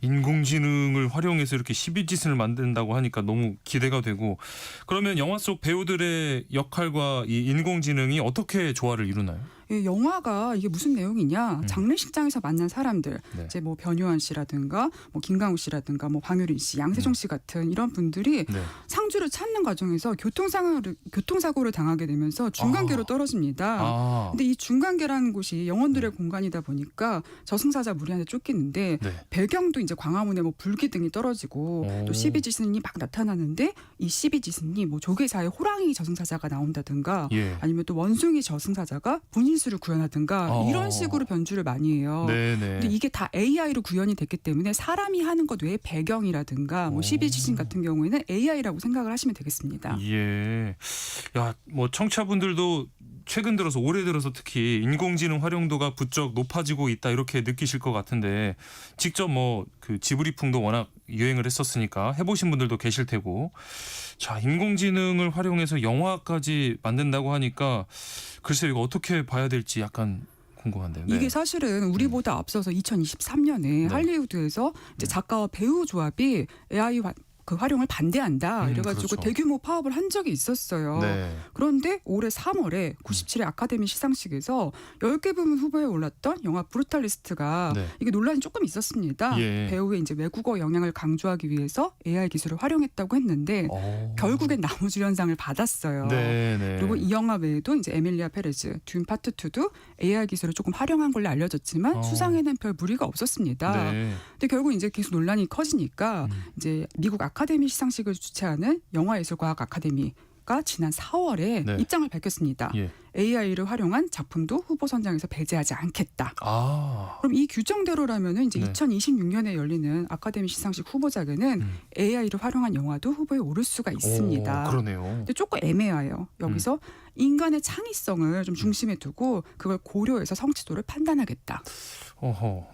인공지능을 활용해서 이렇게 12지신을 만든다고 하니까 너무 기대가 되고, 그러면 영화 속 배우들의 역할과 이 인공지능이 어떻게 조화를 이루나요? 이 영화가 이게 무슨 내용이냐? 장례식장에서 만난 사람들, 네. 이제 뭐 변요한 씨라든가, 뭐 김강우 씨라든가, 뭐 방효린 씨, 양세종 씨 같은 이런 분들이 네. 상주를 찾는 과정에서 교통사고를 당하게 되면서 중간계로 떨어집니다. 근데 이 중간계라는 곳이 영혼들의 공간이다 보니까 저승사자 무리한테 쫓기는데 배경도 이제 광화문에 뭐 불기둥이 떨어지고 또 12지신이 막 나타나는데 이 12지신이 뭐 조계사의 호랑이 저승사자가 나온다든가 아니면 또 원숭이 저승사자가 분신술을 구현하든가 이런 식으로 변주를 많이 해요. 근데 이게 다 AI로 구현이 됐기 때문에 사람이 하는 것 외에 배경이라든가 뭐 12지신 같은 경우에는 AI라고 생각을 하시면 되겠습니다. 예. 야, 뭐 청취자분들도 최근 들어서 올해 들어서 특히 인공지능 활용도가 부쩍 높아지고 있다 이렇게 느끼실 것 같은데, 직접 뭐 그 지브리풍도 워낙 유행을 했었으니까 해보신 분들도 계실 테고, 자, 인공지능을 활용해서 영화까지 만든다고 하니까 글쎄 이거 어떻게 봐야 될지 약간 궁금한데요. 이게 사실은 우리보다 앞서서 2023년에 할리우드에서 이제 작가와 배우 조합이 AI 그 활용을 반대한다. 이래가지고 그렇죠. 대규모 파업을 한 적이 있었어요. 네. 그런데 올해 3월에 97회 아카데미 시상식에서 10개 부문 후보에 올랐던 영화 브루탈리스트가 네. 이게 논란이 조금 있었습니다. 예. 배우의 이제 외국어 영향을 강조하기 위해서 AI 기술을 활용했다고 했는데 결국엔 나무주연상을 받았어요. 네, 네. 그리고 이 영화 외에도 이제 에밀리아 페레즈, 듄 파트 2도 AI 기술을 조금 활용한 걸로 알려졌지만 수상에는 별 무리가 없었습니다. 네. 근데 결국 이제 계속 논란이 커지니까 이제 미국 아카데미 시상식을 주최하는 영화예술과학 아카데미가 지난 4월에 네. 입장을 밝혔습니다. 예. AI를 활용한 작품도 후보 선정에서 배제하지 않겠다. 그럼 이 규정대로라면은 이제 네. 2026년에 열리는 아카데미 시상식 후보작에는 AI를 활용한 영화도 후보에 오를 수가 있습니다. 그러네요. 근데 조금 애매해요. 여기서 인간의 창의성을 좀 중심에 두고 그걸 고려해서 성취도를 판단하겠다.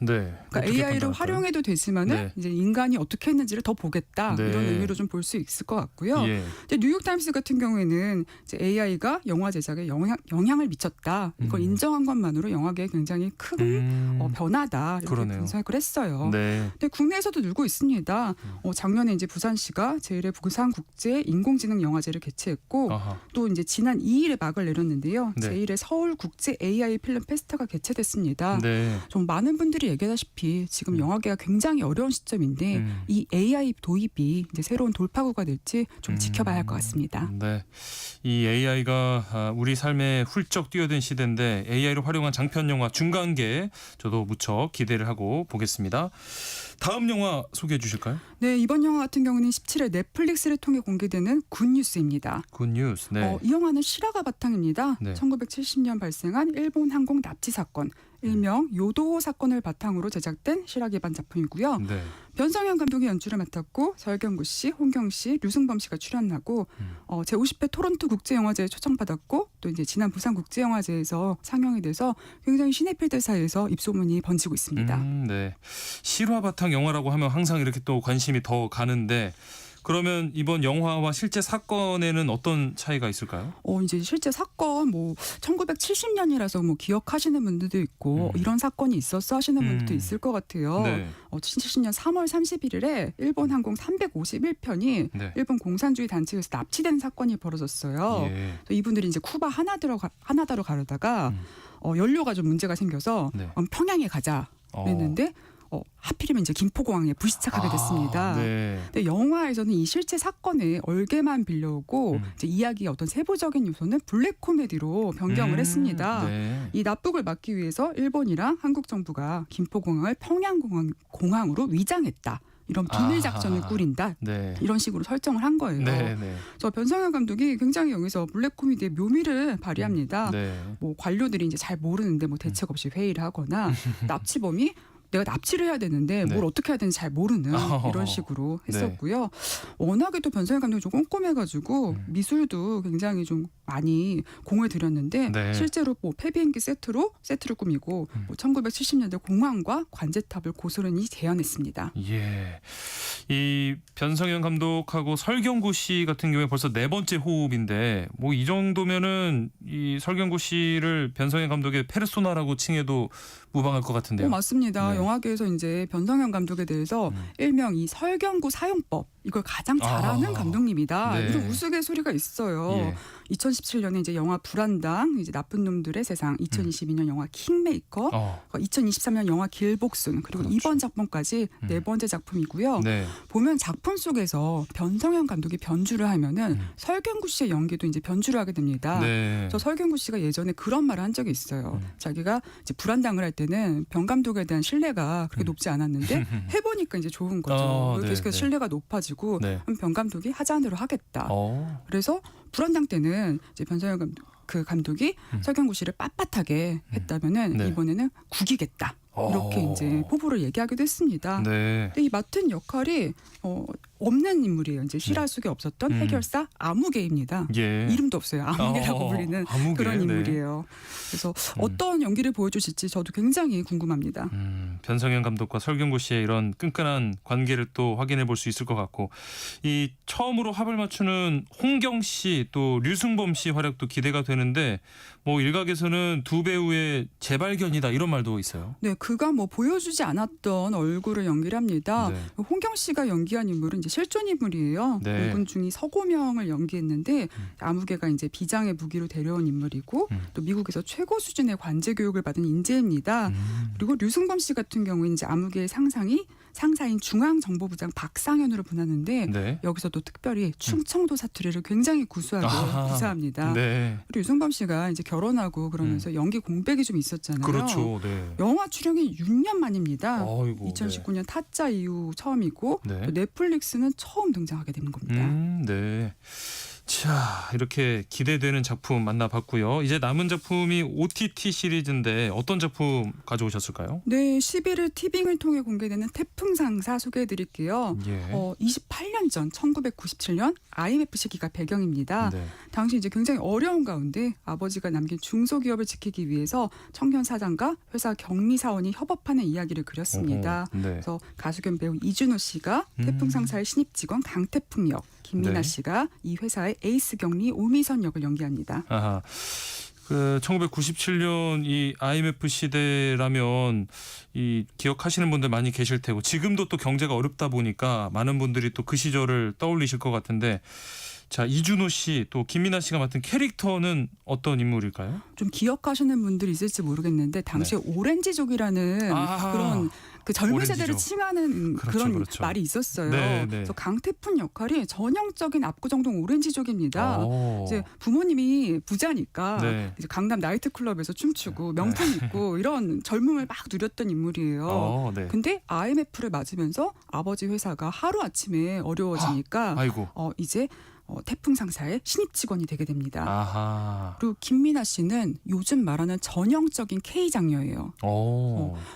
네. 그러니까 AI를 활용해도 되지만은 네. 이제 인간이 어떻게 했는지를 더 보겠다. 네. 이런 의미로 좀 볼 수 있을 것 같고요. 예. 근데 뉴욕 타임스 같은 경우에는 이제 AI가 영화 제작에 영향을 미쳤다. 이걸 인정한 것만으로 영화계에 굉장히 큰 변화다. 이렇게 그러네요. 분석을 했어요. 네. 근데 국내에서도 늘고 있습니다. 작년에 이제 부산시가 제1회 부산국제 인공지능 영화제를 개최했고 또 이제 지난 2일에 막을 내렸는데요. 네. 제1회 서울국제 AI 필름 페스타가 개최됐습니다. 네. 좀 많은 분들이 얘기하다시피 지금 영화계가 굉장히 어려운 시점인데 이 AI 도입이 이제 새로운 돌파구가 될지 좀 지켜봐야 할 것 같습니다. 네. 이 AI가 우리 삶에 훌쩍 뛰어든 시대인데 AI를 활용한 장편 영화 중간계 저도 무척 기대를 하고 보겠습니다. 다음 영화 소개해 주실까요? 네, 이번 영화 같은 경우는 17일 넷플릭스를 통해 공개되는 굿뉴스입니다. 굿뉴스. 네. 이 영화는 실화가 바탕입니다. 네. 1970년 발생한 일본 항공 납치 사건, 일명 요도호 사건을 바탕으로 제작된 실화 기반 작품이고요. 네. 변성현 감독이 연출을 맡았고 설경구 씨, 홍경 씨, 류승범 씨가 출연하고 제50회 토론토 국제영화제에 초청받았고 또 이제 지난 부산 국제영화제에서 상영이 돼서 굉장히 시네필들 사이에서 입소문이 번지고 있습니다. 네. 실화 바탕 영화라고 하면 항상 이렇게 또 관심이 더 가는데 그러면 이번 영화와 실제 사건에는 어떤 차이가 있을까요? 이제 실제 사건 1970년이라서 기억하시는 분들도 있고 이런 사건이 있었어 하시는 분들도 있을 것 같아요. 네. 70년 3월 31일에 일본 항공 351편이 네. 일본 공산주의 단체에서 납치된 사건이 벌어졌어요. 예. 이분들이 이제 쿠바 하나다로 가려다가 연료가 좀 문제가 생겨서 네. 평양에 가자 했는데 하필이면 이제 김포공항에 불시착하게 됐습니다. 네. 근데 영화에서는 이 실제 사건의 얼개만 빌려오고 이제 이야기의 어떤 세부적인 요소는 블랙 코미디로 변경을 했습니다. 네. 이 납북을 막기 위해서 일본이랑 한국 정부가 김포공항을 평양공항으로 위장했다. 이런 비밀 작전을 꾸린다. 네. 이런 식으로 설정을 한 거예요. 네, 네. 저 변성현 감독이 굉장히 여기서 블랙 코미디의 묘미를 발휘합니다. 네. 관료들이 이제 잘 모르는데 대책 없이 회의를 하거나 납치범이 내가 납치를 해야 되는데 뭘 어떻게 해야 되는지 잘 모르는 이런 식으로 했었고요. 워낙에 또 변성현 감독이 좀 꼼꼼해가지고 미술도 굉장히 좀 많이 공을 들였는데 네. 실제로 폐비행기 세트를 꾸미고 1970년대 공항과 관제탑을 고스란히 재현했습니다. 예. 이 변성현 감독하고 설경구 씨 같은 경우에 벌써 4번째 호흡인데 이 정도면은 이 설경구 씨를 변성현 감독의 페르소나라고 칭해도 무방할 것 같은데요. 맞습니다. 네. 영화계에서 이제 변성현 감독에 대해서 일명 이 설경구 사용법 이걸 가장 잘하는 감독님이다. 네. 이런 우스갯소리가 있어요. 예. 2017년에 이제 영화 불안당, 이제 나쁜 놈들의 세상, 2022년 영화 킹메이커, 2023년 영화 길복순, 그리고 그렇죠. 이번 작품까지 4번째 작품이고요. 네. 보면 작품 속에서 변성현 감독이 변주를 하면은 설경구 씨의 연기도 이제 변주를 하게 됩니다. 네. 저 설경구 씨가 예전에 그런 말을 한 적이 있어요. 자기가 이제 불안당을 할 때는 변 감독에 대한 신뢰가 그렇게 높지 않았는데 해보니까 이제 좋은 거죠. 네, 계속해서 네. 신뢰가 높아지고 네. 그럼 변 감독이 하자대로 하겠다. 그래서 불안당 때는 이제 변성현 감독이 설경구 씨를 빳빳하게 했다면은 네. 이번에는 구기겠다. 이렇게 이제 포부를 얘기하기도 했습니다. 네. 근데 이 맡은 역할이 없는 인물이에요. 이제 실화 속에 없었던 해결사 아무개입니다. 예. 이름도 없어요. 아무개라고 불리는 아무개. 그런 네. 인물이에요. 그래서 어떤 연기를 보여주실지 저도 굉장히 궁금합니다. 변성현 감독과 설경구 씨의 이런 끈끈한 관계를 또 확인해 볼 수 있을 것 같고, 이 처음으로 합을 맞추는 홍경 씨 또 류승범 씨 활약도 기대가 되는데, 뭐 일각에서는 두 배우의 재발견이다 이런 말도 있어요. 네, 그가 뭐 보여주지 않았던 얼굴을 연기를 합니다. 네. 홍경 씨가 연기한 인물은 이제 실존 인물이에요. 네. 공군 중위 서고명을 연기했는데 아무개가 이제 비장의 무기로 데려온 인물이고 또 미국에서 최고 수준의 관제 교육을 받은 인재입니다. 그리고 류승범 씨 같은 경우는 이제 아무개의 상사인 중앙정보부장 박상현으로 분하는데 네. 여기서도 특별히 충청도 사투리를 굉장히 구수하게 구사합니다. 네. 그리고 류승범 씨가 이제 결혼하고 그러면서 연기 공백이 좀 있었잖아요. 그렇죠. 네. 영화 출연이 6년 만입니다. 아이고, 2019년 타짜 이후 처음이고 네. 또 넷플릭스는 처음 등장하게 되는 겁니다. 네. 자, 이렇게 기대되는 작품 만나봤고요. 이제 남은 작품이 OTT 시리즈인데 어떤 작품 가져오셨을까요? 네, 11일 티빙을 통해 공개되는 태풍상사 소개해드릴게요. 예. 28년 전 1997년 IMF 시기가 배경입니다. 네. 당시 이제 굉장히 어려운 가운데 아버지가 남긴 중소기업을 지키기 위해서 청년 사장과 회사 경리 사원이 협업하는 이야기를 그렸습니다. 네. 그래서 가수 겸 배우 이준호 씨가 태풍상사의 신입 직원 강태풍 역, 김민아 네. 씨가 이 회사의 에이스 경리 오미선 역을 연기합니다. 아하. 그 1997년 이 IMF 시대라면 이 기억하시는 분들 많이 계실 테고, 지금도 또 경제가 어렵다 보니까 많은 분들이 또 그 시절을 떠올리실 것 같은데, 자, 이준호 씨 또 김민아 씨가 맡은 캐릭터는 어떤 인물일까요? 좀 기억하시는 분들이 있을지 모르겠는데 당시에 오렌지족이라는 그런 그 젊은 오렌지족. 세대를 칭하는 그렇죠, 그런 그렇죠. 말이 있었어요. 네, 네. 그래서 강태풍 역할이 전형적인 압구정동 오렌지족입니다. 오. 이제 부모님이 부자니까 네. 이제 강남 나이트클럽에서 춤추고 명품 입고 이런 젊음을 막 누렸던 인물이에요. 네. 근데 IMF를 맞으면서 아버지 회사가 하루 아침에 어려워지니까 아이고. 이제 태풍 상사의 신입 직원이 되게 됩니다. 아하. 그리고 김민아 씨는 요즘 말하는 전형적인 K 장녀예요.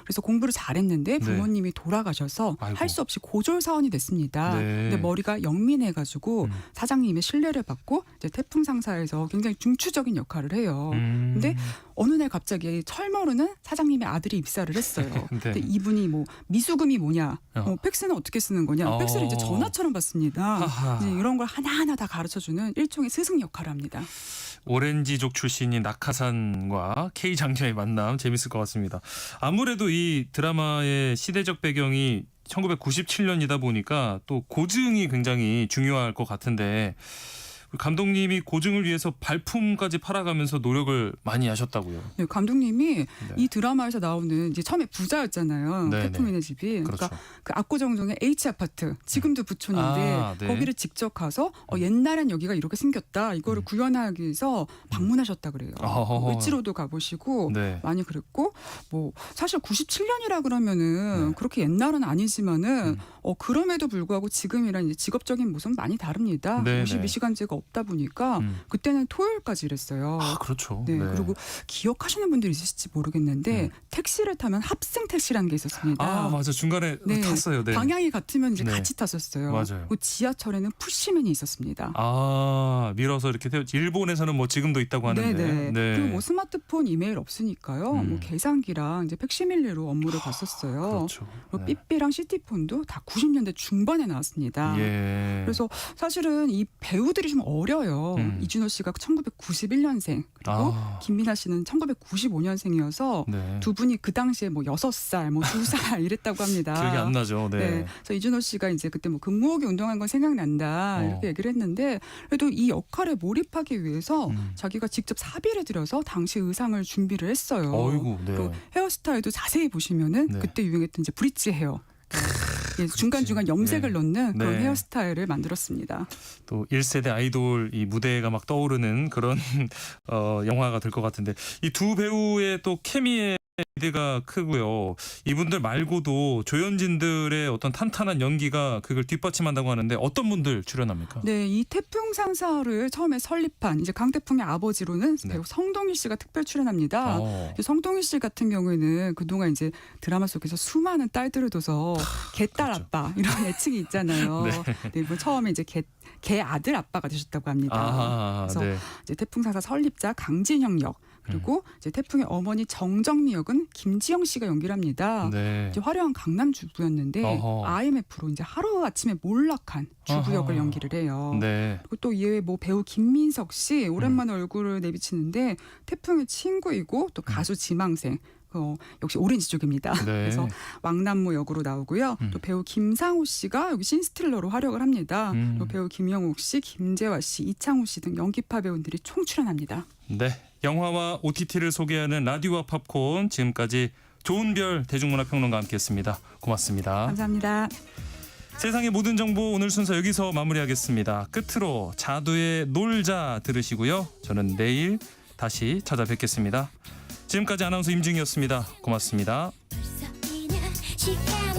그래서 공부를 잘했는데 부모님이 돌아가셔서 아이고. 할 수 없이 고졸 사원이 됐습니다. 네. 근데 머리가 영민해가지고 사장님의 신뢰를 받고 이제 태풍 상사에서 굉장히 중추적인 역할을 해요. 근데 어느 날 갑자기 철모르는 사장님의 아들이 입사를 했어요. 네. 근데 이분이 뭐 미수금이 뭐냐, 팩스는 어떻게 쓰는 거냐, 팩스를 이제 전화처럼 받습니다. 이제 이런 걸 하나하나 다 가르쳐주는 일종의 스승 역할을 합니다. 오렌지족 출신인 낙하산과 K 장녀의 만남 재밌을 것 같습니다. 아무래도 이 드라마의 시대적 배경이 1997년이다 보니까 또 고증이 굉장히 중요할 것 같은데, 감독님이 고증을 위해서 발품까지 팔아가면서 노력을 많이 하셨다고요. 네, 감독님이 이 드라마에서 나오는 이제 처음에 부자였잖아요. 네, 태풍이네 집이. 그렇죠. 그러니까 그 압구정동의 H 아파트 지금도 부촌인데 네. 거기를 직접 가서 옛날엔 여기가 이렇게 생겼다. 이거를 구현하기 위해서 방문하셨다 그래요. 을지로도 가보시고 네. 많이 그랬고, 뭐 사실 97년이라 그러면은 그렇게 옛날은 아니지만은 그럼에도 불구하고 지금이랑 이제 직업적인 모습은 많이 다릅니다. 네, 52시간제가 없다 보니까 그때는 토요일까지 일했어요. 그렇죠. 네, 그리고 기억하시는 분들이 있으실지 모르겠는데 택시를 타면 합승 택시라는 게 있었습니다. 맞아. 중간에 탔어요. 네. 방향이 같으면 이제 네. 같이 탔었어요. 맞아요. 그리고 지하철에는 푸시맨이 있었습니다. 밀어서 이렇게 일본에서는 뭐 지금도 있다고 하는데. 네네. 네. 그리고 뭐 스마트폰, 이메일 없으니까요. 뭐 계산기랑 이제 팩시밀리로 업무를 봤었어요. 그렇죠. 그리고 삐삐랑 시티폰도 다 90년대 중반에 나왔습니다. 예. 그래서 사실은 이 배우들이 좀 어려요. 이준호 씨가 1991년생 그리고 김민아 씨는 1995년생이어서 네. 두 분이 그 당시에 뭐 6살, 뭐 2살 이랬다고 합니다. 기억이 안 나죠. 네. 그래서 이준호 씨가 이제 그때 뭐 근무호기 운동한 건 생각난다 이렇게 얘기를 했는데, 그래도 이 역할에 몰입하기 위해서 자기가 직접 사비를 들여서 당시 의상을 준비를 했어요. 어이구, 네. 그 헤어스타일도 자세히 보시면은 그때 유행했던 이제 브릿지 헤어. 중간중간 염색을 넣는 그런 헤어스타일을 만들었습니다. 또 1세대 아이돌 이 무대가 막 떠오르는 그런 영화가 될 것 같은데, 이 두 배우의 또 케미의 기대가 크고요. 이분들 말고도 조연진들의 어떤 탄탄한 연기가 그걸 뒷받침한다고 하는데, 어떤 분들 출연합니까? 네, 이 태풍 상사를 처음에 설립한 이제 강태풍의 아버지로는 배우 성동일 씨가 특별 출연합니다. 성동일 씨 같은 경우에는 그동안 이제 드라마 속에서 수많은 딸들을 둬서 개딸 아빠 이런 애칭이 있잖아요. 네, 이번 처음에 이제 개 아들 아빠가 되셨다고 합니다. 그래서 이제 태풍 상사 설립자 강진형 역, 그리고 이제 태풍의 어머니 정정미 역은 김지영 씨가 연기를 합니다. 네. 이제 화려한 강남 주부였는데 어허. IMF로 이제 하루 아침에 몰락한 주부 역을 연기를 해요. 네. 그리고 또 이외에 뭐 배우 김민석 씨 오랜만에 얼굴을 내비치는데 태풍의 친구이고 또 가수 지망생. 역시 오렌지족입니다. 네. 그래서 왕남모 역으로 나오고요. 또 배우 김상우 씨가 여기 신스틸러로 활약을 합니다. 또 배우 김영옥 씨, 김재화 씨, 이창호 씨 등 연기파 배우들이 총출연합니다. 네. 영화와 OTT를 소개하는 라디오와 팝콘, 지금까지 조은별 대중문화평론가와 함께했습니다. 고맙습니다. 감사합니다. 세상의 모든 정보 오늘 순서 여기서 마무리하겠습니다. 끝으로 자두의 놀자 들으시고요. 저는 내일 다시 찾아뵙겠습니다. 지금까지 아나운서 임중이었습니다. 고맙습니다. 시간